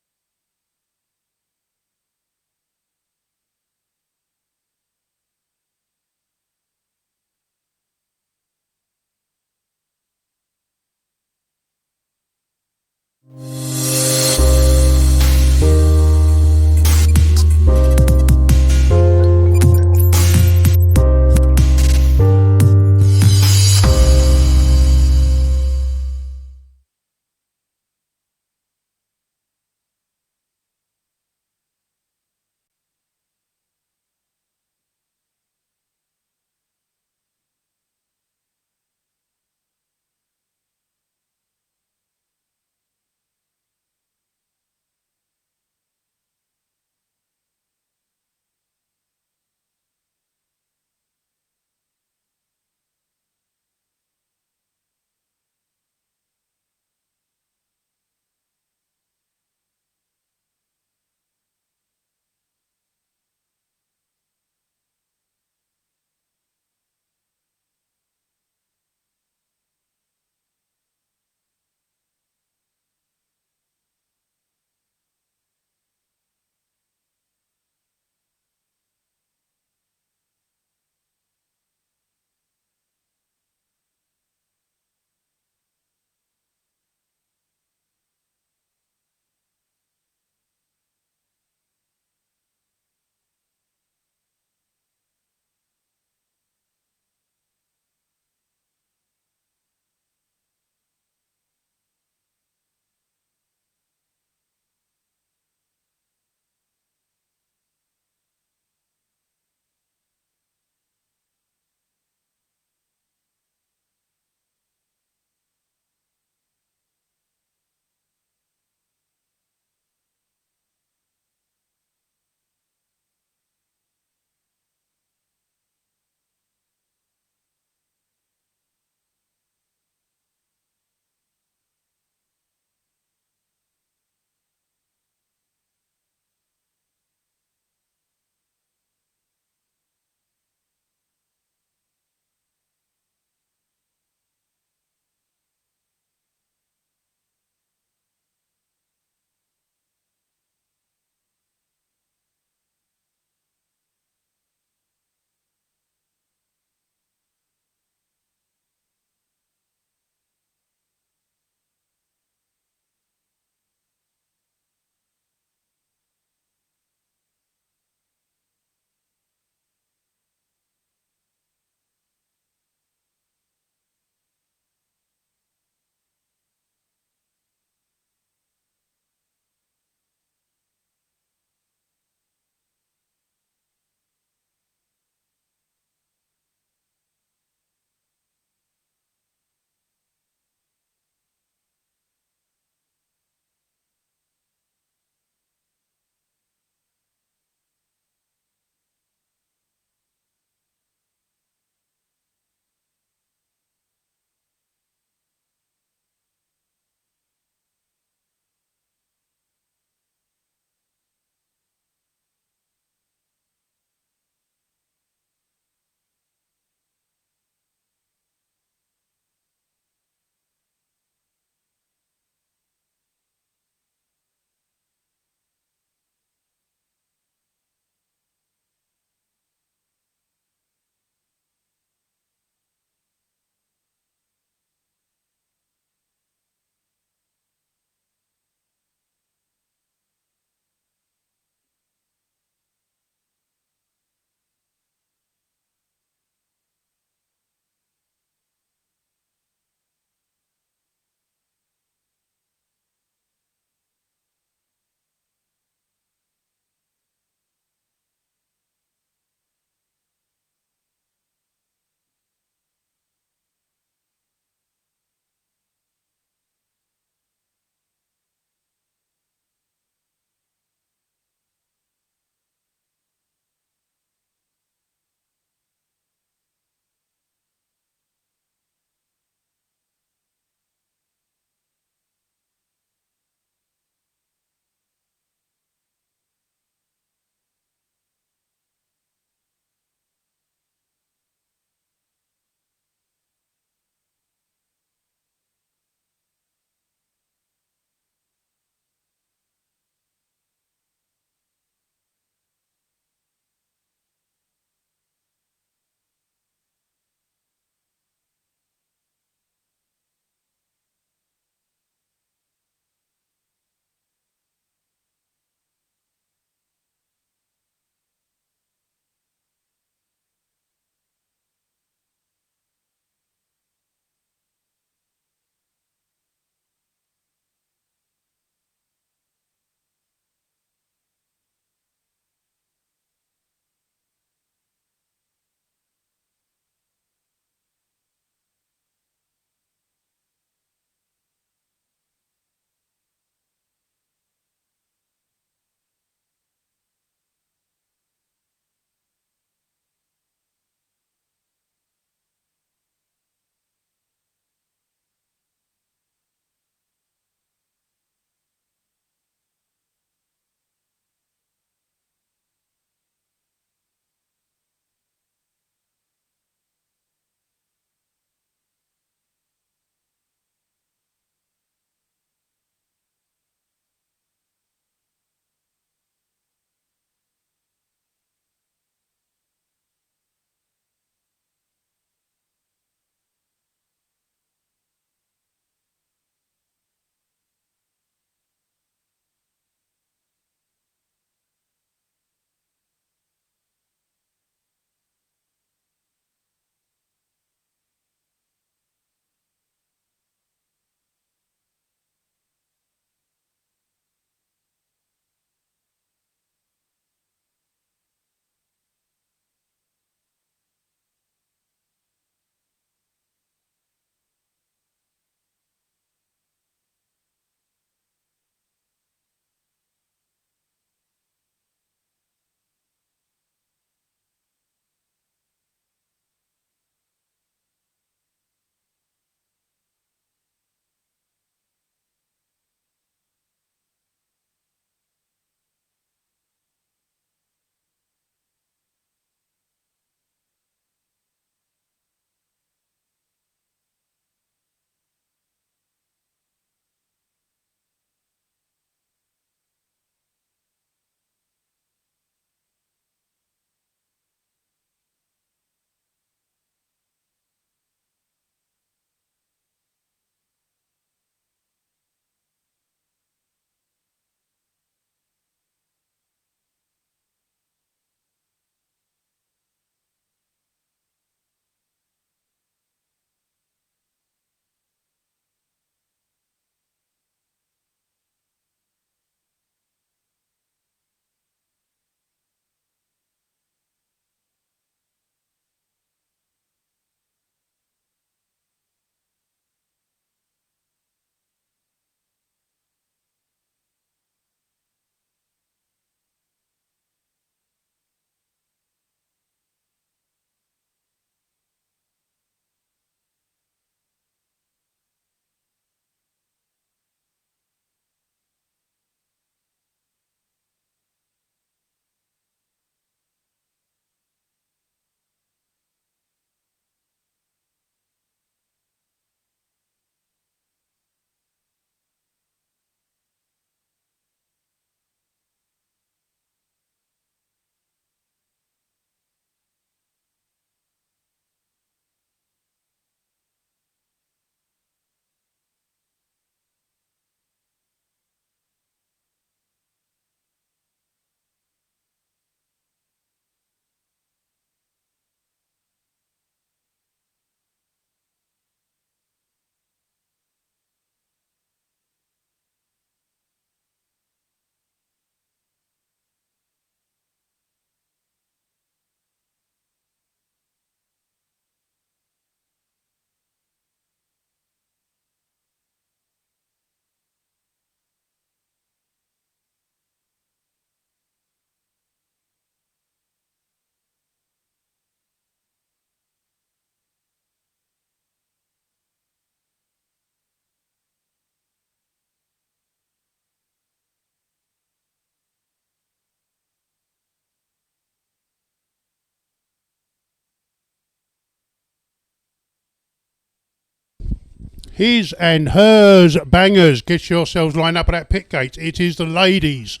His and hers bangers. Get yourselves lined up at that pit gate. It is the ladies.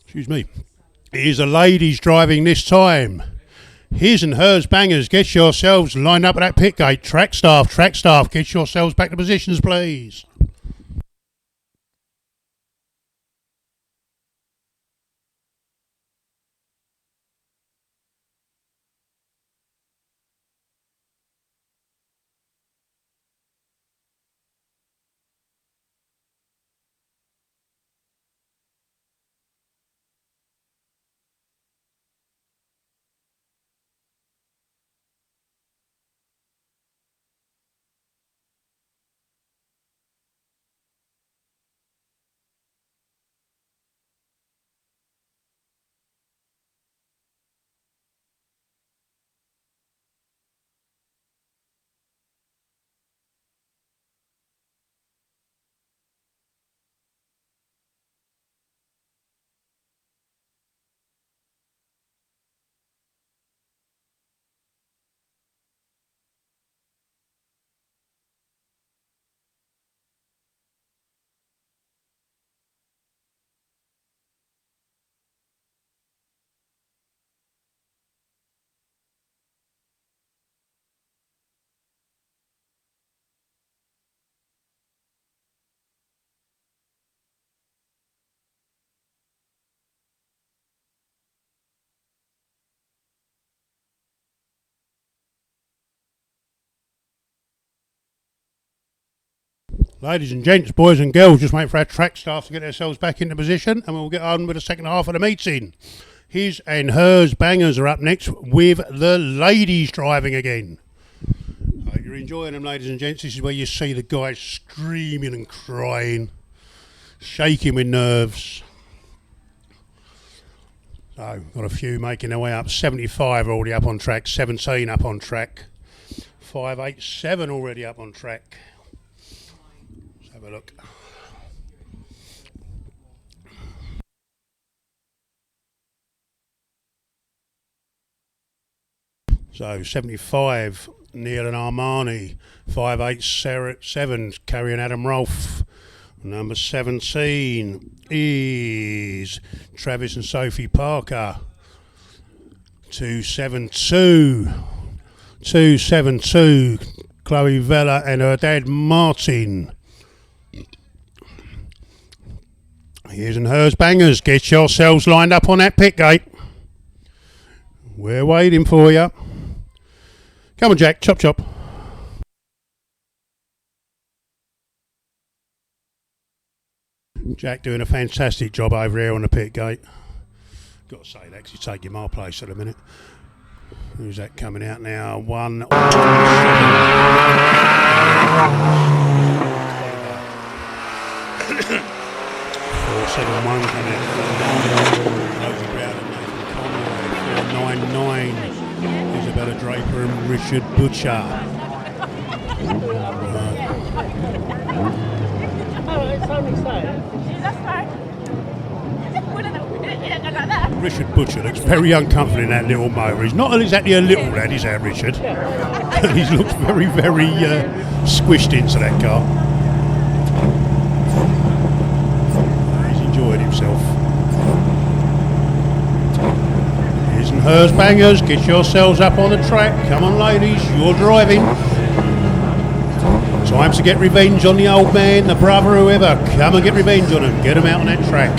Excuse me. It is the ladies driving this time. His and hers bangers. Get yourselves lined up at that pit gate. Track staff, get yourselves back to positions, please. Ladies and gents, boys and girls, just wait for our track staff to get themselves back into position and we'll get on with the second half of the meeting. His and hers bangers are up next with the ladies driving again. I hope you're enjoying them, ladies and gents. This is where you see the guys screaming and crying, shaking with nerves. So, got a few making their way up. 75 already up on track, 17 up on track, 587 already up on track. Have a look. So 75, Neil and Armani. 587 carrying Adam Rolfe. Number 17 is Travis and Sophie Parker. 272 Chloe Vella and her dad Martin. His and hers bangers. Get yourselves lined up on that pit gate. We're waiting for you. Come on, Jack. Chop, chop. Jack doing a fantastic job over here on the pit gate. Got to say that because he's taking my place at a minute. Who's that coming out now? 1. 471 coming out. Rosie Brown and Nathan Conway. 499. Isabella Draper and Richard Butcher. Richard Butcher looks very uncomfortable in that little motor. He's not exactly a little lad, is that, Richard? He looks very, very squished into that car. He's enjoyed himself. His and hers bangers, get yourselves up on the track. Come on, ladies, you're driving. Time to get revenge on the old man, the brother, whoever. Come and get revenge on him. Get him out on that track.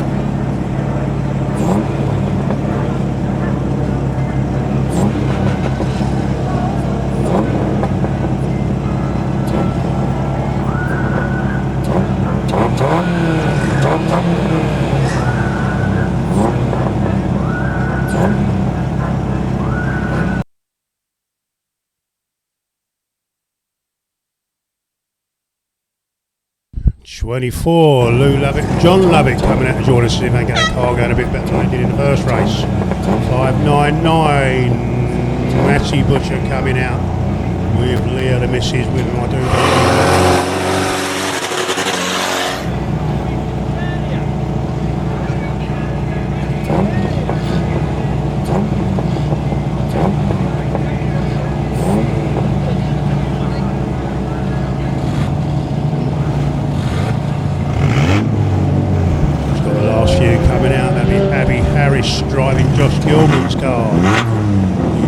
.24, Lou Lovett, John Lovett coming out to join us, see if they can get that car going a bit better than they did in the first race. 599, Matty Butcher coming out with Leah the missus with him, I do believe.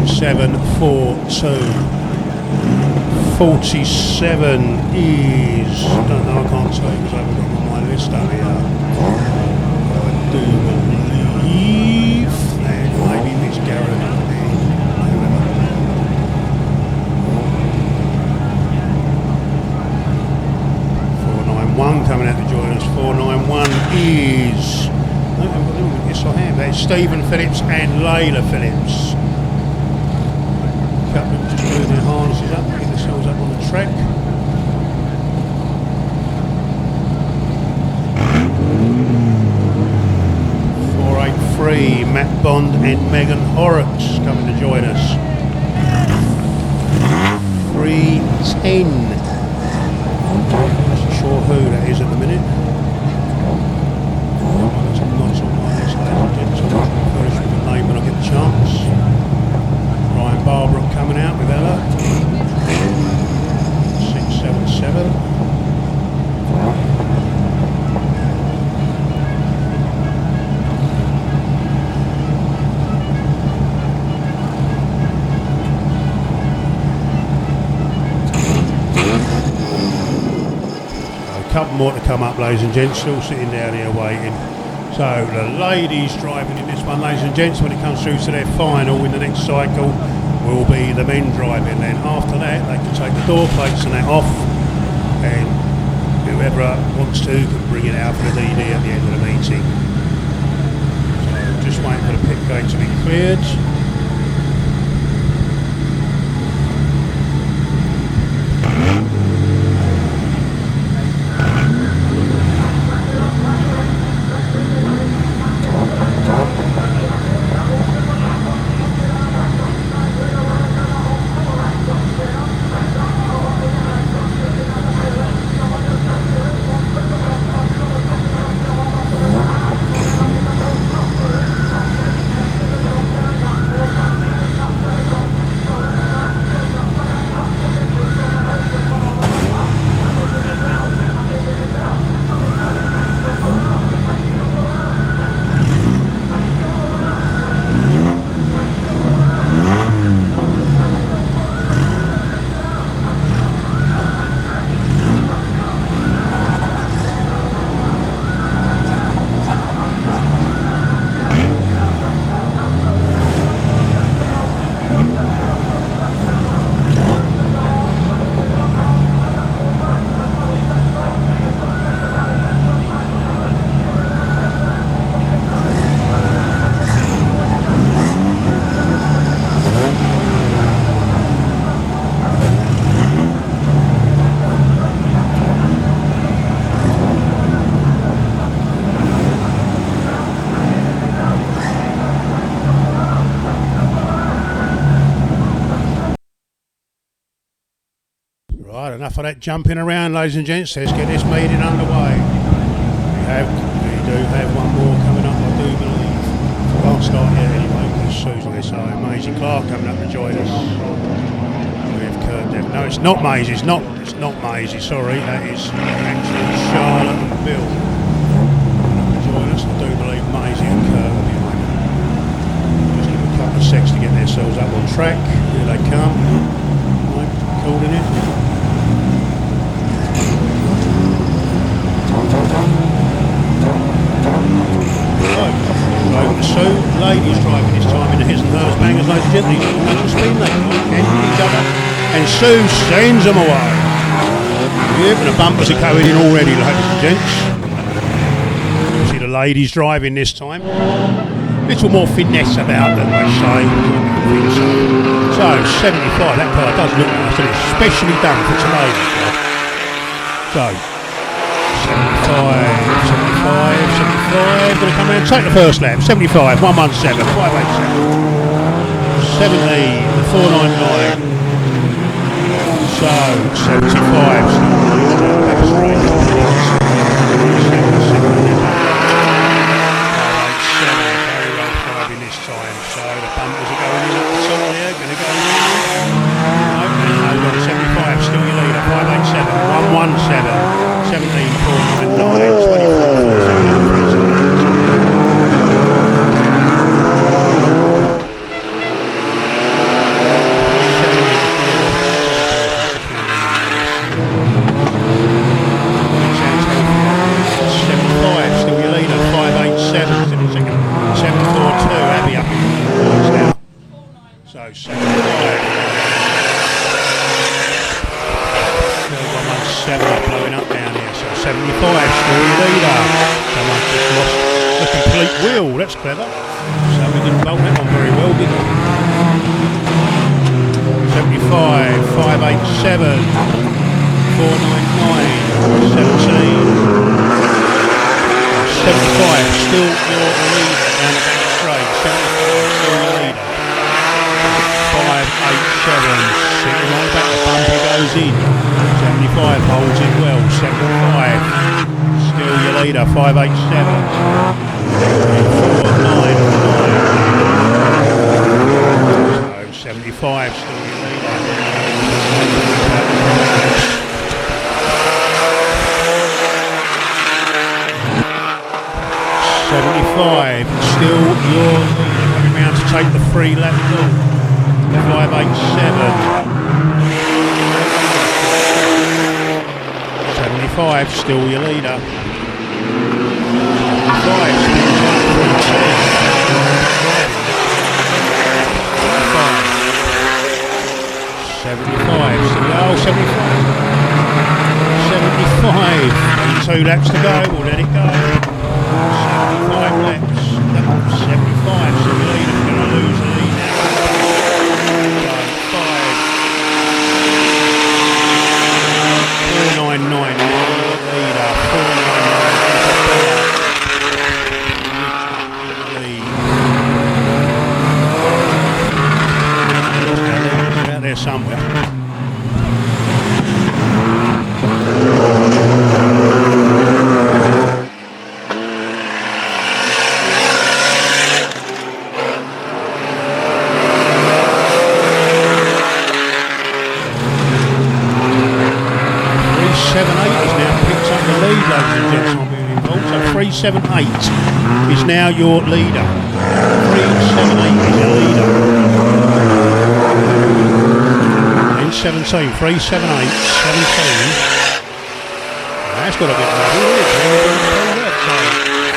47.42. 47 is, I don't know, I can't tell you because I haven't got my list out here. I do believe, and maybe Miss Garrett, whoever. 491 coming out to join us. 491 is, yes I have, that's Stephen Phillips and Layla Phillips. A couple of them just doing their harnesses up, getting themselves up on the track. 483, Matt Bond and Megan Horrocks coming to join us. 310. Not sure who that is at the minute. That's a nice on my list, ladies and gents. I'll finish with the name when I get the chance. Ryan Barbara coming out with Ella. 677. Couple more to come up, ladies and gents, still sitting down here waiting. So the ladies driving in this one, ladies and gents, when it comes through to their final in the next cycle will be the men driving. Then after that they can take the door plates and that off, and whoever wants to can bring it out for the DD at the end of the meeting. So just waiting for the pit gate to be cleared. Right, enough of that jumping around, ladies and gents. Let's get this meeting underway. We do have one more coming up, I do believe. Can't start yet anyway, because Susan is so Maisie Clark coming up to join us. With Kurt Devon. No, it's not Maisie, it's not Maisie, sorry. That is actually Charlotte and Bill coming up to join us. I do believe Maisie and Kurt will be behind them. Just give them a couple of seconds to get themselves up on track. Here they come. Right, calling it. So, ladies driving this time in the his and hers bangers, ladies and gentlemen, these little speed they can each other, and Sue sends them away. Yep, and the bumpers are going in already, ladies and gents. You see the ladies driving this time. Little more finesse about them, they say. So, 75, that car does look nice, and it's specially done for today. So, 75, going to come around, take the first lap, 75, 117, 587, 70, 499, so 75, back straight, 587, very well driving this time, so the bumpers are going in at the top there, going to go in, no, 75, still your leader, 587, 117, 17, 499, 24, 4, 7, 3, 7. So 75. Blowing up down here. So 75 still your leader. Someone just lost the complete wheel. That's clever. So we didn't bolt that one very well, did we? 75, 587, 499, 17. 75 still your leader down the back straight. 75 still your leader. 587, sitting on the back, the bumper goes in. 75 holds it well. 75 still your leader. 587. 499. So 75 still your leader. 75 still your leader. Coming round to take the 3 lap lead. 587. 75 still your leader. 75 still 75 still 75. 75. 2 laps to go. We'll let it go. 75 laps. 75 still your leader. We're going to lose the lead now. 499 leader, 499 out there somewhere. So 378 is now your leader. 378 is your leader. In 17, 378, 17. That's got a bit more.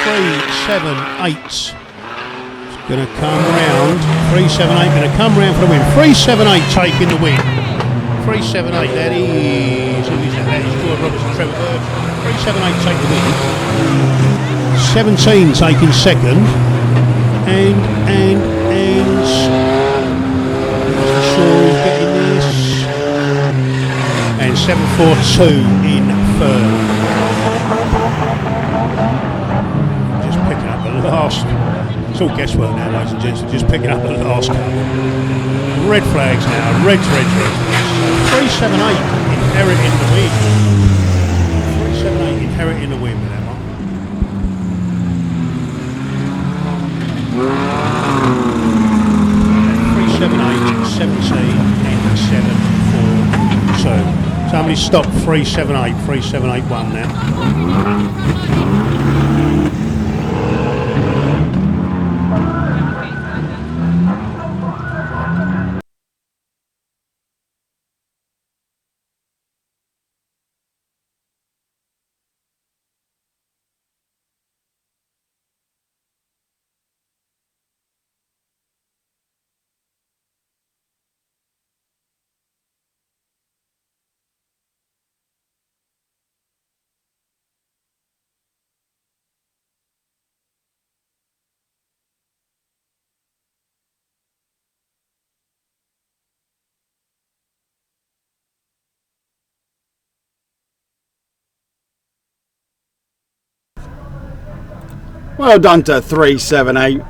378 is going to come round. 378 going to come round for the win. 378 taking the win. 378, that is, who is that? That is George Roberts and Trevor Bird. 378 take the win. 17 taking second. And Mr. Shaw is getting this. And 742 in third. Just picking up the last. It's all guesswork now, ladies and gents. Just picking up the last couple. Red flags now. Reds. 378 inheriting the win. 378 inheriting the win with that one. 378, 17 and 742. Somebody stop 378, 3781 now. Well done to 378.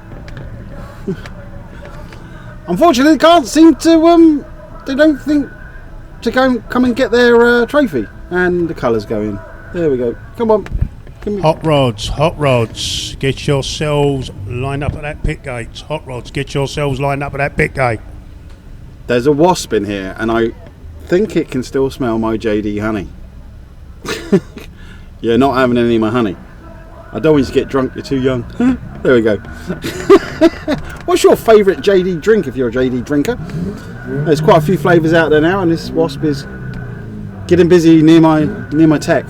Unfortunately, they can't seem to. They don't think to come and get their trophy. And the colours go in. There we go. Come on. Hot rods. Get yourselves lined up at that pit gate. Hot rods. Get yourselves lined up at that pit gate. There's a wasp in here, and I think it can still smell my JD honey. You're not having any of my honey. I don't want you to get drunk, you're too young. There we go. What's your favourite JD drink if you're a JD drinker? There's quite a few flavours out there now, and this wasp is getting busy near my tech.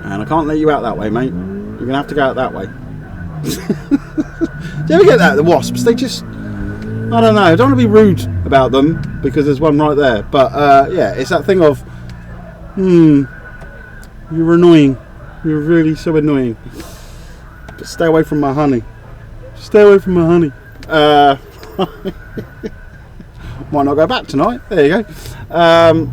And I can't let you out that way, mate. You're going to have to go out that way. Do you ever get that, the wasps? They just... I I don't know. I don't want to be rude about them because there's one right there. But yeah, it's that thing of, you're annoying. You're really so annoying. But stay away from my honey. Stay away from my honey. Might not go back tonight. There you go.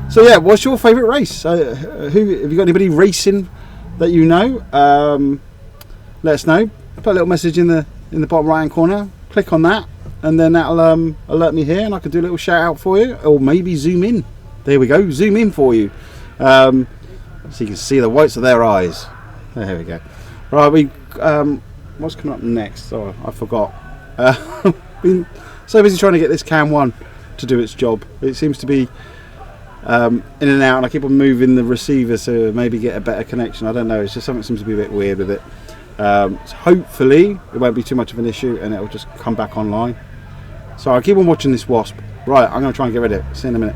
So yeah, what's your favourite race? Who have you got? Anybody racing that you know? Let us know. Put a little message in the bottom right hand corner. Click on that, and then that'll alert me here, and I can do a little shout out for you, or maybe zoom in. There we go. Zoom in for you, so you can see the whites of their eyes. There we go. Right, what's coming up next? Oh, I forgot. Been so busy trying to get this Cam 1 to do its job. It seems to be in and out, and I keep on moving the receiver to maybe get a better connection. I don't know. It's just something seems to be a bit weird with it. So hopefully it won't be too much of an issue, and it'll just come back online. So I'll keep on watching this wasp. Right, I'm going to try and get rid of it. See you in a minute.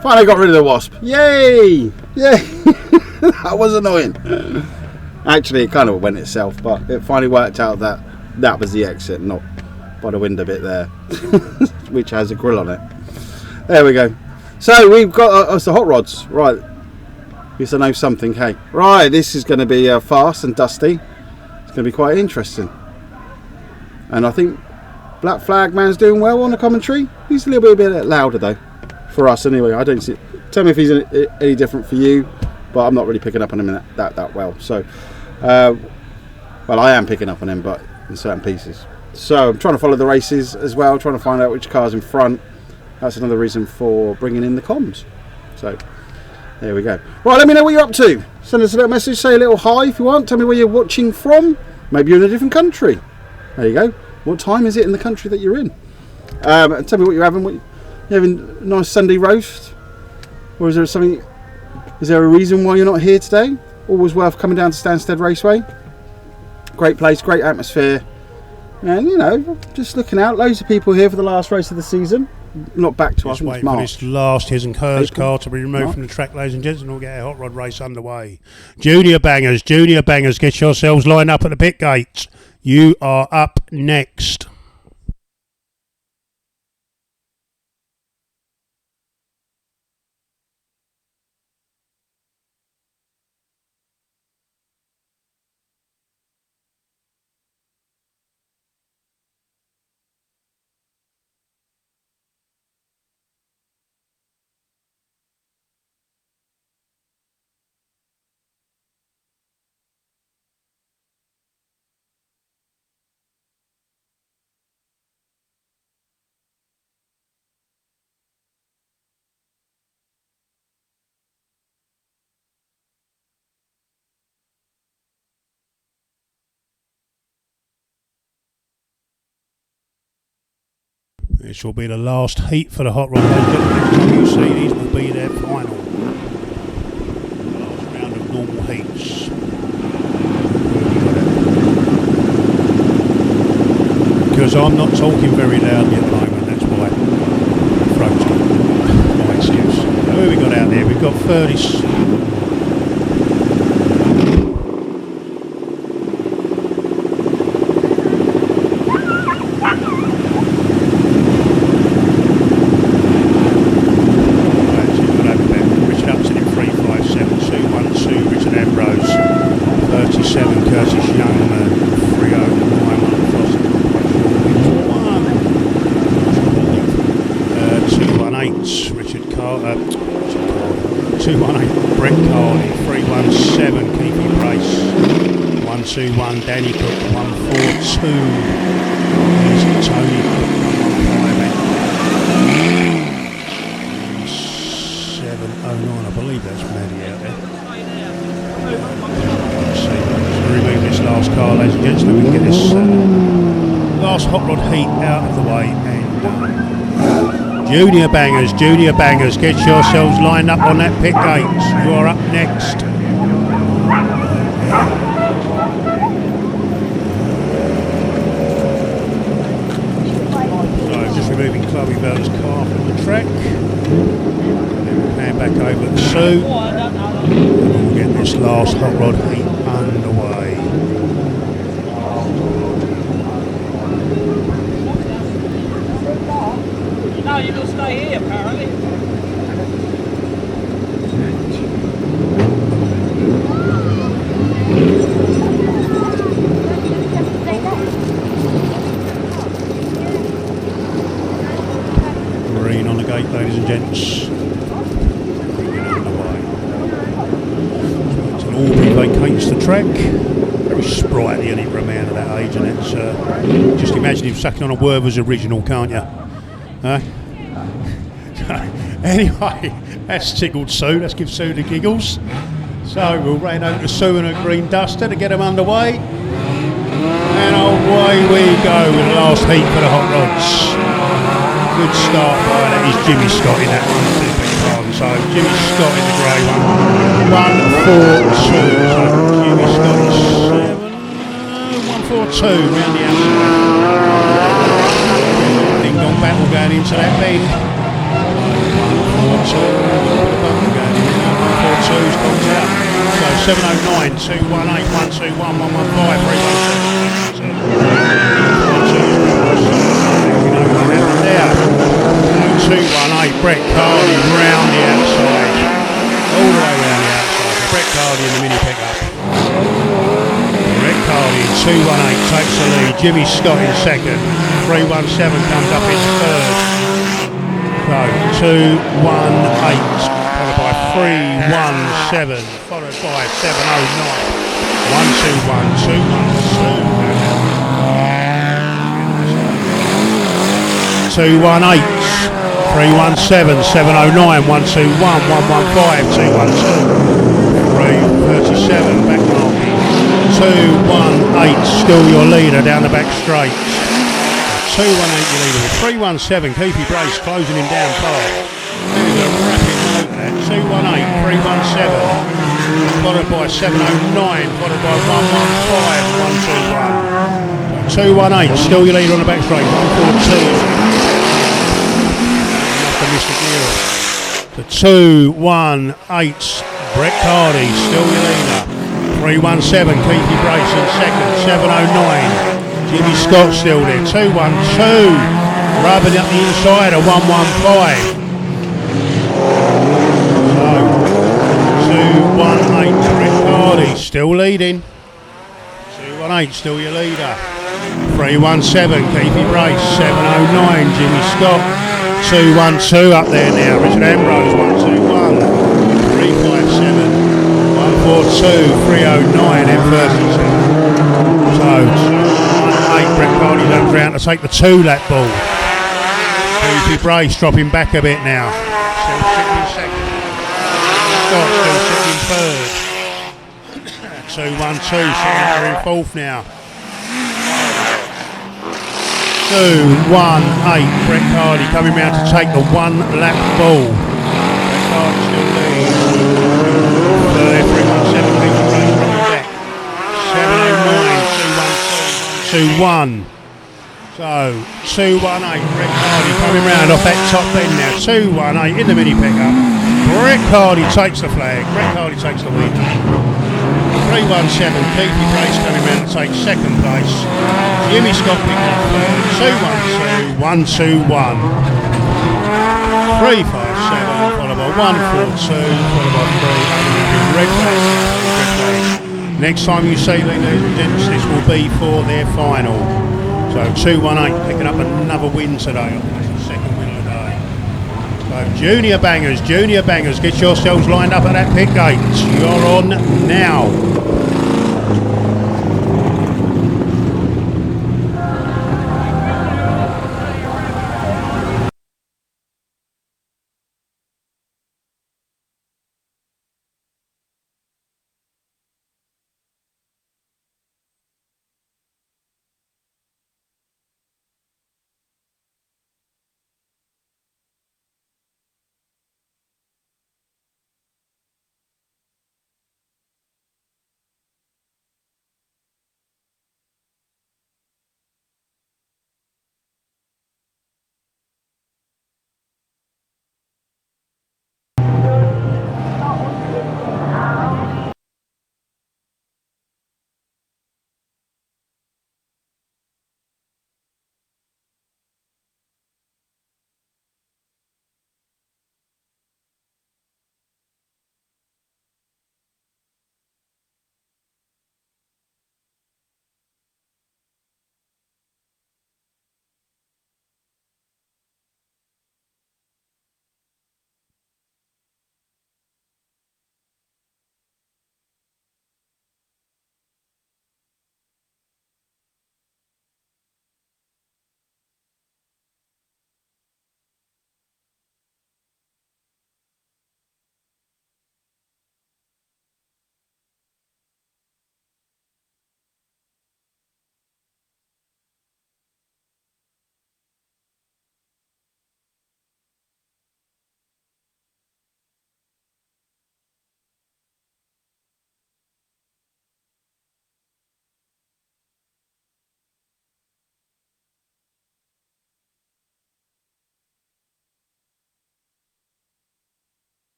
Finally got rid of the wasp. Yay! Yay! That was annoying. Actually, it kind of went itself, but it finally worked out that that was the exit, not by the window bit there, which has a grill on it. There we go. So we've got us the hot rods, right? Yes, I know something. Hey, right. This is going to be fast and dusty. It's going to be quite interesting. And I think Black Flag Man's doing well on the commentary. He's a little bit louder though, for us anyway. I don't see. Tell me if he's any different for you, but I'm not really picking up on him that well. So, well, I am picking up on him, but in certain pieces. So I'm trying to follow the races as well, trying to find out which car's in front. That's another reason for bringing in the comms. So there we go. Right, let me know what you're up to. Send us a little message, say a little hi if you want. Tell me where you're watching from. Maybe you're in a different country. There you go. What time is it in the country that you're in? Tell me what you're having. You having a nice Sunday roast? Or is there something? Is there a reason why you're not here today? Always worth coming down to Stansted Raceway. Great place, great atmosphere. And, you know, just looking out. Loads of people here for the last race of the season. Not back to us. Just waiting for this last his and hers car to be removed from the track, ladies and gents, and we'll get a hot rod race underway. Junior bangers, get yourselves lined up at the pit gates. You are up next. This will be the last heat for the hot rod. Next time you see these will be their final. Last round of normal heats. Because I'm not talking very loudly at the moment, that's why. Throat's my excuse. Who have we got out there? We've got 30. Danny Cook 142. There's Tony Cook 115. 709, I believe that's Maddie out there. Let's see, let's remove this last car, ladies and gents, so we can get this last hot rod heat out of the way. And junior bangers, get yourselves lined up on that pit gate. You are up next. Moving Chloe Bell's car from the track. And then we'll hand back over to Sue. And we'll get this last hot rod heat underway. No, you will stay here apparently. On the gate, ladies and gents. Get underway. So Aubrey vacates the track. Very sprightly and for a man of that age, and it's just imagine him sucking on a Werther's original, can't you? Anyway, that's tickled Sue. Let's give Sue the giggles. So we'll rain over to Sue and her green duster to get them underway. And away we go with the last heat for the hot rods. Good start by that is Jimmy Scott in that one. So Jimmy Scott in the grey one. 142. So Jimmy Scott is 142 round the outside. Ding dong battle going into that bend. 142. Battle going in. 142's comes out. So 709, 218, 121, 115, 218 Brett Cardy round the outside, all the way round the outside. Brett Cardy in the mini pickup. Brett Cardy in 218 takes the lead. Jimmy Scott in second. 317 comes up in third. So 218 followed by 317 followed by 709. 121 212. 218 317, 709, 121, 115, 212, 337, back marking, 218, still your leader down the back straight, 218 your leader, with 317, Keithy Brace closing him down far, there's a rapid note there, 218, 317, followed by 709, followed by 115, 121, 218, still your leader on the back straight, 142, the 218 Brett Cardy still your leader. 317 Keithy Brace in second. 709 Jimmy Scott still there. 212 rubbing up the inside of 115. So 218 Brett Cardy still leading. 218 still your leader. 317 Keithy Brace. 709 Jimmy Scott. 212 up there now, Richard Ambrose 121, 357, 142, 309, M37. So 218 Brett Cardy comes round to take the 2-lap ball. Keithy Brace dropping back a bit now. Still sitting in second. Scott still sitting in third. 212 sitting in fourth now. Brett Hardy coming round to take the 1 lap ball. Brett Hardy still leads. 317 people race running back. 709, 212, 2-1. So 218, Brett Hardy coming round off that top bend now. 218 in the mini pickup. Brett Hardy takes the flag. Brett Hardy takes the win. 317, Keithy Brace coming round to take second place. Jimmy Scott picking up third. 212, 121. 357, followed by 142, followed by 300. Red flag. Next time you see these, this will be for their final. So 218 picking up another win today. Second win of the day. So junior bangers, get yourselves lined up at that pit gate. You're on now.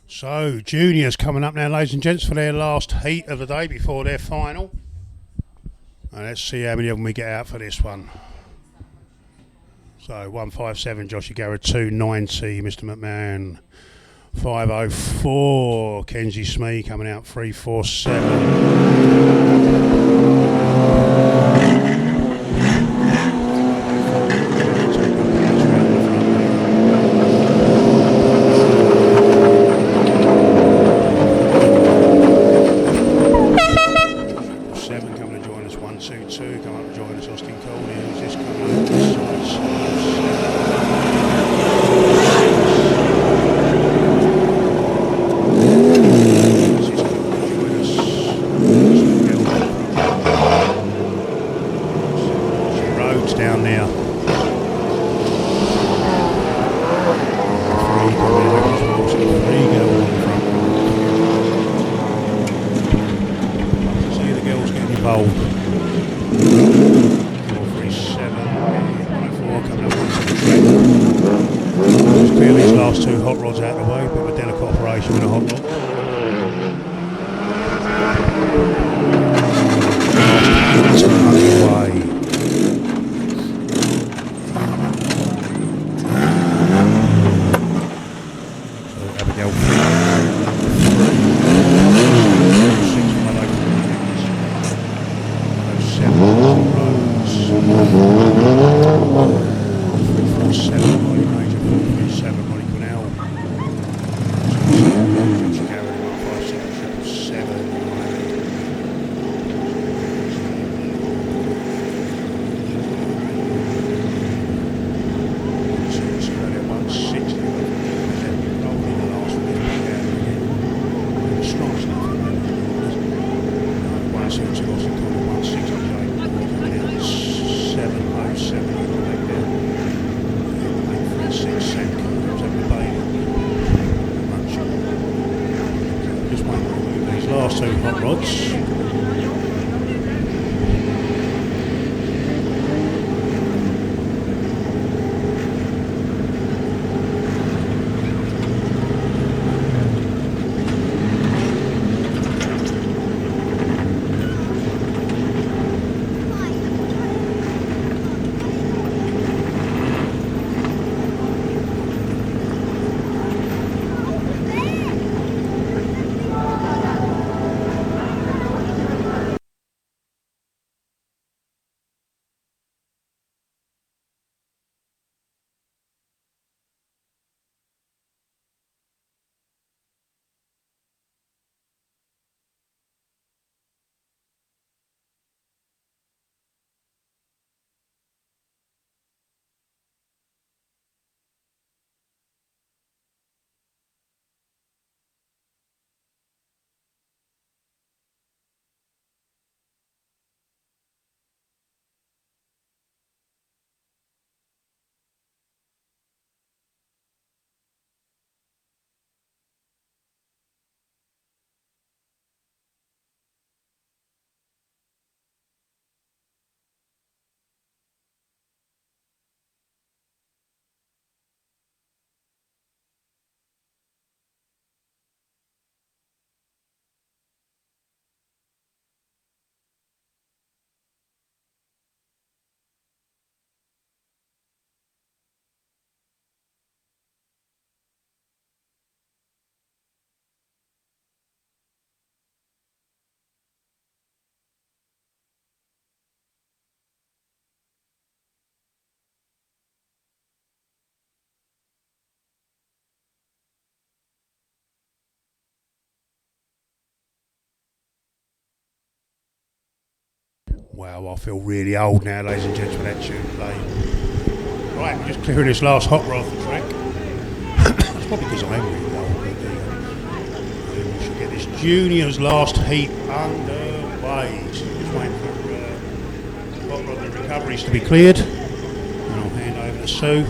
So, juniors coming up now, ladies and gents, for their last heat of the day before their final. And let's see how many of them we get out for this one. So, 157, Joshie Garrett, 290, Mr. McMahon, 504, Kenzie Smee coming out, 347. Just clear these last two hot rods out of the way. Bit of a delicate operation with a hot rod. Last two hot rods. Wow, I feel really old now, ladies and gents, with that tune playing. Right, we're just clearing this last hot rod off the track. That's probably because I am really old. We should get this junior's last heat underway. So just waiting for hot rod and recoveries to be cleared. And I'll hand over to Sue.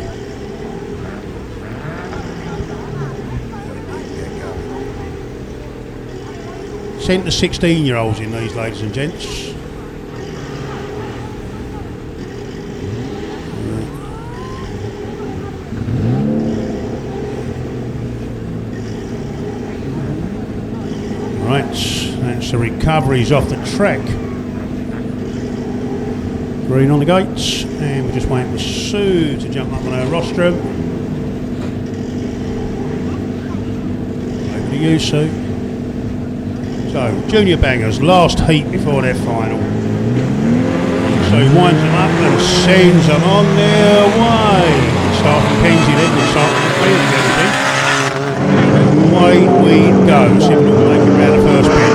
Sent the 16-year-olds in these, ladies and gents. Right, that's the recoveries off the track. Green on the gates, and we're just waiting for Sue to jump up on her rostrum. Over to you, Sue. So, junior bangers, last heat before their final. Sue winds them up and sends them on their way. Start from Kenzie then, they start from Cleveland, everything. Away we go. See if we can make it round the first bit.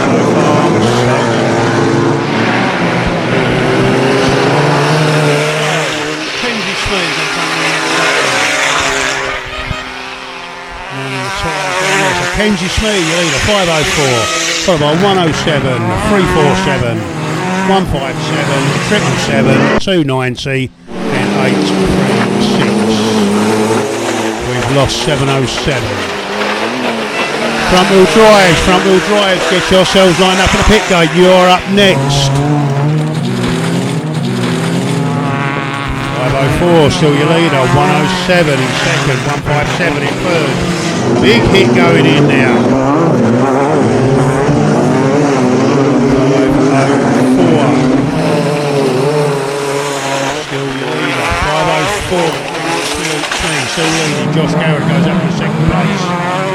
So far, Kenzie Smith on the Kenzie Smith, your leader, 504, followed by 107, 347, 157, 777, 290, and 836. We've lost 707. Front wheel drives, get yourselves lined up at the pit gate. You're up next. 504, still your leader. 107 in second. 157 in third. Big hit going in now. 504. Still your leader. 504. Still leading. Josh Garrett goes up to second place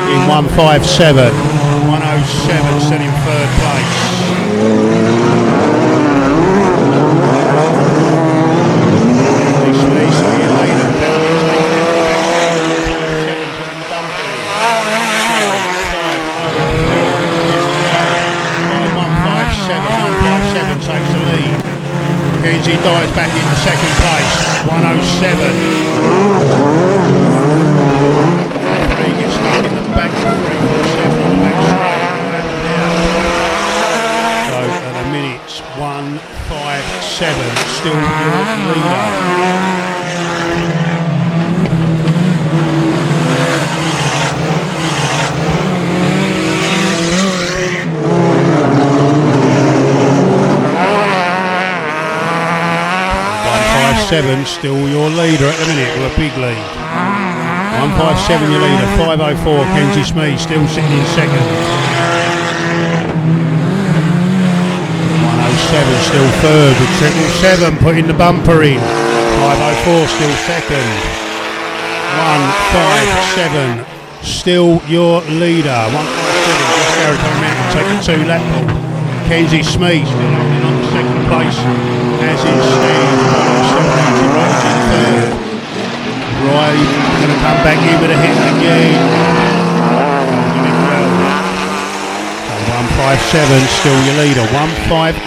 in 157. 107 still in third place. He dives back into second place, 107. He gets stuck in the back 347 on the back straight. So at the minutes, 157, still your leader. 157 still your leader at the minute with a big lead. 157 your leader. 504 Kenzie Smee still sitting in second. 107 still third with 777 putting the bumper in. 504 still second. 157 still your leader. 157 just Garrett coming out and taking 2 lap ball. Kenzie Smee still holding on to second place as is Steve. Roy going to come back in with a hit again. 157 still your leader. 157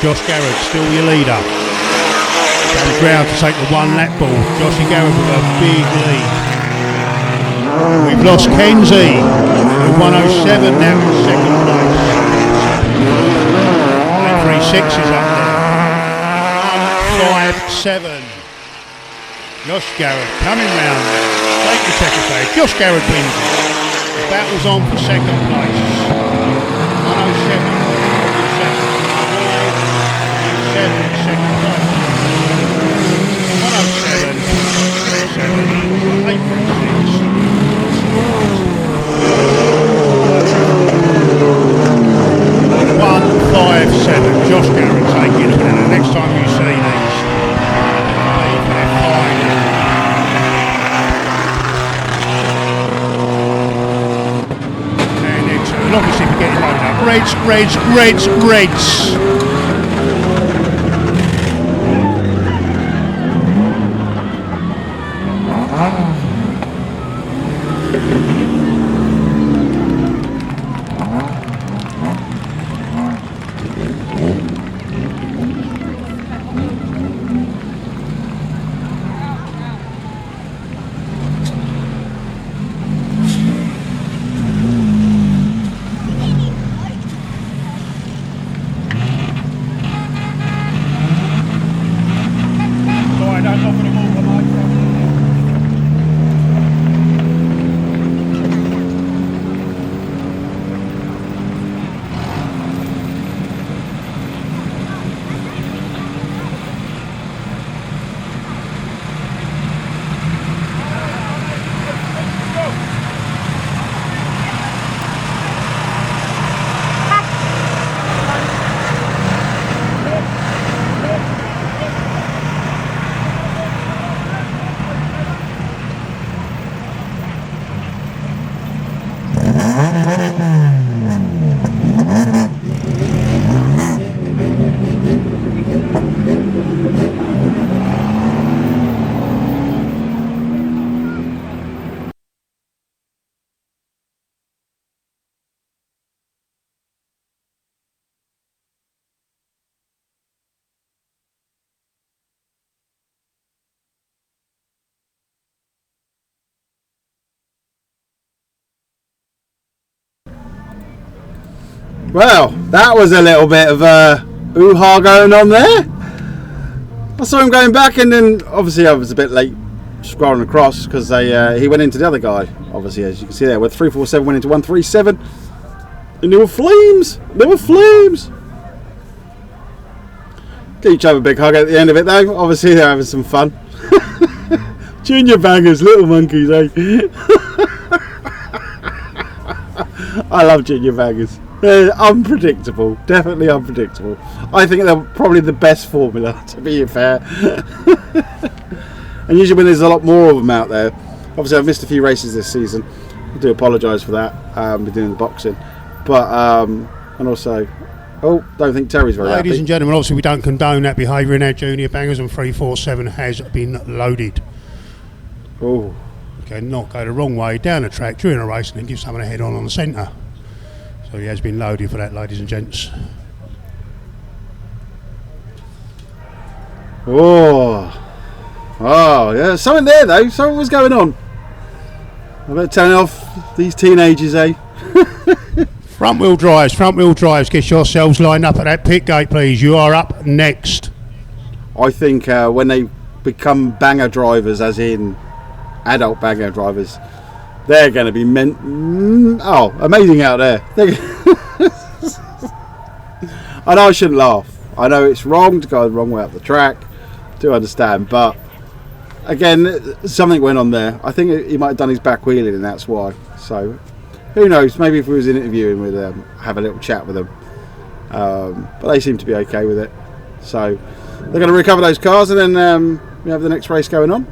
Josh Garrett still your leader. Comes round to take the 1 lap ball. Joshy Garrett with a big lead. We've lost Kenzie with 107 now in second place. 836 is up there. 157. Josh Garrett coming round. Take the second place. Josh Garrett wins it. The battle's on for second place. 107 in second. 107 in second place. 107. 836. 157. Josh Garrett taking it. And the next time you see these, obviously for getting loaded up. Reds. Well, that was a little bit of a hoo-ha going on there. I saw him going back, and then obviously I was a bit late scrolling across because he went into the other guy. Obviously, as you can see there, where 347 went into 137, and there were flames. Get each other a big hug at the end of it though. Obviously they're having some fun. Junior bangers, little monkeys, eh? I love junior bangers. They're unpredictable, definitely unpredictable. I think they're probably the best formula, to be fair. And usually when there's a lot more of them out there. Obviously I've missed a few races this season. I do apologise for that. We're doing the boxing. But, and also, don't think Terry's very happy. Ladies and gentlemen, obviously we don't condone that behaviour in our junior bangers, and 347 has been loaded. Oh. You cannot go the wrong way down the track during a race and then give someone a head on the centre. So he has been loaded for that, ladies and gents. Oh, yeah, something there though. Something was going on. I better turn off these teenagers, eh? Front wheel drives. Get yourselves lined up at that pit gate, please. You are up next. I think when they become banger drivers, as in adult banger drivers, they're going to be amazing out there. I know I shouldn't laugh. I know it's wrong to go the wrong way up the track. Do understand, but again, something went on there. I think he might have done his back wheeling, and that's why. So, who knows? Maybe if we was interviewing with them, have a little chat with them. But they seem to be okay with it. So, they're going to recover those cars, and then we have the next race going on.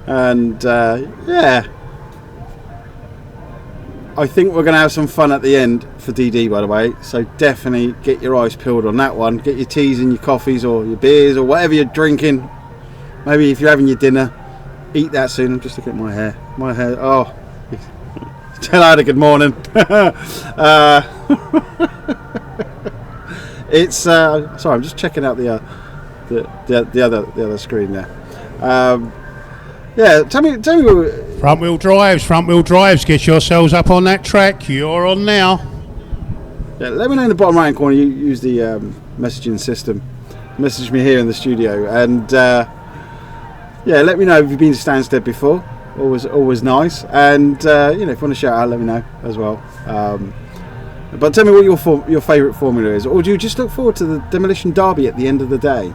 And yeah, I think we're going to have some fun at the end for DD, by the way. So definitely get your eyes peeled on that one. Get your teas and your coffees or your beers or whatever you're drinking. Maybe if you're having your dinner, eat that soon. I'm just looking at my hair. Oh, tell Ada good morning. It's sorry, I'm just checking out the other screen there. Yeah, tell me. Front wheel drives. Get yourselves up on that track. You're on now. Yeah, let me know in the bottom right hand corner. You use the messaging system. Message me here in the studio, and yeah, let me know if you've been to Stansted before. Always nice. And if you want to shout out, let me know as well. But tell me what your favourite formula is, or do you just look forward to the Demolition Derby at the end of the day?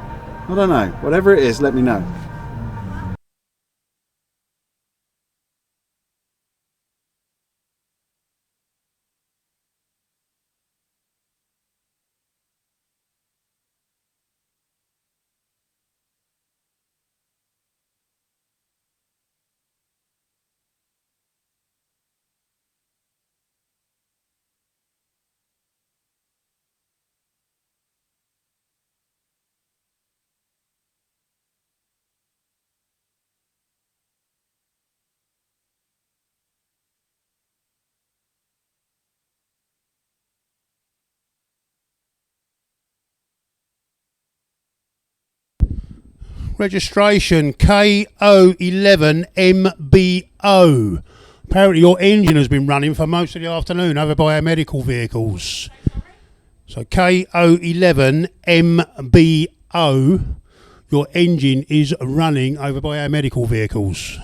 I don't know. Whatever it is, let me know. Registration KO11MBO. Apparently your engine has been running for most of the afternoon over by our medical vehicles. So KO11MBO, your engine is running over by our medical vehicles.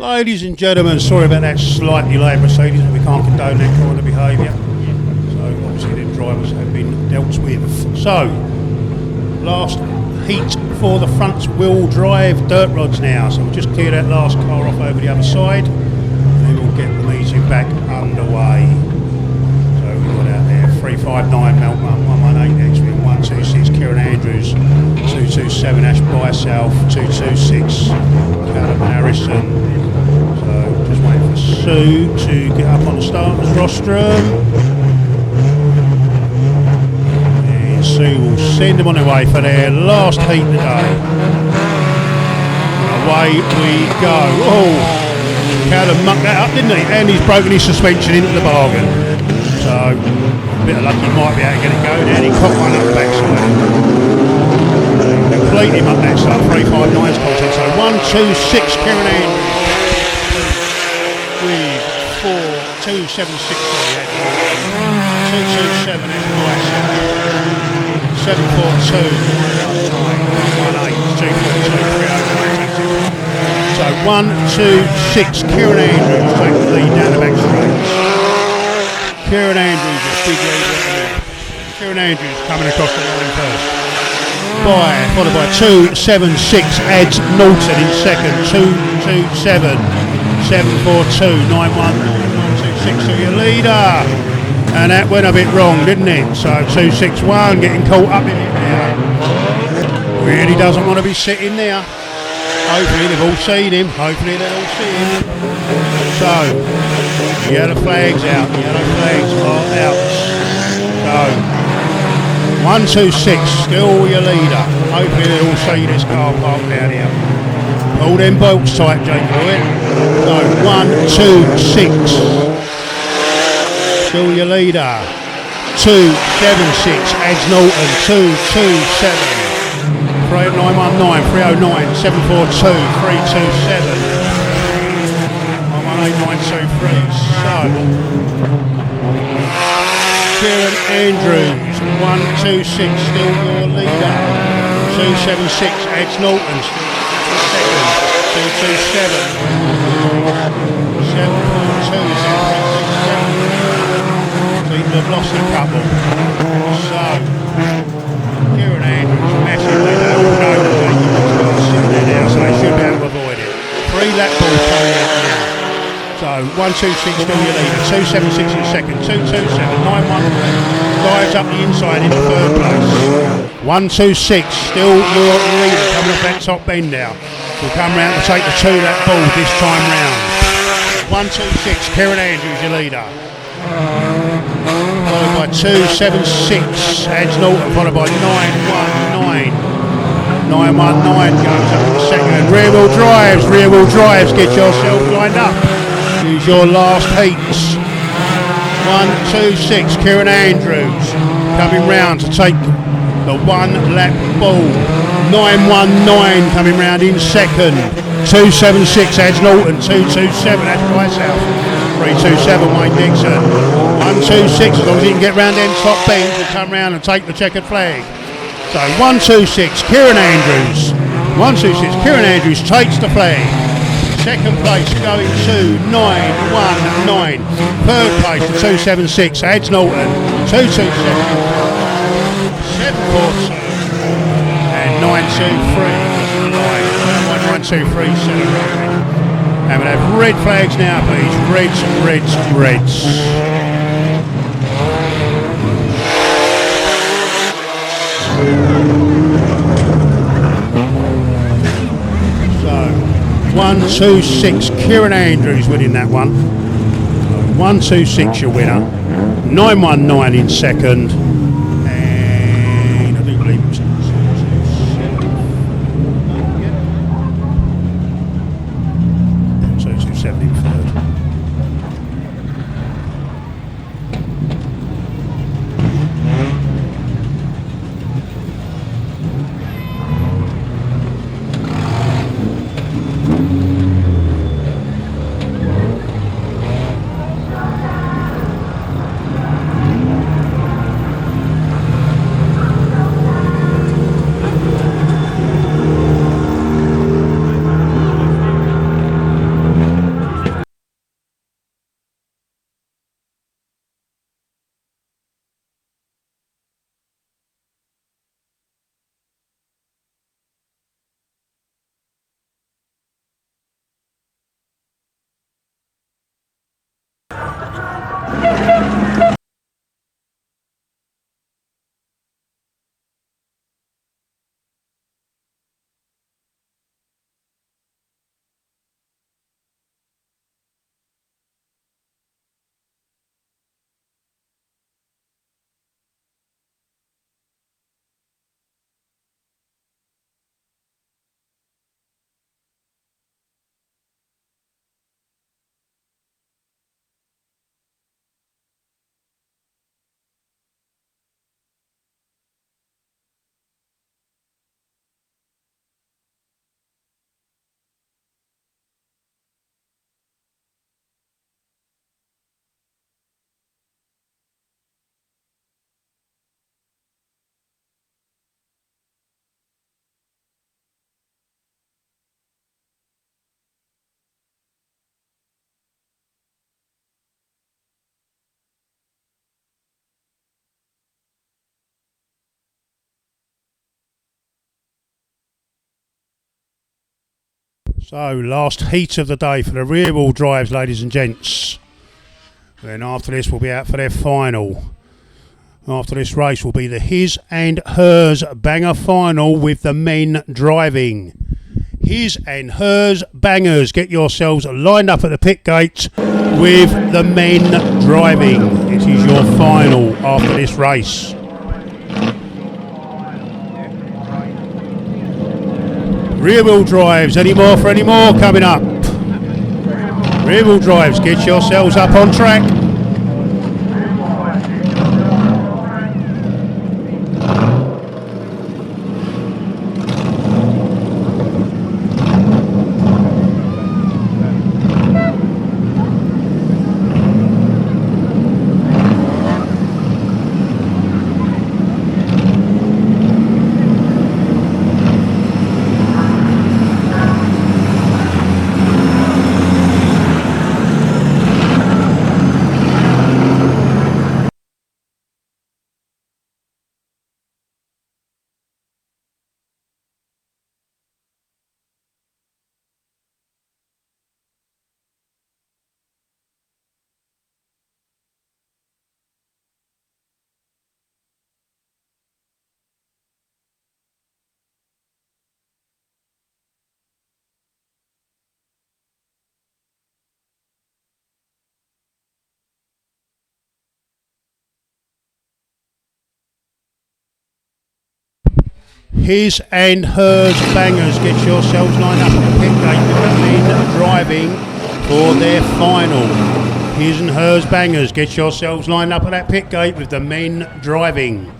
Ladies and gentlemen, sorry about that slightly late Mercedes, we can't condone that kind of behaviour. So obviously the drivers have been dealt with. So, last heat for the front wheel drive dirt rods now. So we'll just clear that last car off over the other side and then we'll get the meeting back underway. So we've got out there 359 Meltman, 118 X-Wing, 126 Kieran Andrews, 227 Ash Bryself, 226 Callum Harrison. So just waiting for Sue to get up on the starter's rostrum. And Sue will send them on their way for their last heat today. And away we go. Oh, Callum mucked that up, didn't he? And he's broken his suspension into the bargain. So a bit of luck, he might be able to get it going. And he caught one up the backside. Completely mucked that stuff. 359's content. So 126 Kieran Andrews. 276 227 is nice. 742 So 126 Kieran Andrews take the lead down the back straight. Kieran Andrews is big lead. Kieran Andrews coming across the line first. Followed by 276 Ads Norton in second. 227 742 91926 to your leader, and that went a bit wrong, didn't it? So 261 getting caught up in it now. Really doesn't want to be sitting there. Hopefully they've all seen him. Hopefully they'll all see him. So yellow flags out. Yellow flags are out. So 126 still your leader. Hopefully they'll all see this car parked down here. Pull them bolts tight, Jake Boyd. So 126. Still your leader. 276. Ads Norton. 227. 30919. 309. 742. 327. 118 923. So Kieran Andrews. 126. Still your leader. 276. Ads Norton. 227 742 people have lost a couple. So Kieran Andrews massively, they all know that he's sitting there now, so they should be able to avoid it. 3 lap balls coming out now. So 126 still your leader, 276 in second, 227 913 dives up the inside into third place. 126 still your leader coming off that top bend now. Will come round to take the 2 lap ball this time round. 126 Kieran Andrews your leader. Followed by 276 Ads Norton, followed by 919. 919 goes up in the second. Rear wheel drives, get yourself lined up. Use your last heats. 126 Kieran Andrews coming round to take the 1 lap ball. 919 coming round in second. 276 Ads Norton. 227 Ash Bryself. 327 Wayne Dixon. 126 as long as he can get round them top bends will come round and take the checkered flag. So 126 Kieran Andrews. 126 Kieran Andrews takes the flag. Second place going to 919. Third place to 276 Ads Norton. 227 742 and 923 923 and we'll have red flags now, please. Reds. So 126 Kieran Andrews winning that one. 126 your winner. 919 in second. And I do believe it was 227 in third. So, last heat of the day for the rear wheel drives, ladies and gents. Then after this, we'll be out for their final. After this race will be the his and hers banger final with the men driving. His and hers bangers. Get yourselves lined up at the pit gate with the men driving. It is your final after this race. Rear wheel drives, any more for any more coming up. Rear wheel drives, get yourselves up on track. His and hers bangers, get yourselves lined up at the pit gate with the men driving for their final. His and hers bangers, get yourselves lined up at that pit gate with the men driving.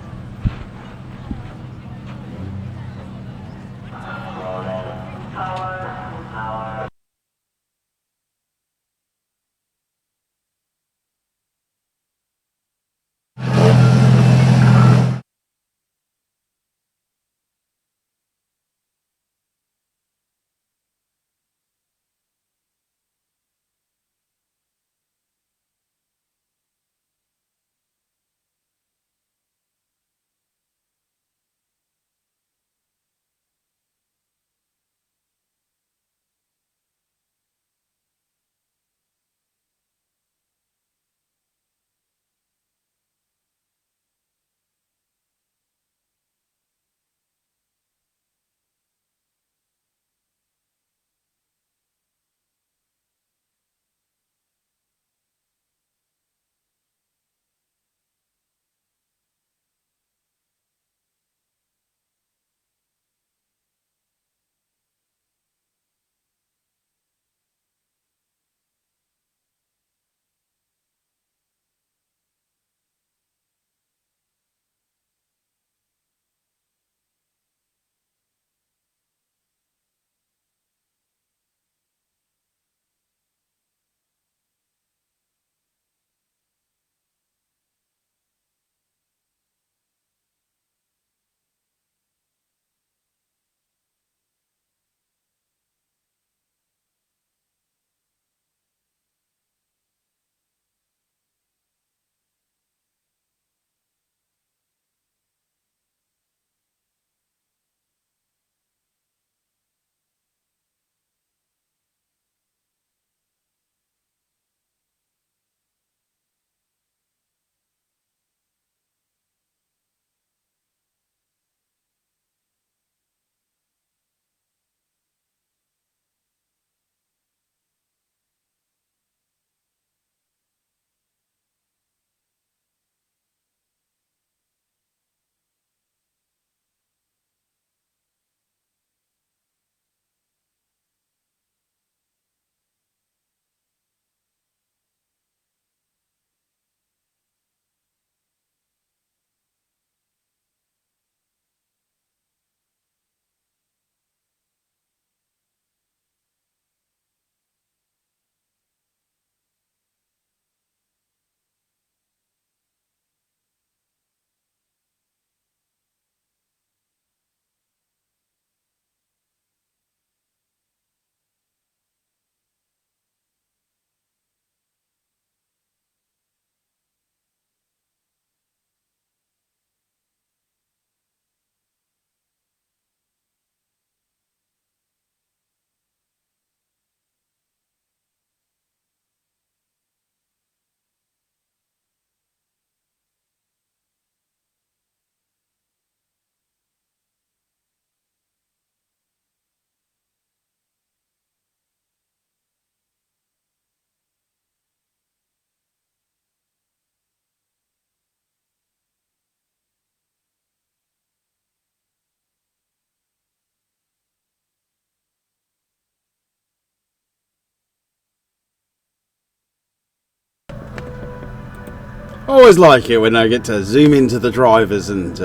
always like it when I get to zoom into the drivers and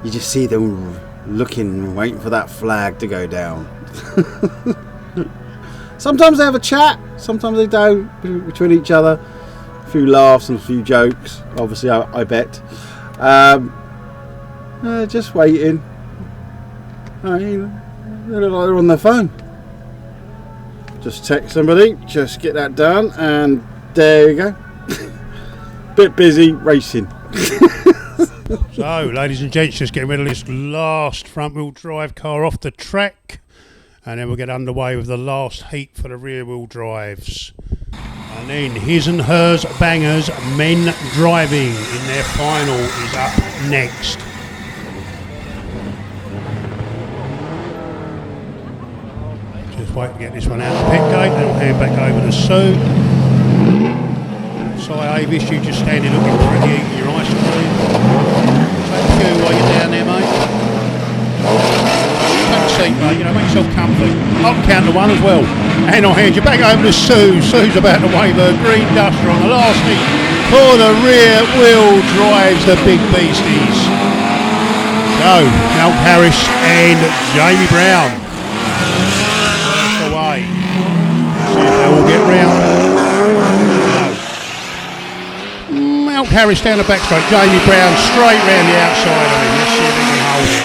you just see them looking, waiting for that flag to go down. Sometimes they have a chat, sometimes they don't, between each other. A few laughs and a few jokes, obviously, I bet. Just waiting. They're on their phone. Just text somebody, just get that done, and there you go. Bit busy racing. So, ladies and gents, just getting rid of this last front-wheel drive car off the track, and then we'll get underway with the last heat for the rear-wheel drives. And then his and hers bangers, men driving in their final, is up next. Just wait to get this one out of the pit gate, then we'll hand back over to Sue. Si Avis, you just standing looking pretty, eating your ice cream. Take a few while you're down there, mate. Take a seat, mate, make yourself comfy. I'll count to one as well. And I'll hand you back over to Sue. Sue's about to wave her green duster on the last heat for the rear wheel drives, the big beasties. So, Mel Harris and Jamie Brown. Away. See if they will get round. Mel Harris down the back straight. Jamie Brown straight round the outside of him. Let's see if he can hold it.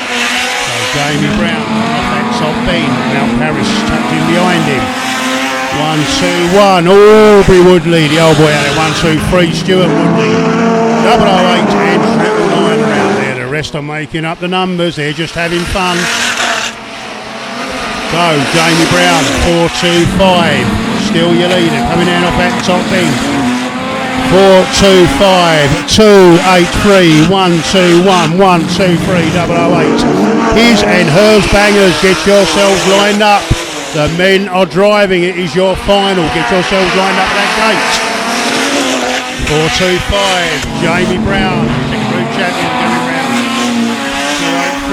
So Jamie Brown off that top beam. Mel Harris tucked in behind him. 1, 2, 1. Aubrey Woodley, the old boy out there. 1, 2, 3. Stuart Woodley. 008 and 999 around there. The rest are making up the numbers. They're just having fun. So, Jamie Brown, 4, 2, 5. Still your leader, coming down off that top end. 4, 2, 5, 2, 8, 3, 1, 2, 1, 1, 2, 3, 008. His and hers bangers, get yourselves lined up. The men are driving, it is your final. Get yourselves lined up at that gate. 4, 2, 5, Jamie Brown, second group champion, Jamie Brown.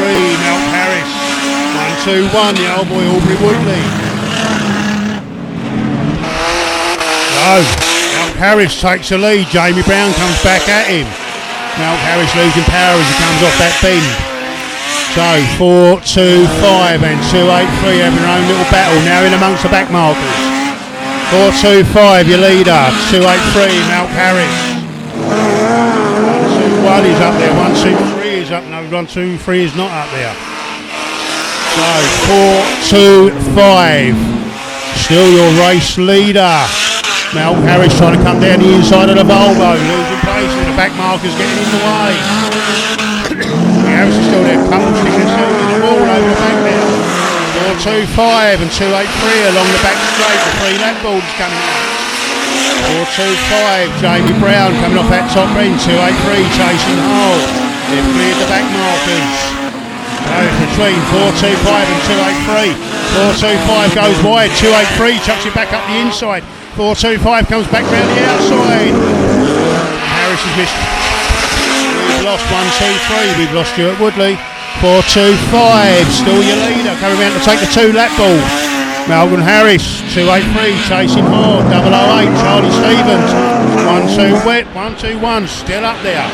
2, 8, 3, Mel Harris. 1, 2, 1, the old boy Aubrey Woodley. Mel Harris takes the lead. Jamie Brown comes back at him. Mel Harris losing power as he comes off that bend. So 4, 2, 5 and 2, 8, 3 having their own little battle now in amongst the back markers. 4, 2, 5 your leader. 2, 8, 3 Mel Harris. 1, 2, 1 is up there. 1, 2, 3 is up. No, 1, 2, 3 is not up there. So 4, 2, 5. Still your race leader. Mel Harris trying to come down the inside of the Volvo, losing places, the back markers getting in the way. Harris is still there, couple sticking themselves in the wall over the back there. 4, 2, 5 and 2, 8, 3 along the back straight, the 3 lap boards coming out. 4, 2, 5, Jamie Brown coming off that top end, 2, 8, 3 chasing hole. They've cleared the back markers. So between 4, 2, 5 and 2, 8, 3. 4, 2, 5 goes wide, 2, 8, 3 chucks it back up the inside. 4, 2, 5 comes back round the outside. Harris has missed. We've lost 1, 2, 3. We've lost Stuart Woodley. 4, 2, 5. Still your leader. Coming round to take the 2 lap ball. Malcolm Harris. 2, 8, 3. Chasing hard. 008. Charlie Stevens. 1, 2 wet. 1, 2, 1. Still up there.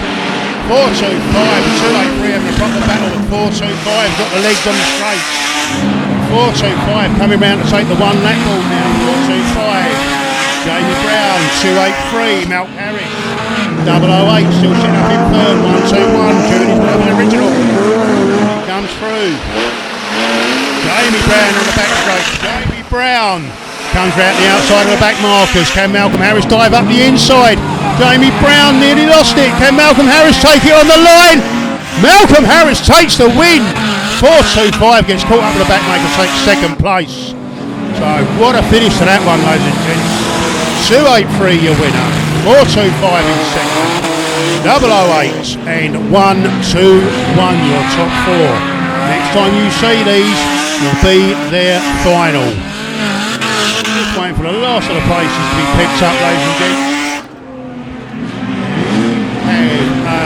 4, 2, 5. 2, 8, 3 having a proper battle. 4, 2, 5 got the legs on the straight. 4, 2, 5 coming round to take the 1 lap ball now. 4, 2, 5. Jamie Brown, 2, 8, 3, Mel Harris, 008 still sitting up in third, 1, 2, 1, Journey's Brother Original, he comes through, Jamie Brown on the back straight, Jamie Brown comes round the outside of the back markers, can Malcolm Harris dive up the inside, Jamie Brown nearly lost it, can Malcolm Harris take it on the line, Malcolm Harris takes the win, 4, 2, 5 gets caught up with the back maker, takes second place, so what a finish to that one ladies and gents. 2, 8, 3 your winner, 4, 2, 5 in second, 008 and 1, 2, 1 your top 4. Next time you see these will be their final. Just waiting for the last of the places to be picked up ladies and gents. And a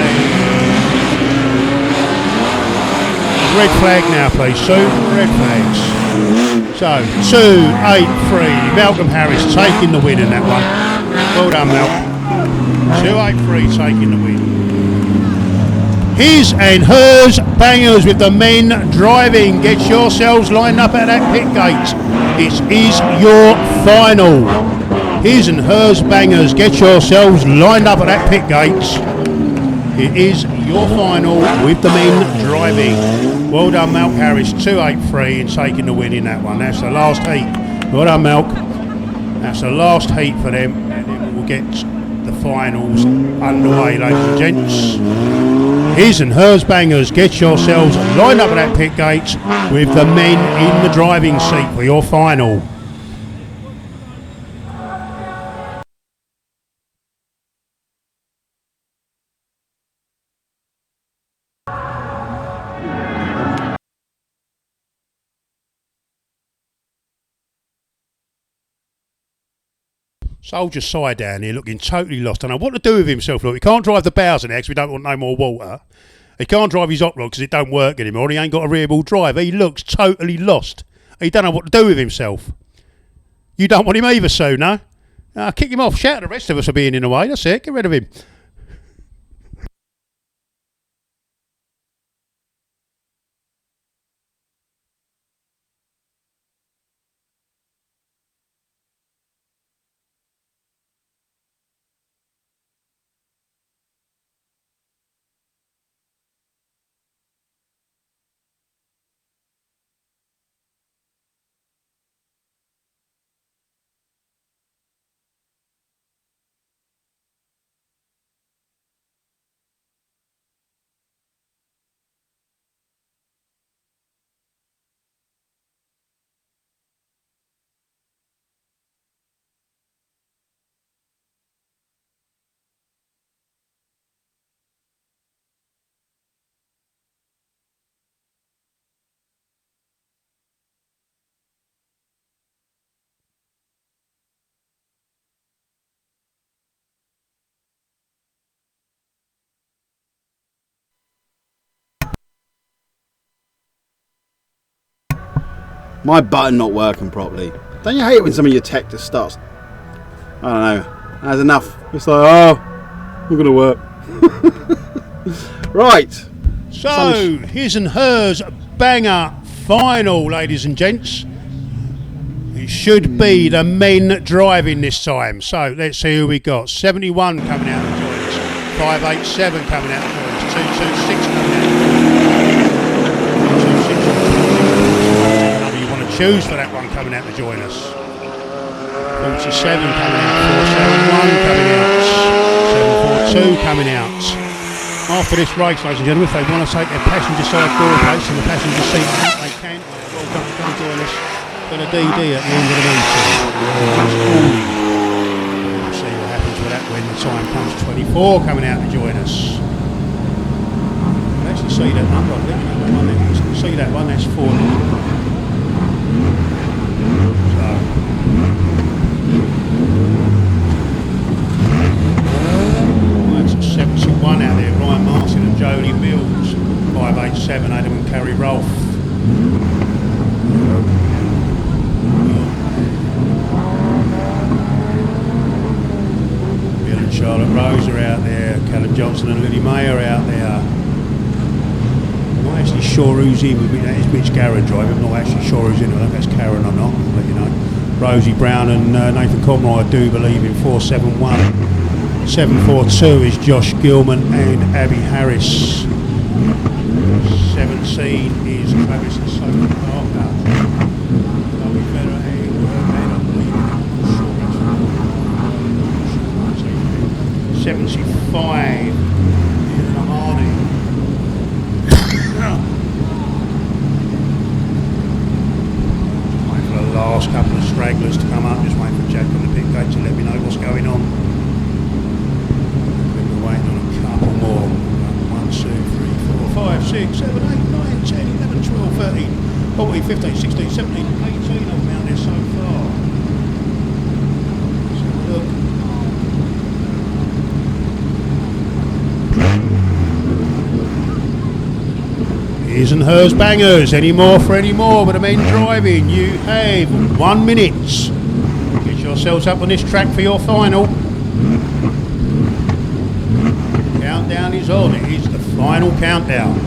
red flag now please Sue, red flags. So, 2, 8, 3, Malcolm Harris taking the win in that one. Well done, Malcolm. 283 taking the win. His and hers bangers with the men driving. Get yourselves lined up at that pit gate. It is your final. His and hers bangers. Get yourselves lined up at that pit gate. It is your final with the men driving. Well done, Malk Harris. 283 and taking the win in that one. That's the last heat. Well done, Malk. That's the last heat for them. And then we'll get the finals underway, ladies and gents. His and hers bangers. Get yourselves lined up at that pit gate with the men in the driving seat for your final. Soldier Side down here looking totally lost. I don't know what to do with himself. Look, he can't drive the Bowser next. We don't want no more water. He can't drive his hot rod because it don't work anymore. He ain't got a rear wheel drive. He looks totally lost. He don't know what to do with himself. You don't want him either, so no? Kick him off. Shout at the rest of us for being in the way. That's it. Get rid of him. My button not working properly. Don't you hate it when some of your tech just starts? I don't know. That's enough. It's like, oh, not gonna work. Right. So, his and hers banger final, ladies and gents. It should be the men driving this time. So, let's see who we got. 71 coming out to join us. 587 coming out to join us. 226 coming out to join us. Choose for that one coming out to join us. 47 coming out, 471 coming out, 742 coming out. After this race, ladies and gentlemen, if they want to take their passenger side door place in the passenger seat, they can. Welcome to come join us for the DD at the end of the meeting. We'll see what happens with that when the time comes. 24 coming out to join us. You can actually see that number on there. You can see that one, that's 40. That's 71 out there, Ryan Martin and Jodie Mills. 587, Adam and Carrie Rolfe. Bill and Charlotte Rose are out there. Callum Johnson and Lily May are out there. I'm not actually sure who's in with me. That is Mitch Garrett driving. I'm not actually sure who's in. I don't know if that's Karen or not. I'll let you know. Rosie Brown and Nathan Conroy, I do believe, in 471. 742 is Josh Gilman and Abby Harris. 17 is Travis and Sophie Parker. 75 is Hardy. Last couple of stragglers to come up, just waiting for Jack on the pit gate to let me know what's going on. We're waiting on a couple more. 1, 2, 3, 4, 5, 6, 7, 8, 9, 10, 11, 12, 13, 14, 15, 16, 17, 18 of them out there so far. Let's have a look. His and hers bangers. Any more for any more with the men driving? You have 1 minute. Get yourselves up on this track for your final. countdown is on. It is the final countdown.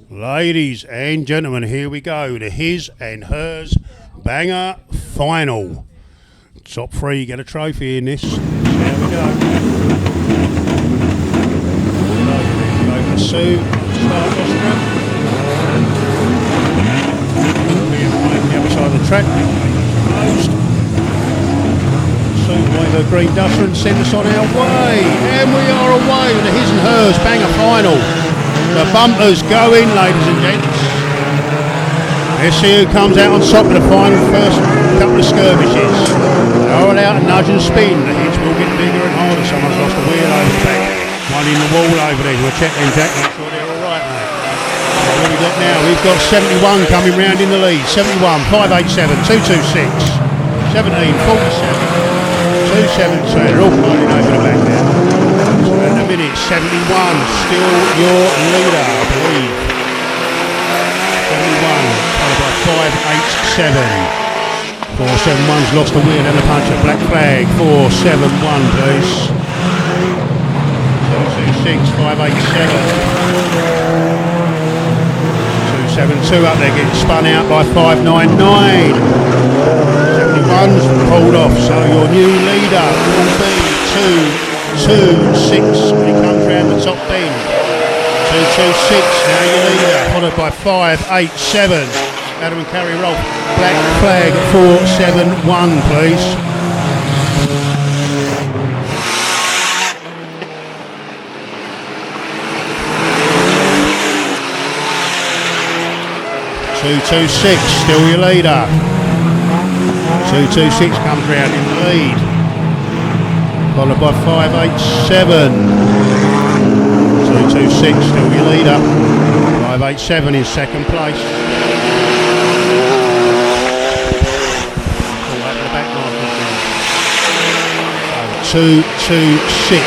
Ladies and gentlemen, here we go. The his and hers banger final. Top three get a trophy in this. There we go. Over to Sue. Start rostrum. The other side of the track. Closed. Sue wave her green duster and send us on our way. And we are away with the his and hers banger final. The bumpers going, ladies and gents. Let's see who comes out on top of the final first couple of skirmishes. They're all out and nudge and spin. The hits will get bigger and harder. Someone's lost a wheel over the back. One in the wall over there. We'll check them, Jack. Make sure they're all right, mate. So what have we got now? We've got 71 coming round in the lead. 71, 587, 226, 17, 47, 272. They're all fighting over the back now. In a minute, 71, still your leader, I believe. 71, followed by 587. 471's lost the wheel and the puncher. Black flag, 471, please. 226, 587. 272 up there, getting spun out by 599. 71's pulled off, so your new leader will be 226 when he comes round the top bend. 226, now your leader, followed by 587. Adam and Carrie Rolf. Black flag 471, please. .226, still your leader. 226 comes round in the lead. Followed by 587. 226, still your leader. 587 in second place. Pull back to the back marker. 226.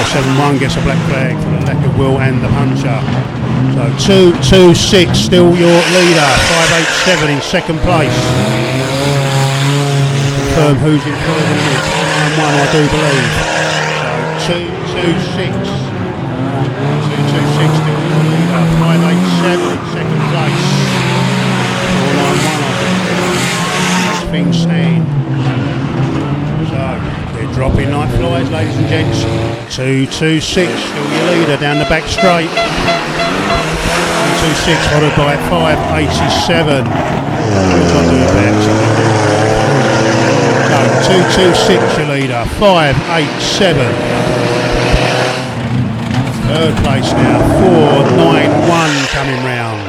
471 gets a black flag for the lack of will and the puncher. So 226, still your leader. 587 in second place. Confirm who's in third in a minute. 1, I do believe. So 226. 226 still your leader. 587 in second place. 491 I think. Things stand. So they're dropping like flies, ladies and gents. 226 still your leader down the back straight. 226 followed by 587. Which I'll do better. 226 your leader, 587. Third place now, 491 coming round.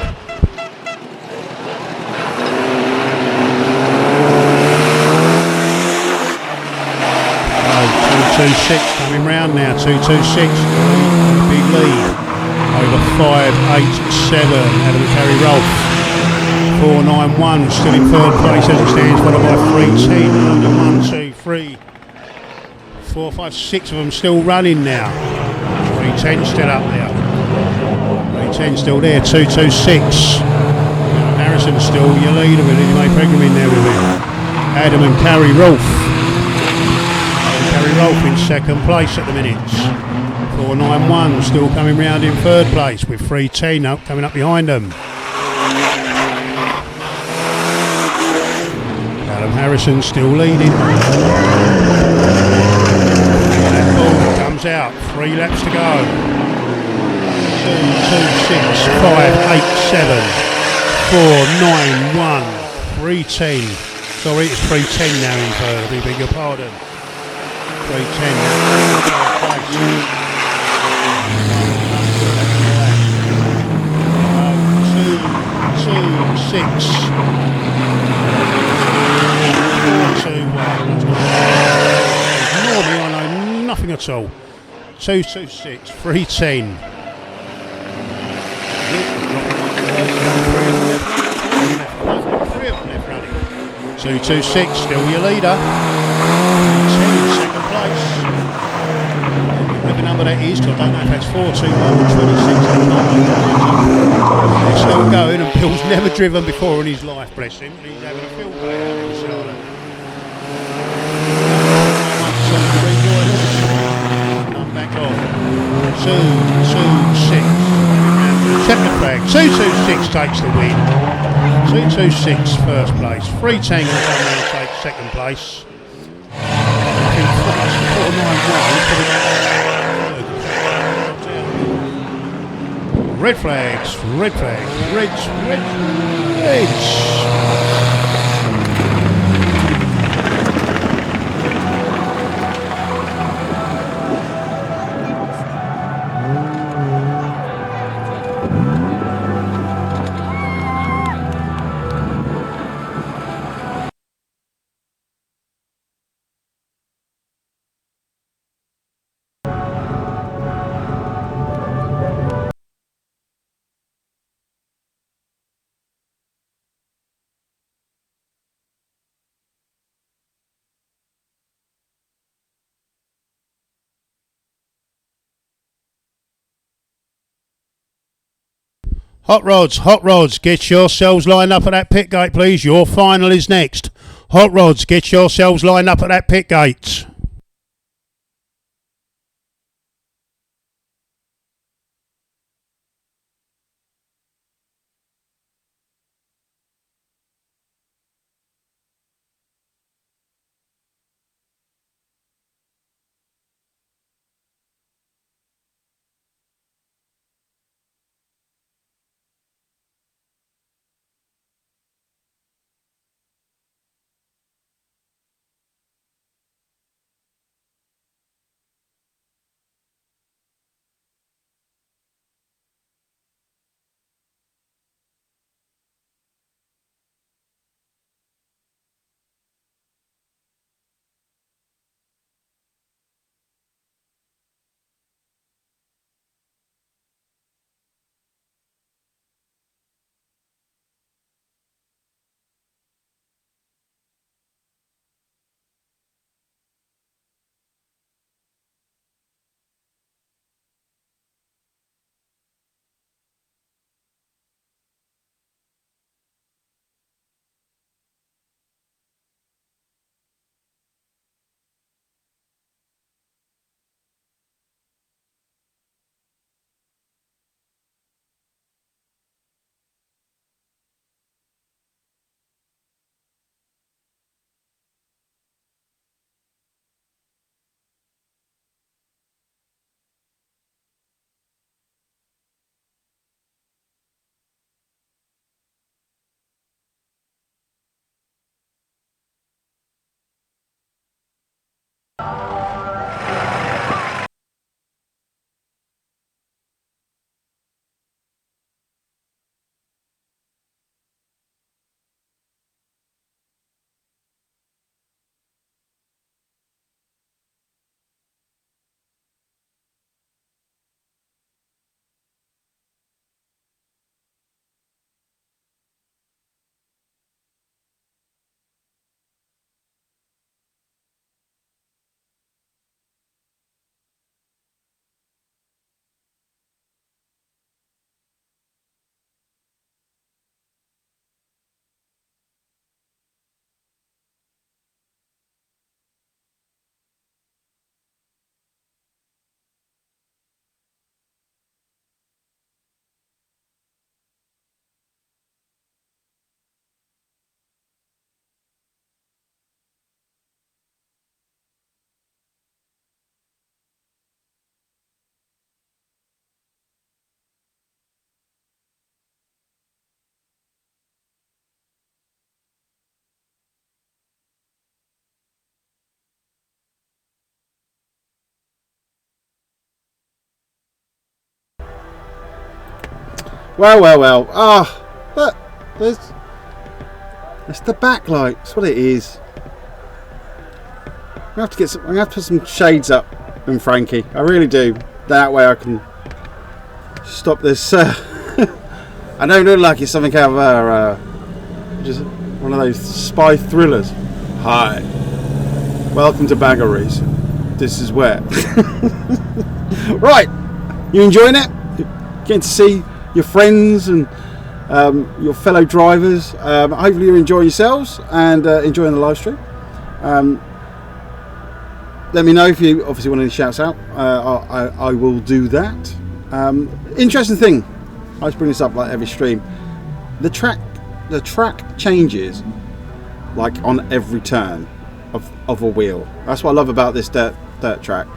226 coming round now, 226, big lead. Over 587, Adam and Carrie Rolf. 491 still in third place as it stands, followed by 310. 1, 2, 3, 4, 5, 6 of them still running now. 310 still up there. 310 still there. 226. Harrison still your leader with it. May Pegram in there with him. Adam and Carrie Rolf. Carrie Rolf in second place at the minute. 491 still coming round in third place with 310 up coming up behind them. Adam Harrison still leading. That ball comes out. 3 laps to go. 226, 587, 491, 310. Sorry, it's 310 now in third. I beg your pardon. 310 now. 226, 410, Ignore me, I know nothing at all. 226, 310. 226, still your leader. 10 in second place. Whatever number that is, because I don't know if that's 421 or 26. They're still going, and Bill's never driven before in his life, bless him. He's having a field day out in Charlotte. None back on. 226. Check the flag. 226 takes the win. 226 first place. 310 takes second place. I think 491. Red flags, red flags, reds. Hot rods, get yourselves lined up at that pit gate, please. Your final is next. Hot rods, get yourselves lined up at that pit gate. Well. Ah, look, that's the backlight. That's what it is. I'm gonna have to put some shades up in Frankie. I really do. That way I can stop this. I don't look like it's something out of just one of those spy thrillers. Hi, welcome to Bagger Racing. This is where. Right, you enjoying it? Getting to see your friends and your fellow drivers. Hopefully you enjoy yourselves and enjoying the live stream. Let me know if you obviously want any shouts out. I will do that. Interesting thing, I just bring this up like every stream. The track changes like on every turn of a wheel. That's what I love about this dirt track.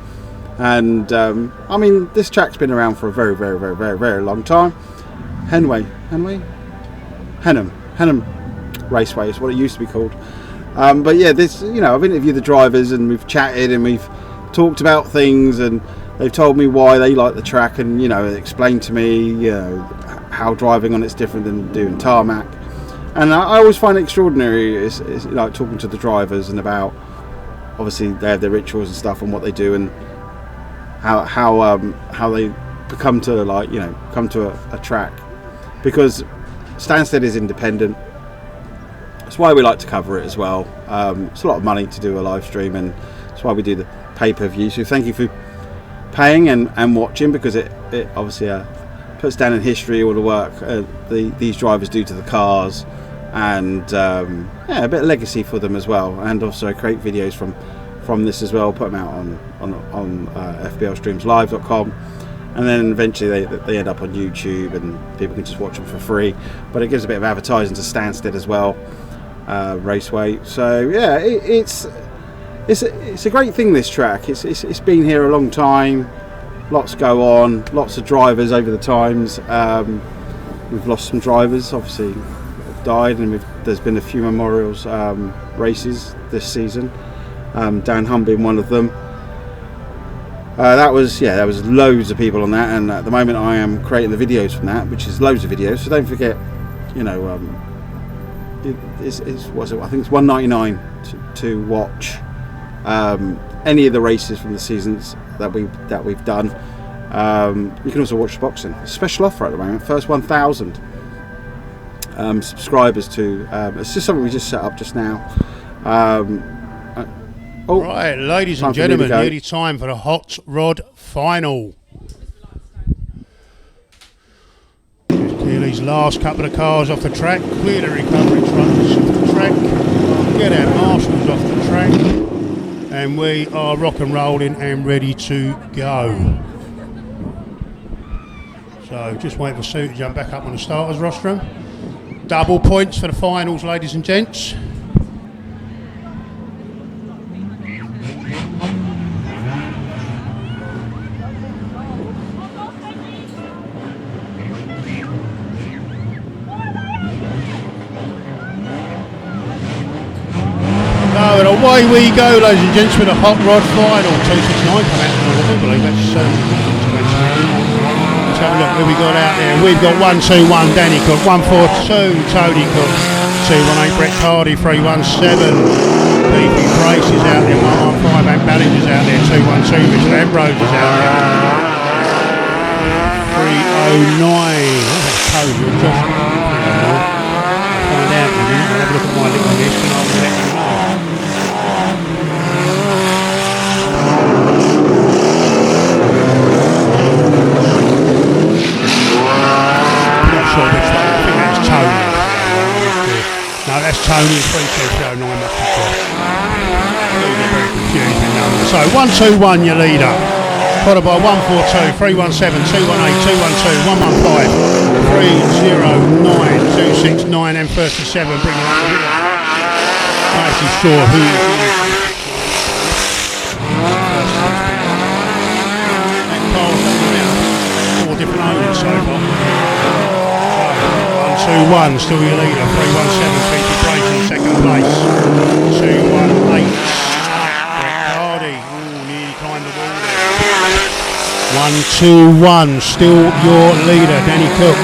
And I mean, this track's been around for a very, very, very, very, very long time. Henham Raceway is what it used to be called. But yeah, this, I've interviewed the drivers and we've chatted and we've talked about things and they've told me why they like the track and explained to me how driving on it's different than doing tarmac. And I always find it extraordinary is like talking to the drivers and about, obviously they have their rituals and stuff and what they do and how they come to a track, because Stansted is independent. That's why we like to cover it as well. It's a lot of money to do a live stream, and that's why we do the pay-per-view. So thank you for paying and watching, because it obviously puts down in history all the work these drivers do to the cars, and a bit of legacy for them as well. And also create videos from this as well, put them out on FBLstreamslive.com, and then eventually they end up on YouTube and people can just watch them for free. But it gives a bit of advertising to Stansted as well. Raceway. So yeah, it's a great thing, this track. It's been here a long time, lots go on, lots of drivers over the times. We've lost some drivers, obviously have died, and there's been a few memorials races this season, Dan Hum being one of them. There was loads of people on that, and at the moment I am creating the videos from that, which is loads of videos, so don't forget, I think it's $1.99 to watch any of the races from the seasons that we've done. You can also watch the boxing. Special offer at the moment. First 1,000 subscribers to. It's just something we just set up just now. Right, ladies and gentlemen, nearly time for the Hot Rod Final. Clear these last couple of cars off the track, clear the recovery trucks off the track, get our marshals off the track, and we are rock and rolling and ready to go. So just wait for Sue to jump back up on the starters rostrum. Double points for the finals, ladies and gents. And away we go, ladies and gents, with a Hot Rod Final. 269 come out, I believe that's let's have a look who we got out there. We've got 121 Danny Cook, 142 Tony Cook, 218 Brett Hardy, 317 Beefy Brace is out there, 115 Matt Ballinger's out there, 212 Mr. Ambrose is out there, 309. That's code, we'll just find out in a minute. I'll have a look at my little list and I'll let you know. Sure which one. I think that's Tony. No, that's Tony. 3209 must be correct. Get very confused with numbers. So 121 your leader, followed by 142, 317, 218, 212, 115, 309, 269 and 37. Bring it up. Not actually sure who it is. That car's done around 4 different owners so far. 121, still your leader, 317, Beefy Brace in second place, 218, Brett Hardy, nearly climbed the wall there, 121, still your leader, Danny Cook,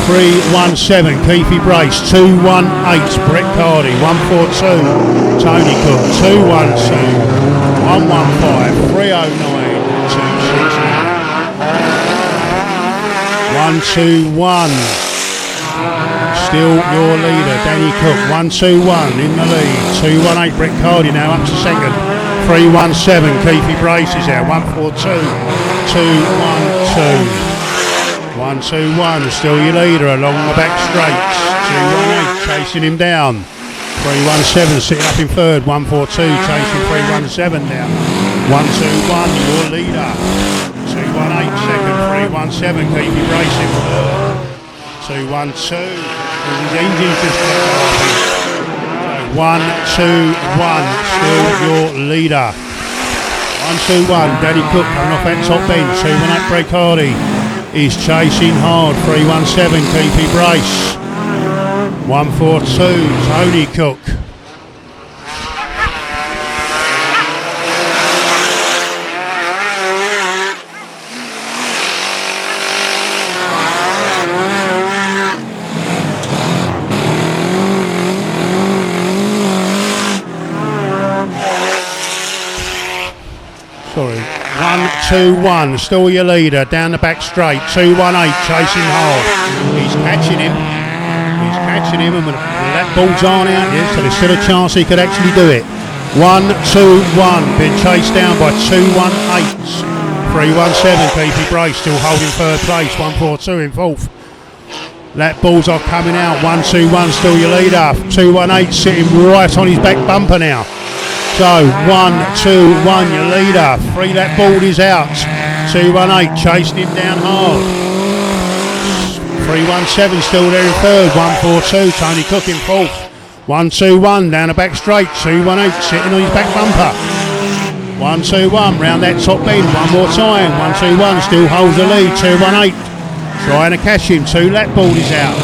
317, Keithy Brace. 218, Brett Cardy. 142, Tony Cook. 212, 115, 309, 269. 121. Still your leader, Danny Cook. 121 in the lead. 218, Brett Cardy now up to second. 317, Keithy Brace is there. 142, 212. 121, still your leader along the back straights. 218 chasing him down. 317 sitting up in third. 142 chasing 317 down. 121 your leader. 218 second. 317 Keithy Brace in third. 212 his engine's just got 121 still your leader. 121 Danny Cook coming off that top end. 218 Brett Cardy is chasing hard. 317 Keithy Brace. 142 Tony Cook. Sorry. 121, still your leader, down the back straight. 218, chasing hard. He's catching him. And when that ball's on out, yes, so there's still a chance he could actually do it. 121, been chased down by 218. 317, Keithy Brace still holding third place. 142 in fourth. That ball's off coming out. 121, still your leader. 218 sitting right on his back bumper now. So 121 your leader. 3 lap board is out. 218 chasing him down hard. 317 still there in third. 142 Tony Cook in fourth. 121 down the back straight. 218 sitting on his back bumper. 121 round that top bend one more time. 121 still holds the lead. 218 trying to catch him. 2 lap board is out.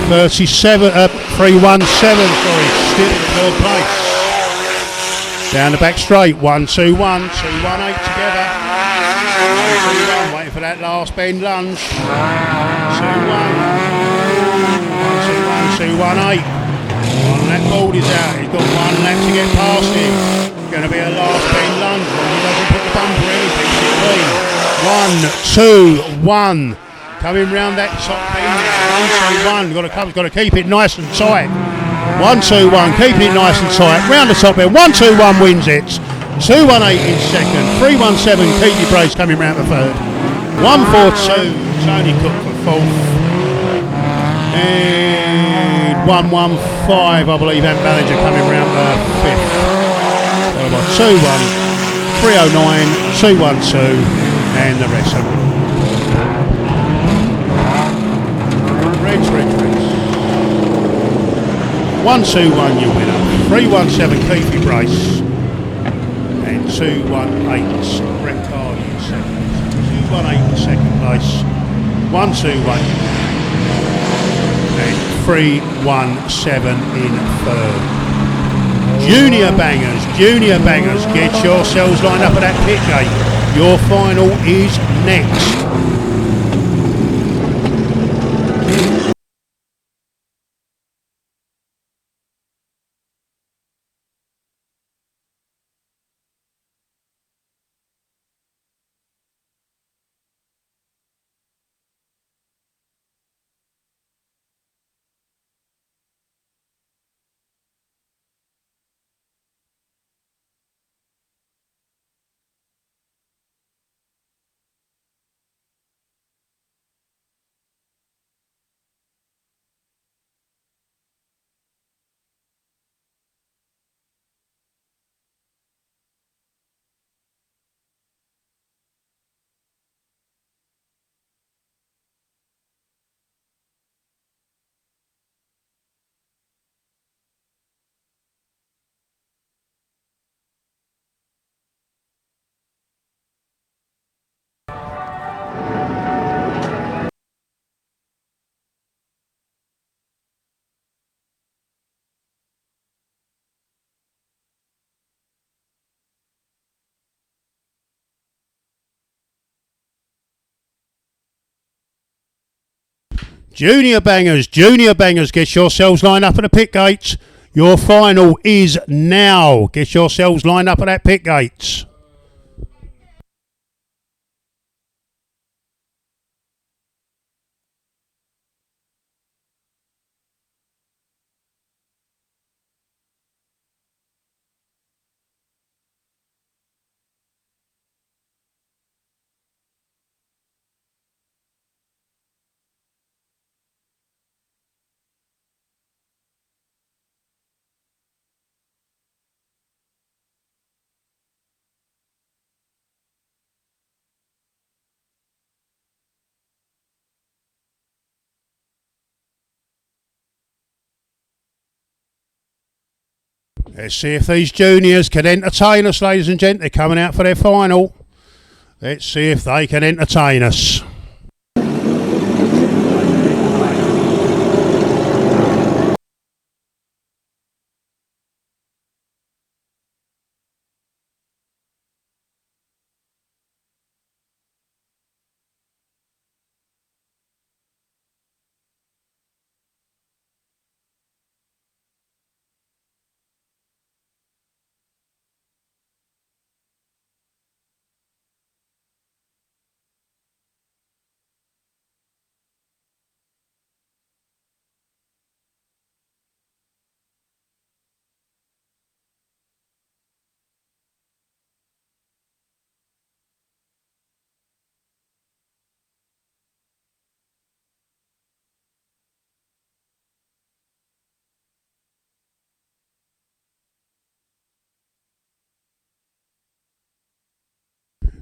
317 sorry, still in third place. Down the back straight, 121, 218 together. 121, waiting for that last bend lunge. 218. 1 lap board is out. He's got 1 lap to get past him. Going to be a last bend lunge. He doesn't put the bumper in. He keeps it clean. 1, 2, 1. Coming round that top bend. 1, 2, 1. Got to keep it nice and tight. 1, 2, 1, keeping it nice and tight. Round the top end, 1, 2, 1 wins it. 218 in second. 317 Keithy Brace coming round the third. 142 Tony Cook for fourth. And 115 I believe Ant Ballinger coming round the fifth. Followed by 2-1, 309, 212 and the rest of them. Reds. 121 your winner. 317 Keithy Brace and 218 Brett Cardy in second. 218 in second place. 121 and 317 in third. Junior bangers, get yourselves lined up at that pit gate. Your final is next. Junior bangers, get yourselves lined up at the pit gates. Your final is now. Get yourselves lined up at that pit gates. Let's see if these juniors can entertain us, ladies and gents. They're coming out for their final. Let's see if they can entertain us.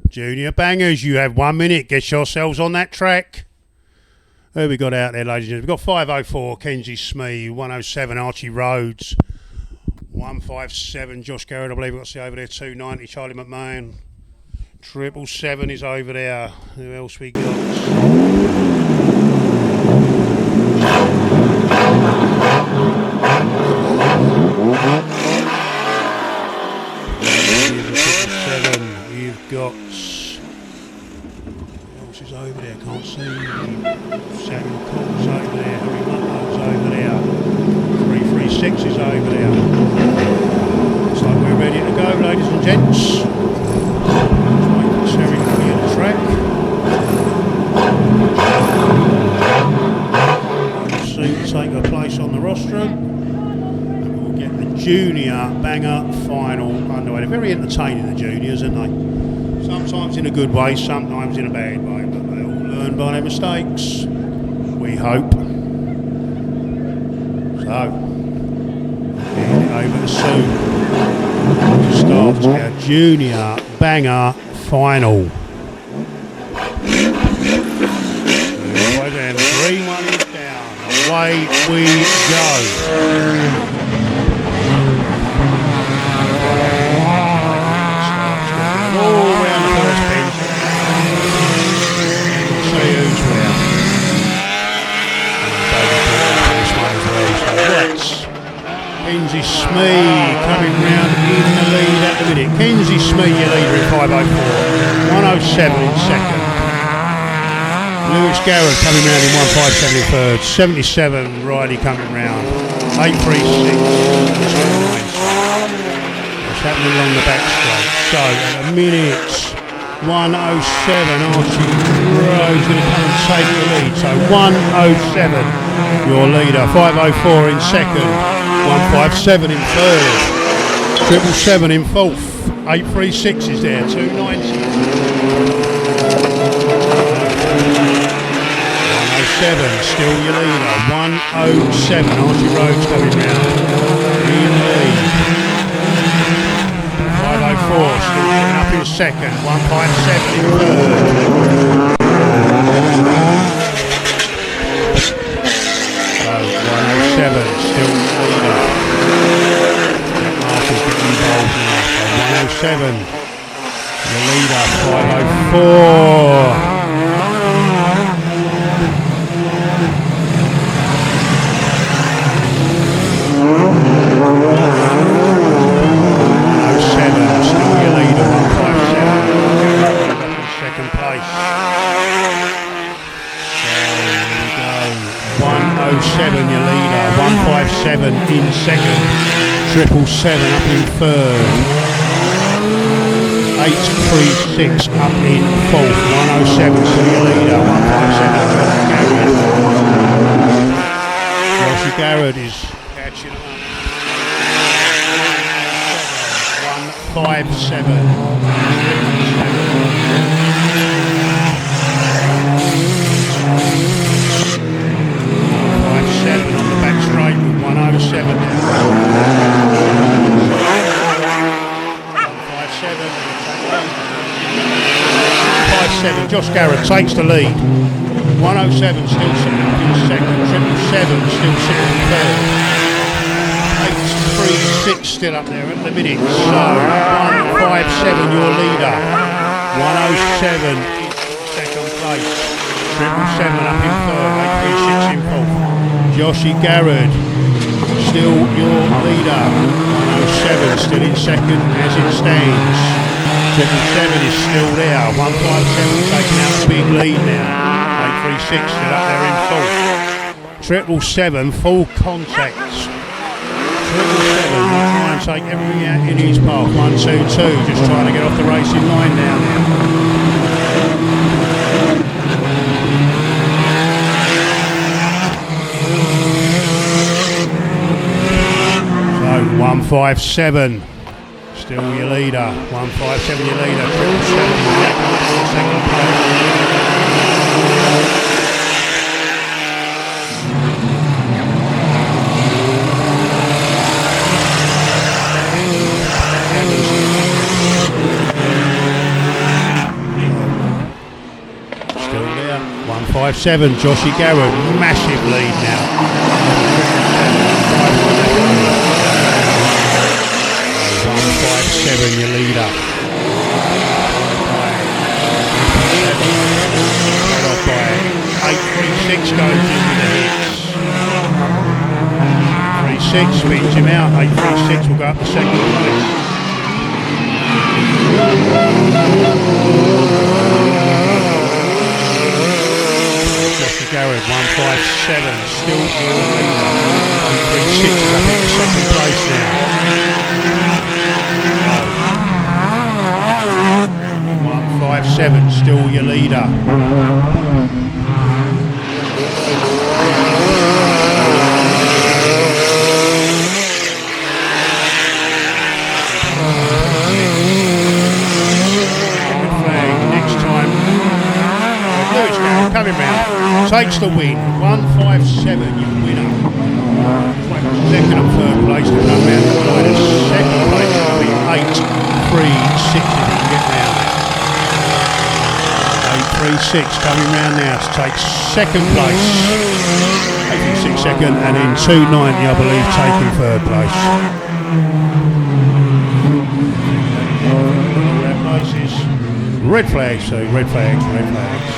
Junior bangers, you have 1 minute. Get yourselves on that track. Who we got out there, ladies and gentlemen? We've got 504, Kenzie Smee, 107, Archie Rhodes, 157, Josh Garrett, I believe we've got to see over there, 290, Charlie McMahon, 777 is over there. Who else we got? You've got, who else is over there? Can't see. Samuel Cole's over there. Harry Muttlow's over there. 336 is over there. Looks like we're ready to go, ladies and gents. Waiting for Terry to clear the track. We'll soon take her place on the rostrum. And we'll get the junior banger final underway. They're very entertaining, the juniors, aren't they? Sometimes in a good way, sometimes in a bad way, but they all learn by their mistakes, we hope. So, heading over to soon to start our junior banger final. 3-1 is down, away we go. Kenzie Smee coming round in the lead at the minute. Kenzie Smee, your leader in 504. 107 in second. Lewis Garrett coming round in 157 in third. 77 Riley coming round. 836. What's happening along the back straight? So at a minute 107, Archie Rose going to come and take the lead. So 107, your leader. 504 in second. 157 in third, 777 in fourth, 836 is there, 290. 107, still your leader, 107, Archie Rhodes coming round, in lead. 504, still getting up in second, 157 in third. So 107, still leader. Marshall's getting involved now. So 107, the leader, 504. 107, still your leader, 157. Second place. So here we go. in second. 777 up in third. 836 up in fourth. 107 to your leader. 157 Josh Garrett is catching up. 157. 157 on the back straight with 107 now. 157. Josh Garrett takes the lead. 107 still sitting up in second. 777 still sitting in third. 836 still up there at the minute. So 157 your leader. 107 in second place. 777 up in third. 836 in fourth. Joshy Garrett still your leader. 107 still in second as it stands. 777 is still there. 157 taking out the big lead now. 836 still up there in fourth. 777 full contact. 777 will try and take everything out in his path. 122 just trying to get off the racing line now. So 157 still your leader. 157 your leader. 777 second place. Still there. 157 Joshy Garrett. Massive lead now. 157 your leader. 836 goes into the hits. 36 spins him out. 836 will go up to second place. Joshy Garrett 157 still your leader. 836 is up into second place now. 157 still your leader. Next time, Lewis Garrett coming round, takes the win. 157 your winner. Second and third place to come round the line. Second place will be 836 if you can get round there. 836 coming round now to take second place. 836 second and then 290 I believe taking third place. Red flags, so red flags, red flags.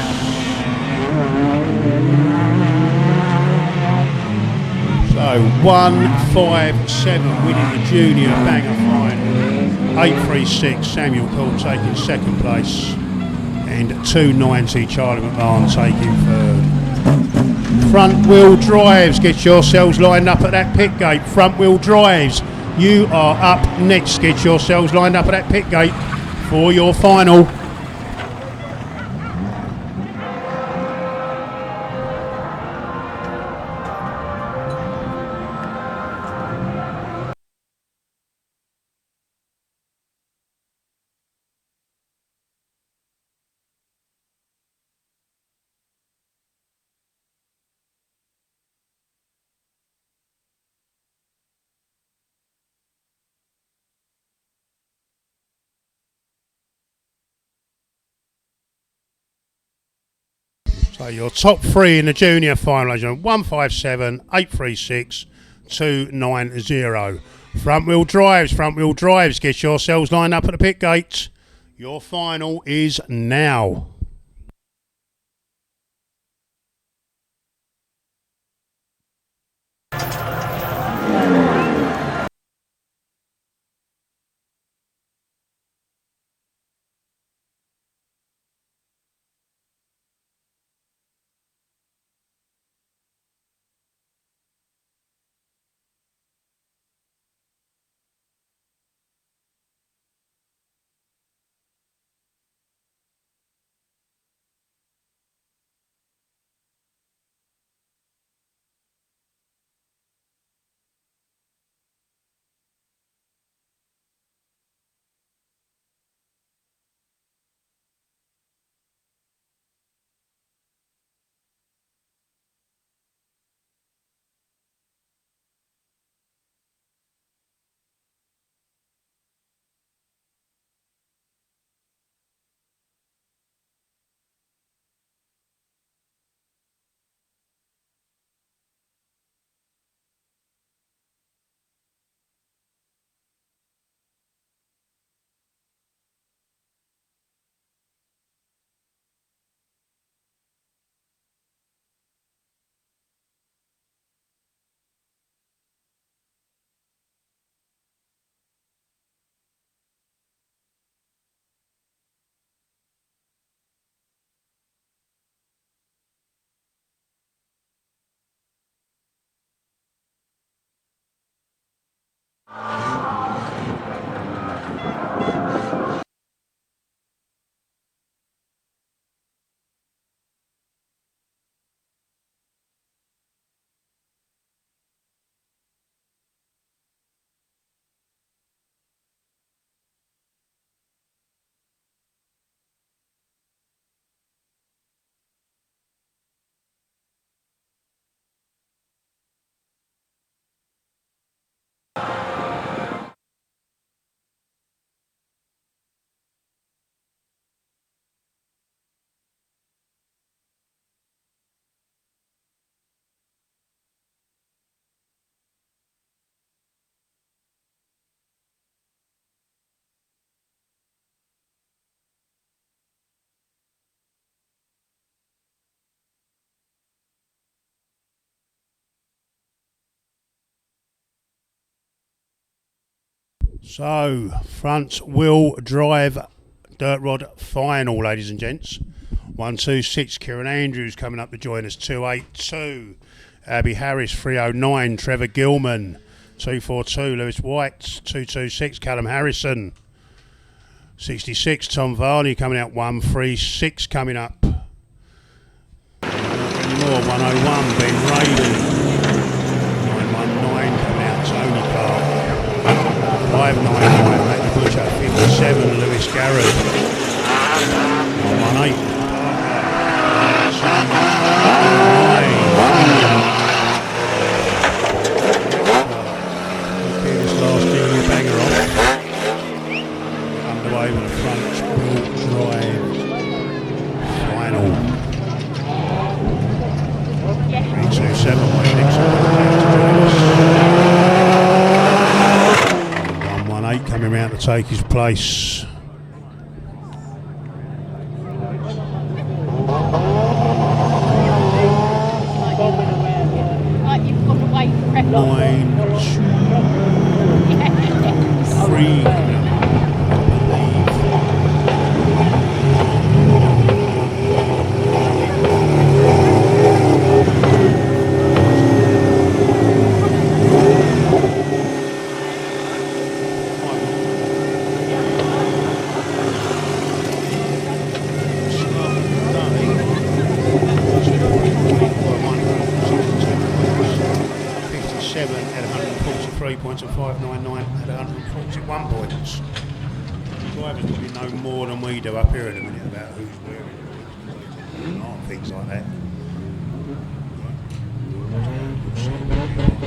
So 157 winning the junior banger final. 836 Samuel Cole taking second place. And 290 Charlie McMahon taking third. Front wheel drives, get yourselves lined up at that pit gate. Front wheel drives, you are up next. Get yourselves lined up at that pit gate for your final. So your top three in the junior final, 157, 836, 290. Front wheel drives, get yourselves lined up at the pit gate. Your final is now. So, front wheel drive dirt rod final, ladies and gents. 126, Kieran Andrews coming up to join us. 282, Abby Harris. 309, Trevor Gilman. 242, Lewis White. 226, Callum Harrison. 66, Tom Varney coming out. 136 coming up. More 101, Ben Raiden. 919 coming out, Tony Clark. 599, Matthew Butcher. 57, Lewis Garrett. 118. This last dealing banger off. Underway with the front wheel drive final. 327 Wayne Dixon 118 coming round to take his place. Nine, 3. Points and 599 at 141 points. Drivers probably know more than we do up here in a minute about who's wearing and things like that.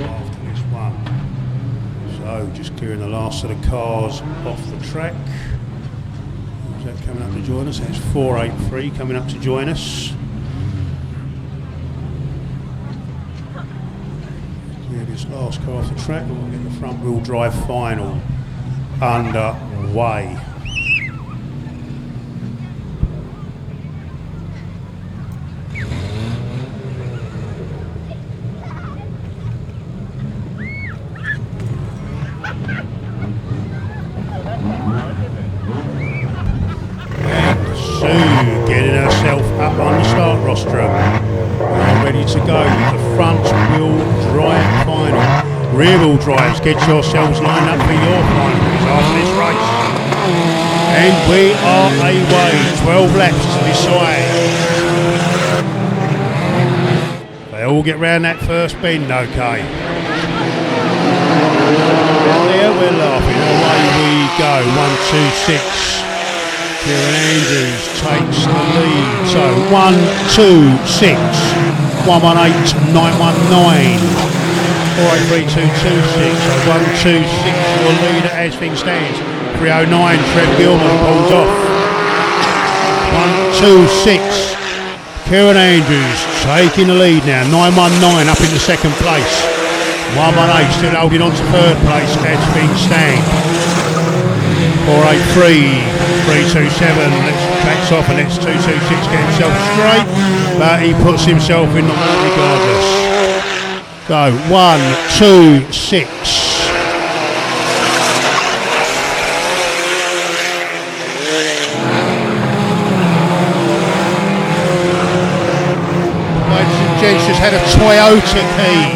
After this one. So just clearing the last of the cars off the track. Who's that coming up to join us? That's 483 coming up to join us. This last car off the track, and we'll get the front wheel drive final underway. And Sue getting herself up on the start rostrum. We're ready to go. The front wheel drive final. Rear wheel drives, get yourselves lined up for your finals after this race. And we are away. 12 laps to decide. They all get round that first bend, okay. There we're laughing. Away we go. 126. Kieran Andrews takes the lead. So 126. 118, 919, 483, 226, so 126 your leader as things stands. 309, Trev Gilman pulls off. 126, Kieran Andrews taking the lead now. 919 up in the second place. 118 still holding on to third place as things stand. 483. 327, backs off and it's 226, get himself straight, but he puts himself in the hole regardless. So 126. Ladies and gents, just had a Toyota key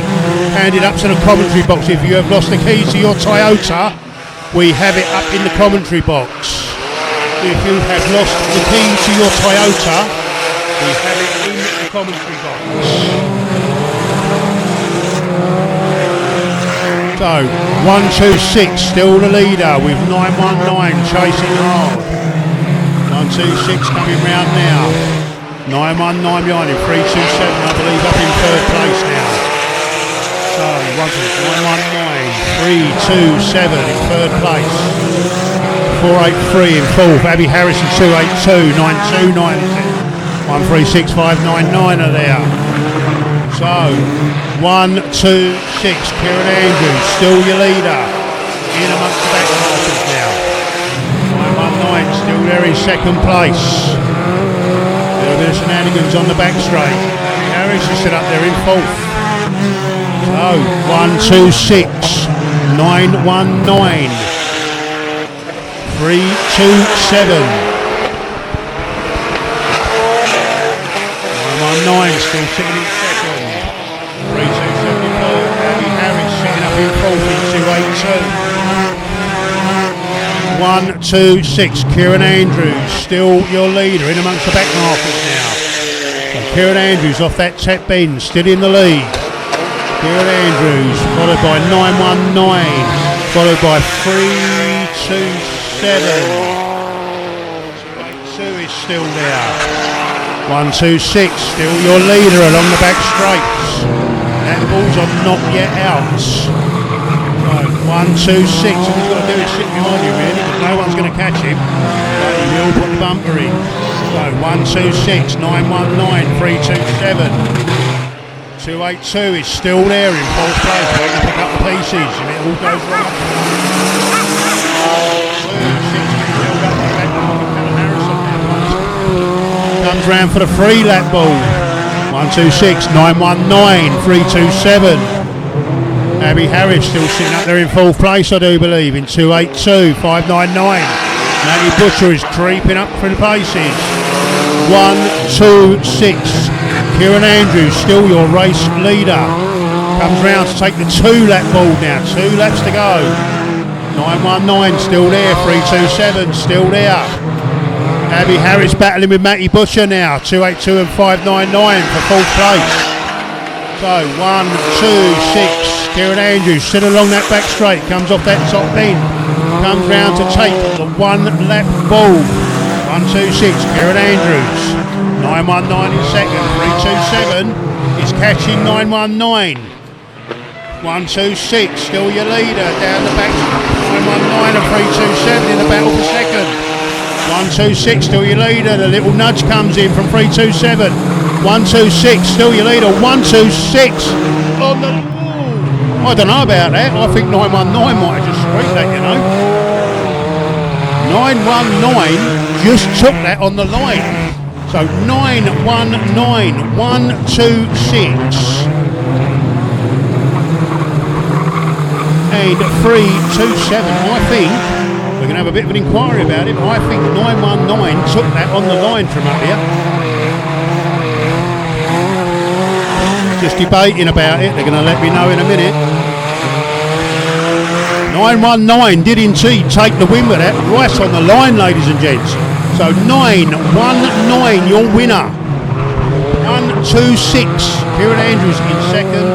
handed up to the commentary box. If you have lost the keys to your Toyota, we have it up in the commentary box. If you have lost the key to your Toyota, we have it in the commentary box. So, 126 still the leader with 919 chasing hard. 126 coming round now. 919 behind him, 327 I believe up in third place now. So, 919, 327 in third place. 483 in fourth, Abby Harrison 282, 929, 136, 599 are there. So 126, Kieran Andrews still your leader, in amongst the back markers now. 519 still there in second place. A little bit of shenanigans on the back straight. Abby Harris is set up there in fourth. So 126, 919. 3-2-7. 919 still sitting in second. 3-2-74. Abby Harris sitting up in fourth in 2-8-2. 1-2-6. Kieran Andrews still your leader in amongst the back markers now. So Kieran Andrews off that tap bend, still in the lead. Kieran Andrews followed by 919, followed by 3-2-7. 2-8-2 is still there. 1-2-6, still your leader along the back straights. That ball's on not yet out. So 1-2-6, all he's got to do is sit behind you really, because no one's going to catch him. But he will put the bumper in. So 1-2-6, 919, 3-2-7. 2-8-2 is still there in fourth place, waiting to pick up the pieces, and it all goes wrong. 2-6 still up the back marker, Callum Harrison now. Comes round for the free lap ball. 1-2-6, 919, 3-2-7. Abby Harris still sitting up there in fourth place, I do believe, in 2-8-2, 5-9-9. Matty Butcher is creeping up for the paces. 1-2-6. Kieran Andrews still your race leader. Comes round to take the 2 lap ball now. 2 laps to go. 919 still there. 3-2-7 still there. Abby Harris battling with Matty Butcher now. 2-8-2 and 5-9-9 for fourth place. So 1-2-6. Kieran Andrews still along that back straight. Comes off that top bend. Comes round to take the 1 lap ball. 1-2-6. Kieran Andrews. 919 in second. 3-2-7 is catching 919. 1-2-6 still your leader down the back. 919 and 3-2-7 in the battle for second. 1-2-6 still your leader. The little nudge comes in from 3-2-7. 1-2-6 still your leader. 1-2-6 on the. I don't know about that. I think 919 might have just squeaked that, you know. 919 just took that on the line. So 919, 1-2-6 and 3-2-7. I think we're going to have a bit of an inquiry about it. I think 919 took that on the line from up here. Just debating about it. They're going to let me know in a minute. 919 did indeed take the win with that right on the line, ladies and gents. So 919 your winner. 1-2-6 Kieran Andrews in second.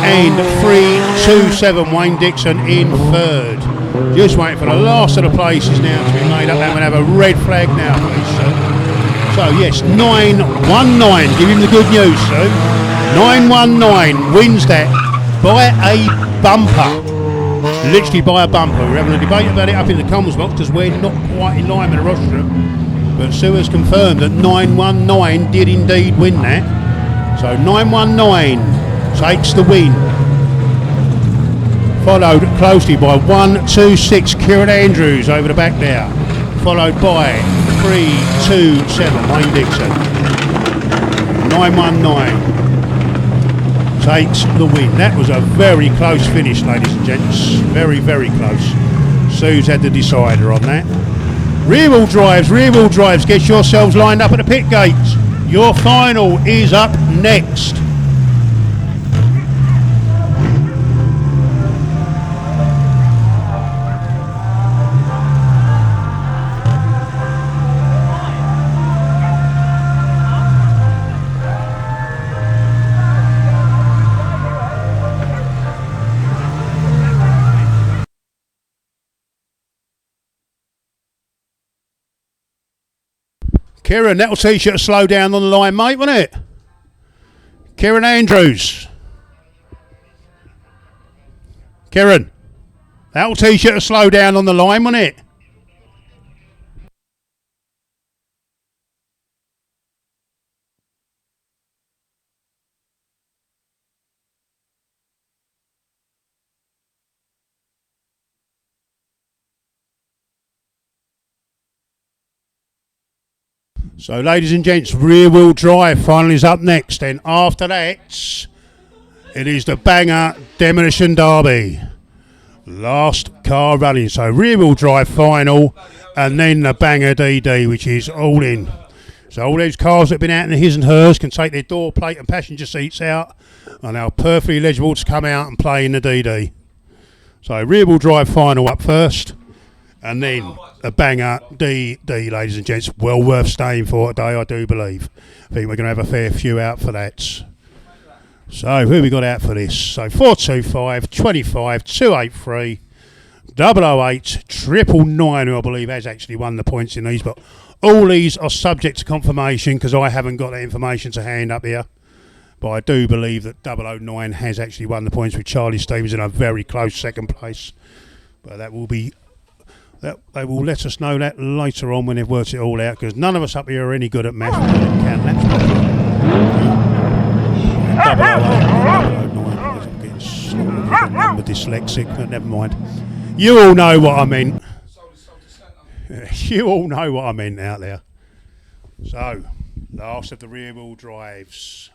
And 3-2-7 Wayne Dixon in third. Just waiting for the last of the places now to be made up. I'm going to have a red flag now, please, sir. So yes, 919, give him the good news, sir. 919 wins that by a bumper. Literally by a bumper. We're having a debate about it up in the Commons box because we're not quite in line with the rostrum. But Sue has confirmed that 919 did indeed win that. So 919 takes the win. Followed closely by 1-2-6 Kieran Andrews over the back there. Followed by 3-2-7 Wayne Dixon. 919 takes the win. That was a very close finish, ladies and gents. Very, very close. Sue's had the decider on that. Rear wheel drives, get yourselves lined up at the pit gates. Your final is up next. Kieran, that'll teach you to slow down on the line, mate, won't it? Kieran Andrews. Kieran, that'll teach you to slow down on the line, won't it? So, ladies and gents, rear wheel drive finally is up next. And after that, it is the banger Demolition Derby. Last car running, so rear wheel drive final, and then the banger DD, which is all in. So all those cars that have been out in the his and hers can take their door plate and passenger seats out, and they're perfectly eligible to come out and play in the DD. So rear wheel drive final up first, and then a banger DD, ladies and gents. Well worth staying for today, I do believe. I think we're going to have a fair few out for that. So who we got out for this? So 425, 25, 283, 008, 999, who I believe has actually won the points in these, but all these are subject to confirmation because I haven't got that information to hand up here. But I do believe that 009 has actually won the points with Charlie Stevens in a very close second place. But that will be, that they will let us know that later on when they've worked it all out, because none of us up here are any good at math. I'm getting number dyslexic, but never mind. You all know what I meant. You all know what I meant out there. So, last of the rear wheel drives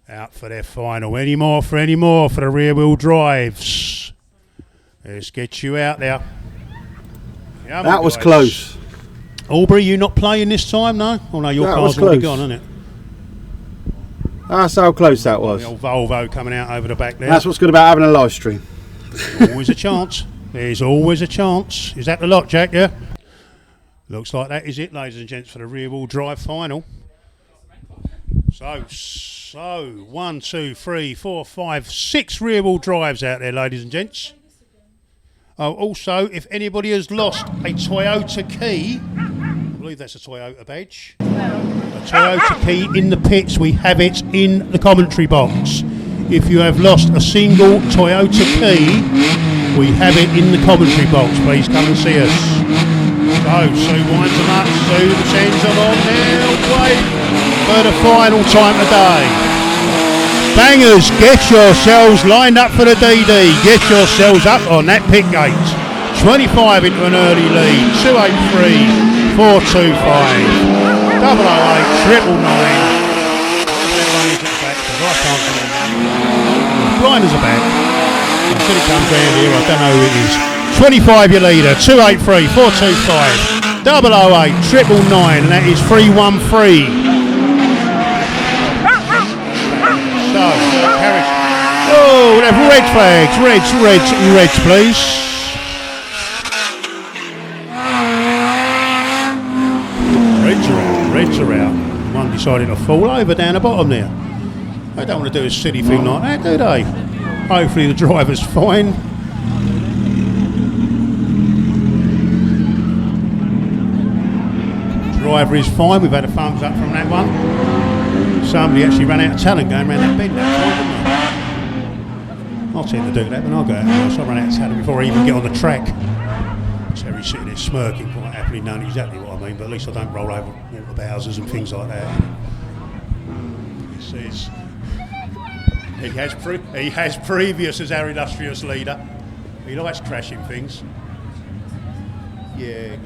out for their final. Any more for the rear wheel drives. Let's get you out there. That was close. Aubrey, you not playing this time, no? Oh no, your car's already gone, isn't it? That's how close that was. The old Volvo coming out over the back there. That's what's good about having a live stream. Always a chance. There's always a chance. Is that the lot, Jack? Yeah. Looks like that is it, ladies and gents, for the rear wheel drive final. So 1, 2, 3, 4, 5, 6 rear wheel drives out there, ladies and gents. Oh, also, if anybody has lost a Toyota key, I believe that's a Toyota badge. A Toyota key in the pits, we have it in the commentary box. If you have lost a single Toyota key, we have it in the commentary box. Please come and see us. So, Sue winds them up, Sue sends them on now, wait for the final time of day. Bangers, get yourselves lined up for the DD. Get yourselves up on that pit gate. 25 into an early lead. 283, 425, 008, 999. Blinders are back. Until it comes round here, I don't know who it is. 25 your leader, 283, 425, 008, 999, and that is 313. So, carriage. Oh, we have red flags. Reds, please. Reds are out. One decided to fall over down the bottom there. They don't want to do a silly thing like that, do they? Hopefully the driver's fine. Driver is fine. We've had a thumbs up from that one. Somebody actually ran out of talent going around that bend that time, didn't they? I'll tend to do that when I go out. So I ran out of talent before I even get on the track. Terry's sitting there smirking quite happily, knowing exactly what I mean, but at least I don't roll over water bowsers and things like that. He says he has previous as our illustrious leader. He likes crashing things. Yeah.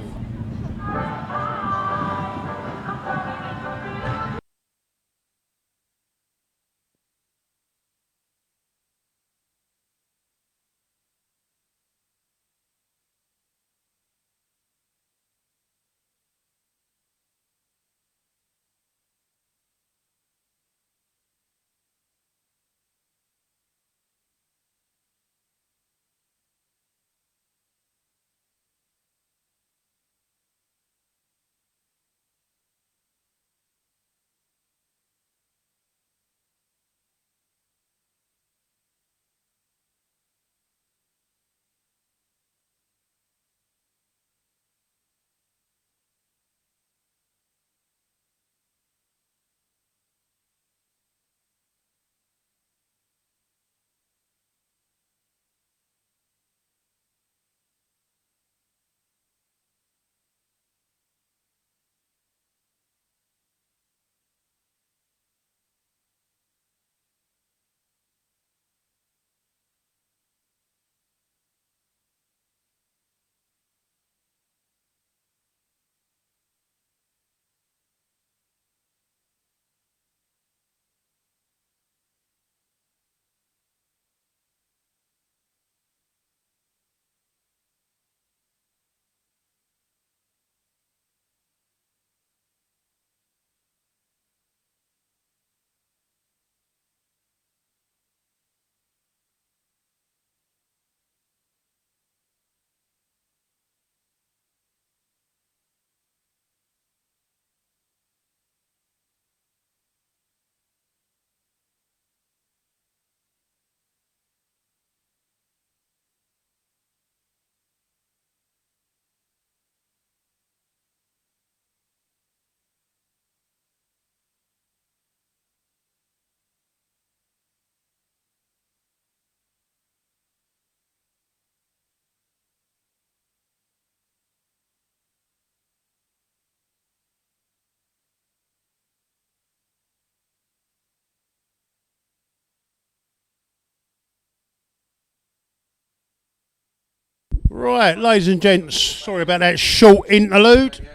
Right, ladies and gents, sorry about that short interlude.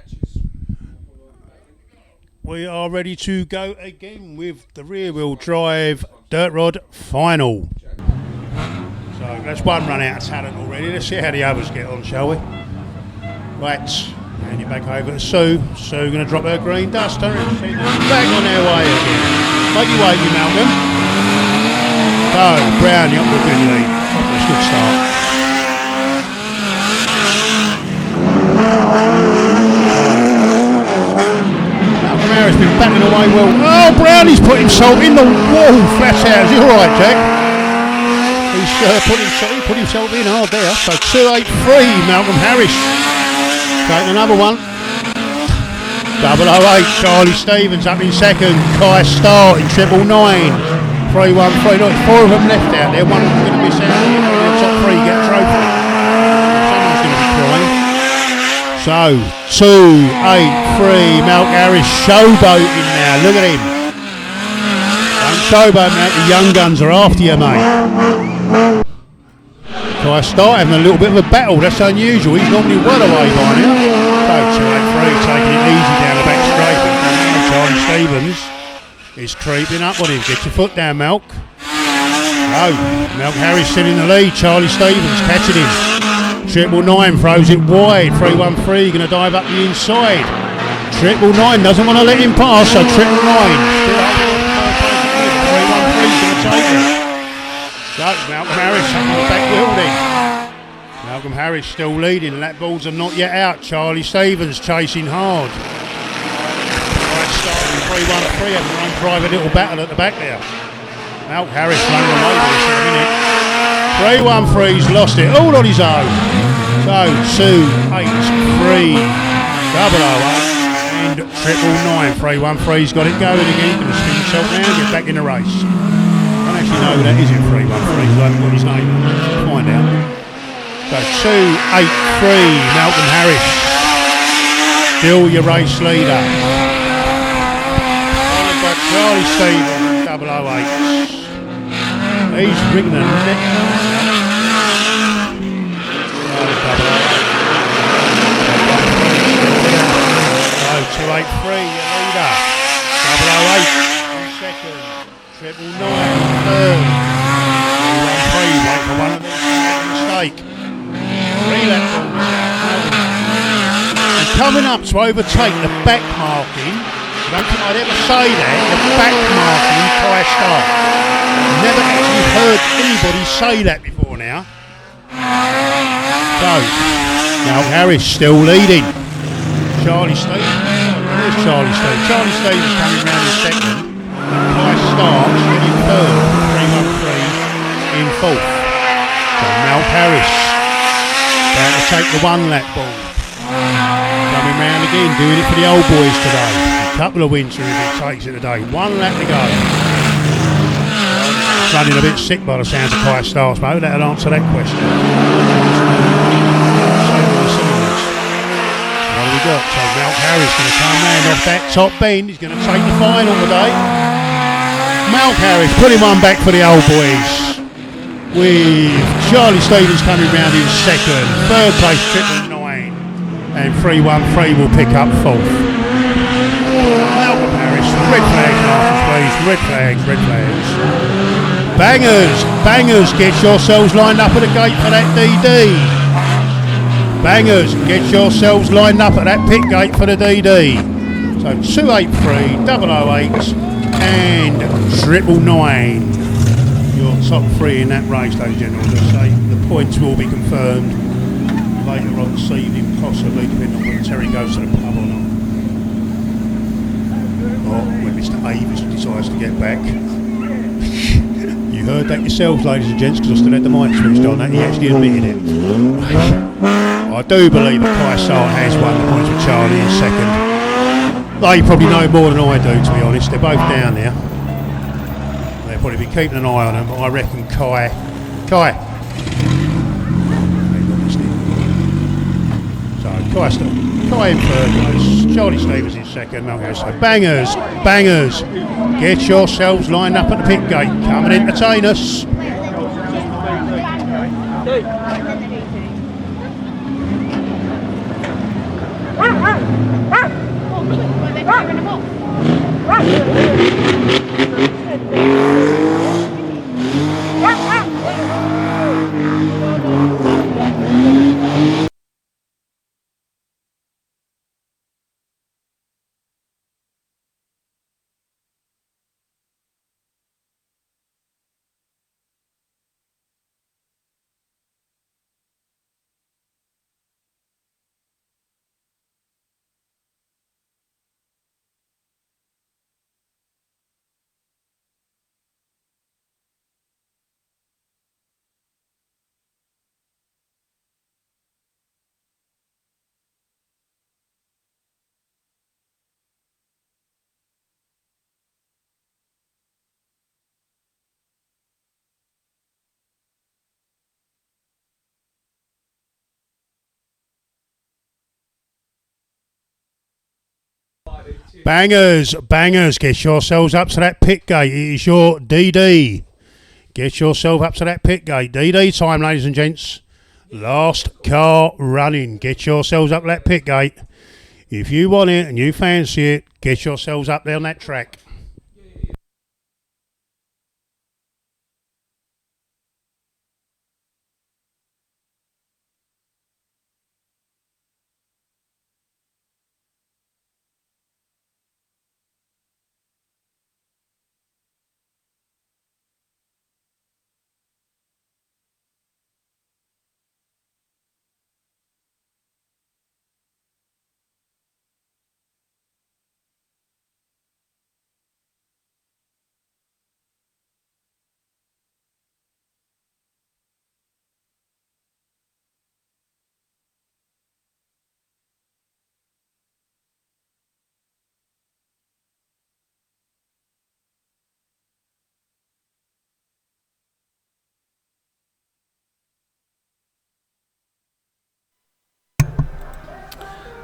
We are ready to go again with the rear wheel drive Dirt Rod final. So that's one run out of talent already. Let's see how the others get on, shall we? Right, and you're back over to Sue. Sue going to drop her green duster and send them back on their way again. Make your way, you Malcolm. So, Brown, you're up to a good lead. That's a good start. Malcolm Harris been backing away well. Oh, Brownie's put himself in the wall. Flat out. Is he all right, Jack? He's put himself in hard there. So 283, Malcolm Harris. Taking another one. 008, Charlie Stevens up in second. Kai Starr in 999. 313. Look, 4 of them left out there. One of them going to miss out. The top 3 get a trophy. Someone's going to be crying. So 283, Malcolm Harris showboating now. Look at him. Don't showboat, mate. The young guns are after you, mate. Kai Starr having a little bit of a battle. That's unusual. He's normally well away by now. So 283 taking it easy down the back straight. Charlie Stevens is creeping up on him. Get your foot down, Malk. Oh, Malcolm Harris still in the lead. Charlie Stevens catching him. 999 throws it wide. 313 going to dive up the inside. 999 doesn't want to let him pass. So 999 still up. 313 going to take it. So Malcolm Harris up on the back wheel then. Malcolm Harris still leading. Lap balls are not yet out. Charlie Stevens chasing hard. Right, starting 313 having their own private little battle at the back there. Malcolm Harris running away with this in a minute. 313's lost it all on his own. So 283 008 and 999. 313's got it going again. Going to spin himself round, get back in the race. I don't actually know who that is in 313, because I haven't got his name. Let's find out. So 283, Malcolm Harris. Still your race leader. Followed by Charlie Stevens, 008. He's rigging the neck. So 283, your leader. 008 in second. 999 third. 313, wait for one of them. Mistake. 3 lap balls out. And coming up to overtake the back marking. I don't think I'd ever say that. The back marking Kai Starr. Never actually heard anybody say that before now. So, now Harris still leading. Charlie Stevens. Where's Charlie Stevens? Charlie Stevens coming round in second. Kai Starr still in third. 313 in fourth. So Mal Harris about to take the 1 lap ball. Coming round again, doing it for the old boys today. A couple of wins if it takes it today. 1 lap to go. Running a bit sick by the sounds of Kai Starr's mode. That'll answer that question. What have we got? So Mal Harris going to come round off that top bend. He's going to take the final today. Mal Harris putting one back for the old boys. With Charlie Stevens coming round in second. Third place 999. And 313 will pick up fourth. Malcolm Harris. Red flags, marshals, please. Red flags, red flags. Bangers, bangers, get yourselves lined up at the gate for that DD. Bangers, get yourselves lined up at that pit gate for the DD. So 283, 008 and 999. Your top 3 in that race, ladies and gentlemen. As I say, the points will be confirmed later on this evening, possibly, depending on whether Terry goes to the pub or not. Or when Mr. Avis decides to get back. You heard that yourselves, ladies and gents, because I still had the mic switched on. That he actually admitted it. I do believe that Kai Starr has won the points with Charlie in second. They probably know more than I do, to be honest. They're both down there. They'll probably be keeping an eye on them, but I reckon Kai. So Kai in third place, Charlie Stevens in second, so bangers, bangers, get yourselves lined up at the pit gate, come and entertain us. Bangers, bangers, get yourselves up to that pit gate. It is your DD. Get yourself up to that pit gate. DD time, ladies and gents. Last car running. Get yourselves up to that pit gate. If you want it and you fancy it, get yourselves up there on that track.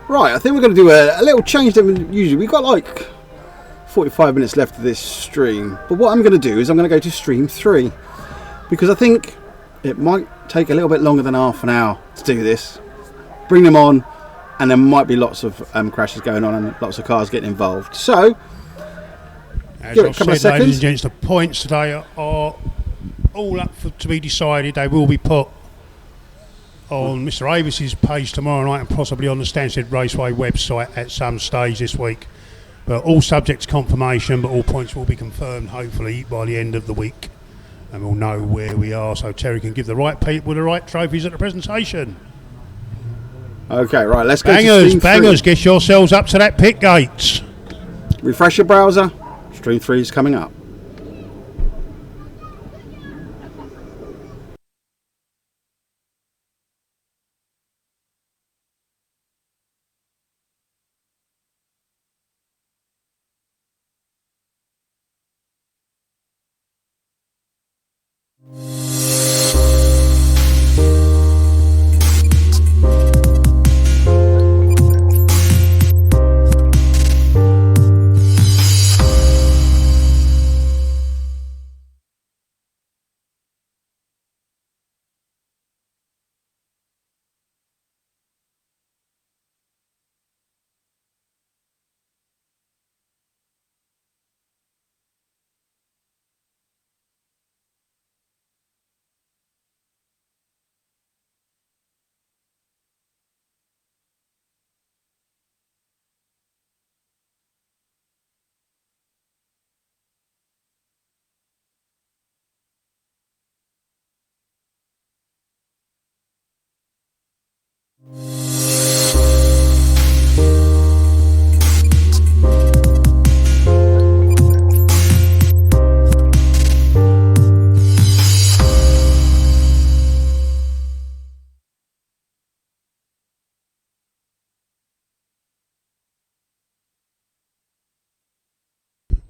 Right, I think we're going to do a little change than usually. We've got like 45 minutes left of this stream, but what I'm going to do is I'm going to go to stream 3 because I think it might take a little bit longer than half an hour to do this. Bring them on, and there might be lots of crashes going on and lots of cars getting involved. So, as give it a I've couple said, of seconds. ladies and gents, the points today are all up to be decided. They will be put on Mr. Avis's page tomorrow night and possibly on the Stansted Raceway website at some stage this week. But all subject to confirmation, but all points will be confirmed hopefully by the end of the week. And we'll know where we are so Terry can give the right people the right trophies at the presentation. Okay, right, let's go to Bangers, stream 3. bangers, get yourselves up to that pit gate. Refresh your browser. Stream 3 is coming up.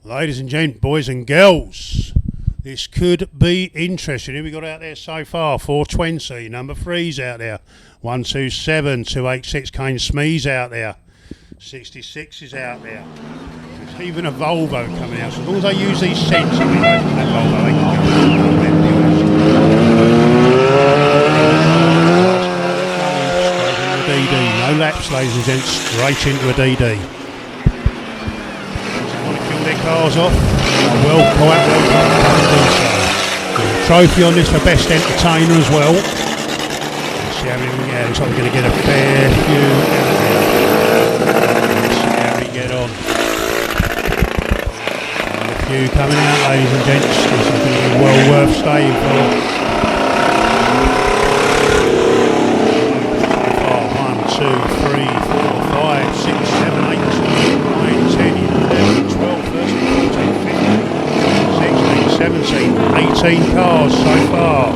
Ladies and gents, boys and girls, this could be interesting. Who we got out there so far? 420, number 3's out there. 127, 286, Kane Smee's out there. 66 is out there. There's even a Volvo coming out. So as long as they use these sensors, we know from that Volvo they can go. Straight into a DD. No laps, ladies and gents. Straight into a DD. cars off. Quite welcome to come and do so. Trophy on this for best entertainer as well. Let's see how many we get. Looks like we're going to get a fair few out there. Let's see how we get on. And a few coming out, ladies and gents. This is going to be well worth staying for. 1, 2, 3, 4, 5, 6, 7, 8, 9, 10, 11, 12, 13, 14, 15, 16, 17, 18 cars so far.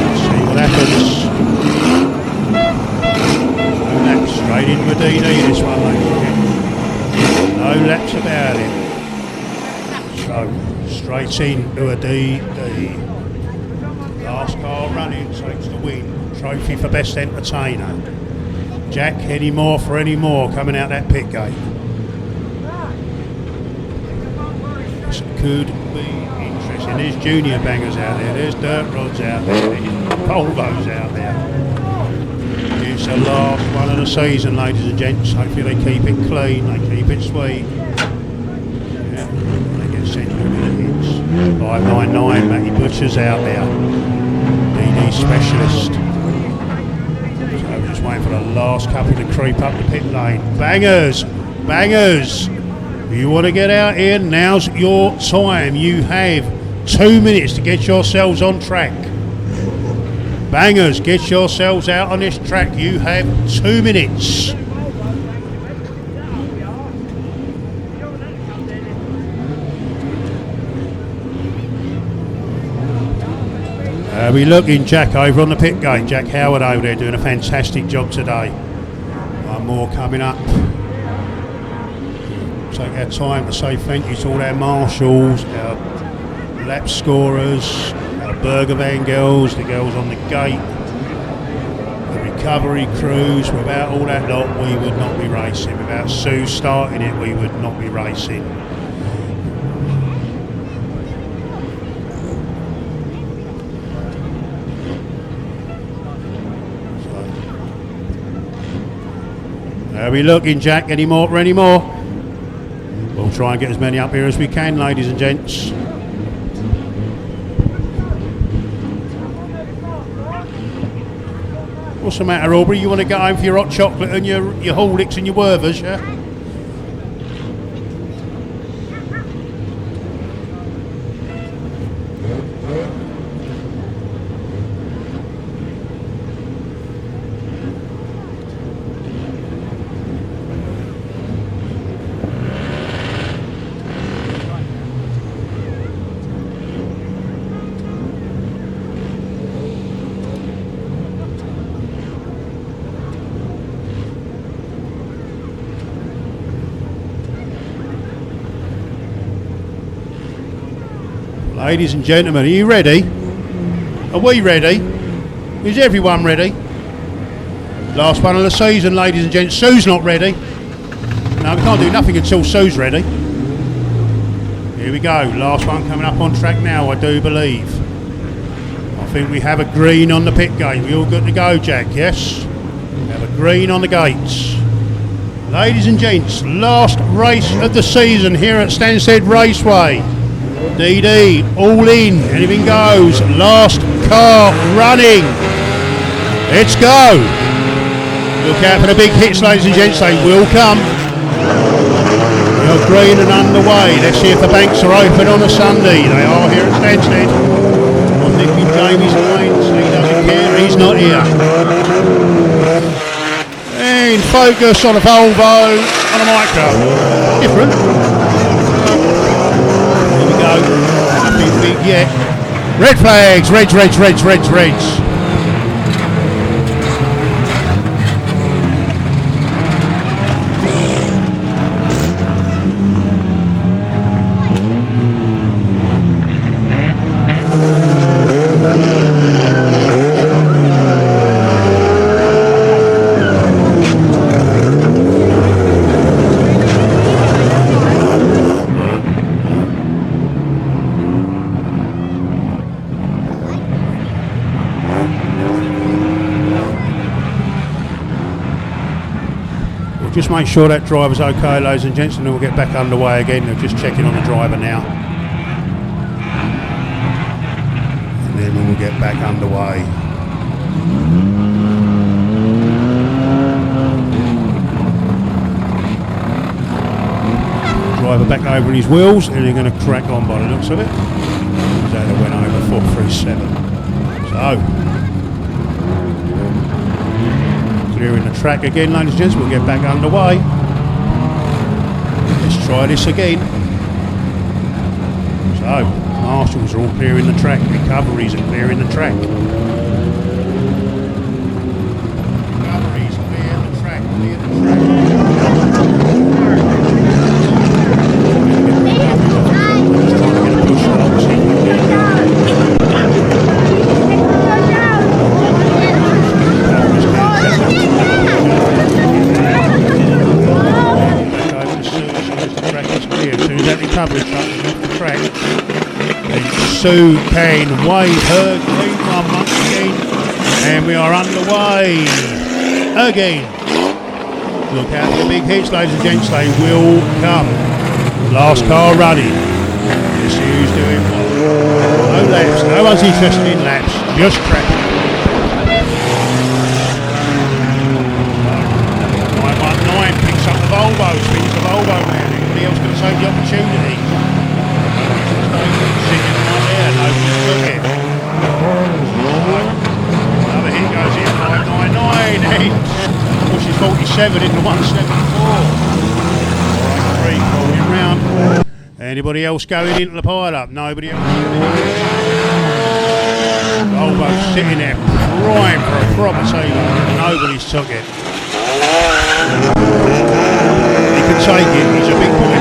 Let's see what happens. No laps, straight in with DD this one, ladies and gentlemen. No laps about it. So, straight in to a DD. Last car running takes the win. Trophy for best entertainer. Jack, any more for any more coming out that pit gate. This could be interesting. There's junior bangers out there. There's dirt rods out there. There's Volvos out there. It's the last one of the season, ladies and gents. Hopefully they keep it clean. They keep it sweet. Yeah, they get sent through with the hits. 599, Matty Butcher's out there. DD specialist. So we're just waiting for the last couple to creep up the pit lane. Bangers! Bangers! If you want to get out here, now's your time. You have 2 minutes to get yourselves on track. Bangers, get yourselves out on this track. You have 2 minutes. We're looking, Jack over on the pit gate. Jack Howard over there doing a fantastic job today. One more coming up. Take our time to say thank you to all our marshals, our lap scorers, our burger van girls, the girls on the gate, the recovery crews. Without all that lot, we would not be racing. Without Sue starting it, we would not be racing. Are we looking, Jack? Any more? We'll try and get as many up here as we can, ladies and gents. What's the matter, Aubrey? You want to go home for your hot chocolate and your Horlicks and your Werthers, yeah? Ladies and gentlemen, are you ready? Are we ready? Is everyone ready? Last one of the season, ladies and gents. Sue's not ready. No, we can't do nothing until Sue's ready. Here we go. Last one coming up on track now, I do believe. I think we have a green on the pit gate. We all good to go, Jack, yes? We have a green on the gates. Ladies and gents, last race of the season here at Stansted Raceway. DD, all in, anything goes. Last car running. Let's go. Look out for the big hits, ladies and gents, they will come. You're green and underway. Let's see if the banks are open on a Sunday. They are here at Stansted. I'm nicking Jamie's lanes, he doesn't care, he's not here. And focus on a Volvo, on a micro. Different. Nothing big yet. Red flags, reds. Just make sure that driver's okay, ladies and gents, and then we'll get back underway again. They're just checking on the driver now. And then we'll get back underway. Driver back over his wheels, and they're going to crack on by the looks of it. So they went over 437. So, clearing the track again, ladies and gents. We'll get back underway. Let's try this again. So, marshals are all clearing the track. Recoveries are clearing the track. Recoveries, clear the track, clear the track. Sue Kane wave her green one once again, and we are underway again. Look out for the big hits, ladies and gents, they will come. Last car running. Let's see who's doing what. No laps, no one's interested in laps, just cracking. 919 picks up the Volvo, spins the Volvo man. Anybody else going to take the opportunity? Another hit goes in, 599, pushes 47 into 174. Alright, 3 rolling round. Anybody else going into the pile-up? Nobody else. Volvo's sitting there, prime for a proper saver. Nobody's took it. He can take it, he's a big boy.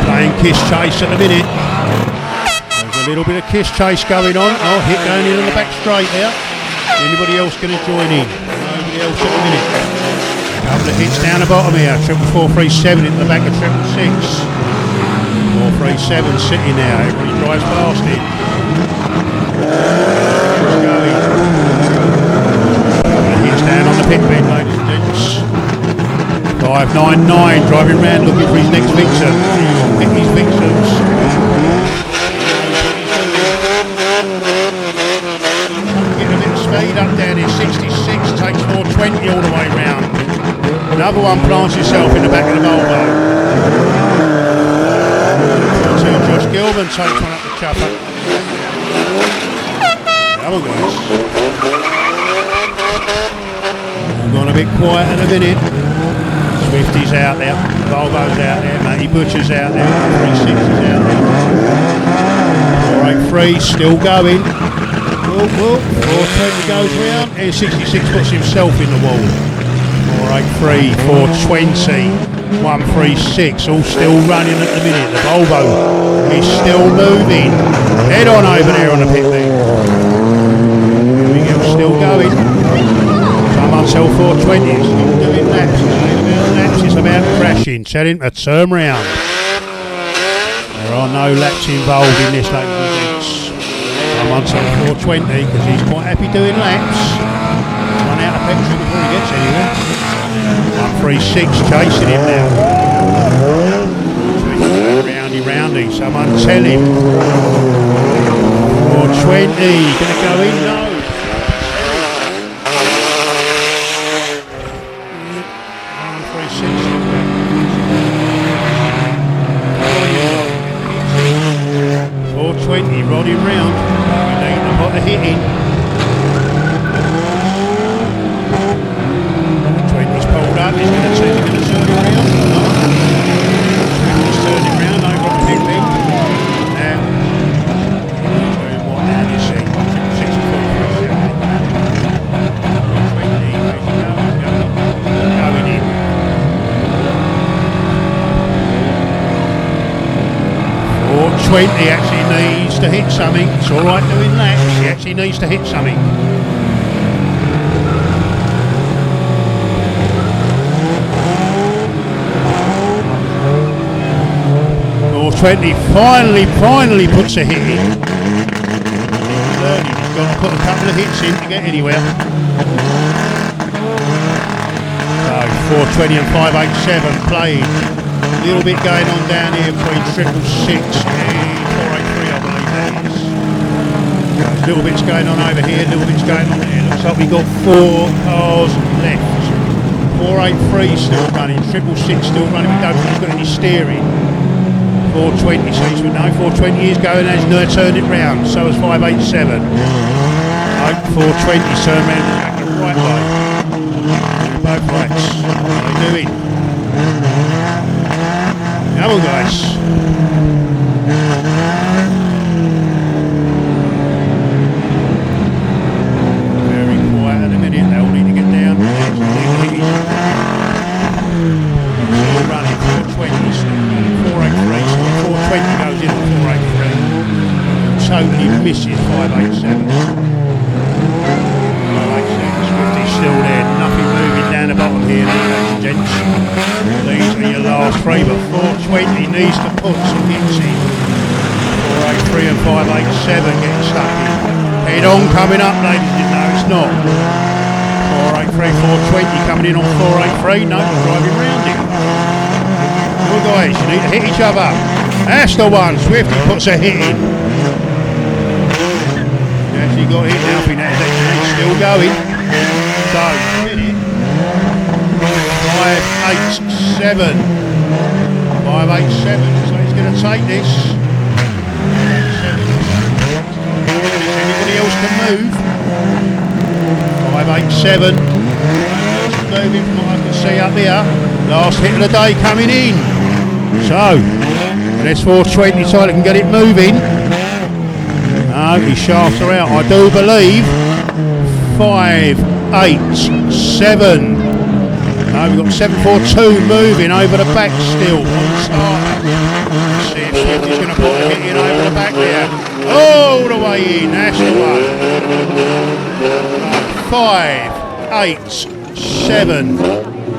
Playing kiss chase at the minute. There's a little bit of kiss chase going on. Oh, hit going in on the back straight there. Anybody else going to join in? Nobody else at the minute. A couple of hits down the bottom here. 437 into the back of 666. 437 sitting there. Everybody drives past it. It's going. A couple of hits down on the pit bed, ladies and gents. 599 driving round looking for his next vixen. Pick his vixens. Get a bit of speed up down here. 66 takes 420 all the way round. Another one plants himself in the back of the Volvo. Josh Gilman takes one up the chopper. Come on, guys. I'm going a bit quiet in a minute. Swifty's out there, Volvo's out there, Matty Butcher's out there, 360's out there. 483 still going. 420 goes round, and 66 puts himself in the wall. 483, 420, 136, all still running at the minute. The Volvo is still moving. Head on over there on the pit lane. Everything else still going. Some until 420, still doing laps. It's about crashing. Tell him to turn round. There are no laps involved in this, ladies and gents. I'm until 420 because he's quite happy doing laps. Run out of petrol before he gets anywhere. 136 chasing him now. Roundy. Someone tell him. 420. Gonna go in? No. Rodding round, we need to put the hit in. 20's pulled up, he's going to turn it around. He's turning round over on the pit lane. Now, doing what now do you see? 64. Going in. 420 actually needs to hit something. It's alright doing laps, he actually needs to hit something. 420 finally puts a hit in. He's got to put a couple of hits in to get anywhere. 420 and 587 playing. A little bit going on down here between 666 and 483, I believe that is. Little bits going on over here, little bits going on there. Looks like we've got 4 cars left. 483 still running, 666 still running. We don't think he's got any steering. 420 seems to know. 420 is going as Nur turned it round. So is 587. 420 turned round the right way. Both rights. What are they doing? Come on, guys. Very quiet at the minute. They all need to get down. Still running. 420. Still running. 483. So 420 goes in at 483. Totally misses 587. 587. Swifty's still there. Nothing moving down the bottom here, ladies and gents. These are your last 3, but 420 needs to put some hits in. 483 and 587 getting stuck in. Head on coming up, ladies and gents. No, it's not. 483, 420 coming in on 483. No, you're driving round it. Well, guys, you need to hit each other. That's the one. Swifty puts a hit in. He actually got hit now. I think that's actually still going. So, 587. 587. So he's going to take this. Anybody else can move. 587. Moving from what I can see up here. Last hit of the day coming in. So, this 420 so they can get it moving. No, he shafts her out. I do believe 587. No, we've got 742 moving over the back still. Let's see if Swifty's going to put a hit in over the back there. All the way in, that's the one. 587.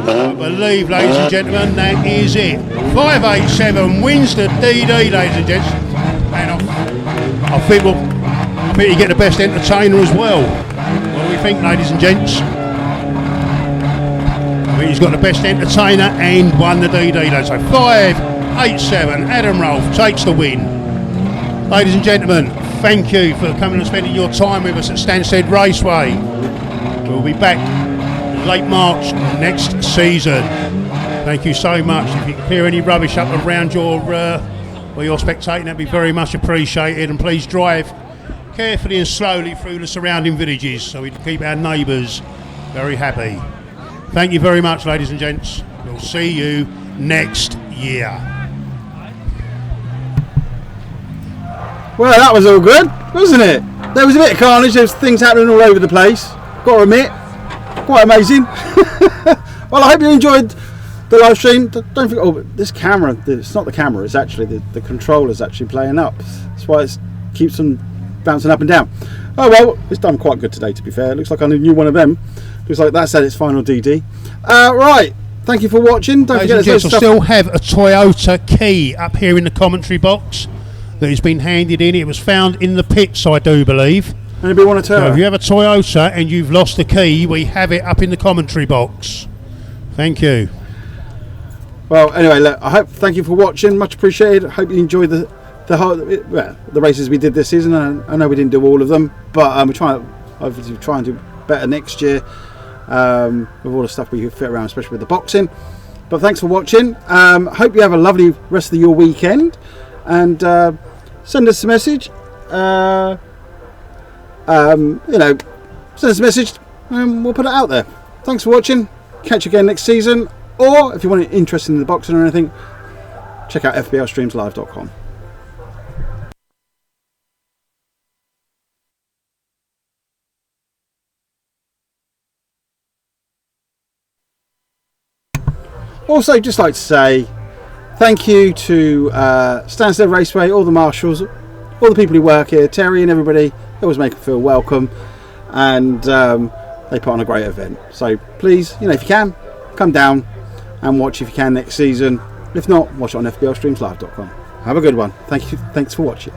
I believe, ladies and gentlemen, that is it. 587 wins the DD, ladies and gents. And I think you get the best entertainer as well. What do we think, ladies and gents? I think he's got the best entertainer and won the DD. So 587, Adam Rolfe takes the win. Ladies and gentlemen, thank you for coming and spending your time with us at Stansted Raceway. We'll be back late March next season. Thank you so much. If you can clear any rubbish up around where you're spectating, that'd be very much appreciated. And please drive carefully and slowly through the surrounding villages so we can keep our neighbours very happy. Thank you very much, ladies and gents. We'll see you next year. Well, that was all good, wasn't it? There was a bit of carnage. There was things happening all over the place. Got to admit, quite amazing. Well, I hope you enjoyed the live stream. Don't forget, this camera, it's not the camera, it's actually the controller's actually playing up. That's why it keeps them bouncing up and down. Oh well, it's done quite good today, to be fair. It looks like I knew one of them. Looks like that's at its final DD. Right, thank you for watching. Don't forget, I still have a Toyota key up here in the commentary box that has been handed in. It was found in the pits, I do believe. Anybody want to tell? So if you have a Toyota and you've lost the key, we have it up in the commentary box. Thank you. Well, anyway, look, thank you for watching. Much appreciated. Hope you enjoyed the races we did this season. I know we didn't do all of them, but we're trying to do better next year with all the stuff we could fit around, especially with the boxing. But thanks for watching. Hope you have a lovely rest of your weekend, and send us a message. Send us a message and we'll put it out there. Thanks for watching. Catch you again next season, or if you want interested in the boxing or anything, check out fblstreamslive.com. Also, just like to say thank you to Stansted Raceway, all the marshals, all the people who work here, Terry and everybody. They always make us feel welcome, and they put on a great event. So please, if you can, come down and watch if you can next season. If not, watch it on fblstreamslive.com. Have a good one. Thanks for watching.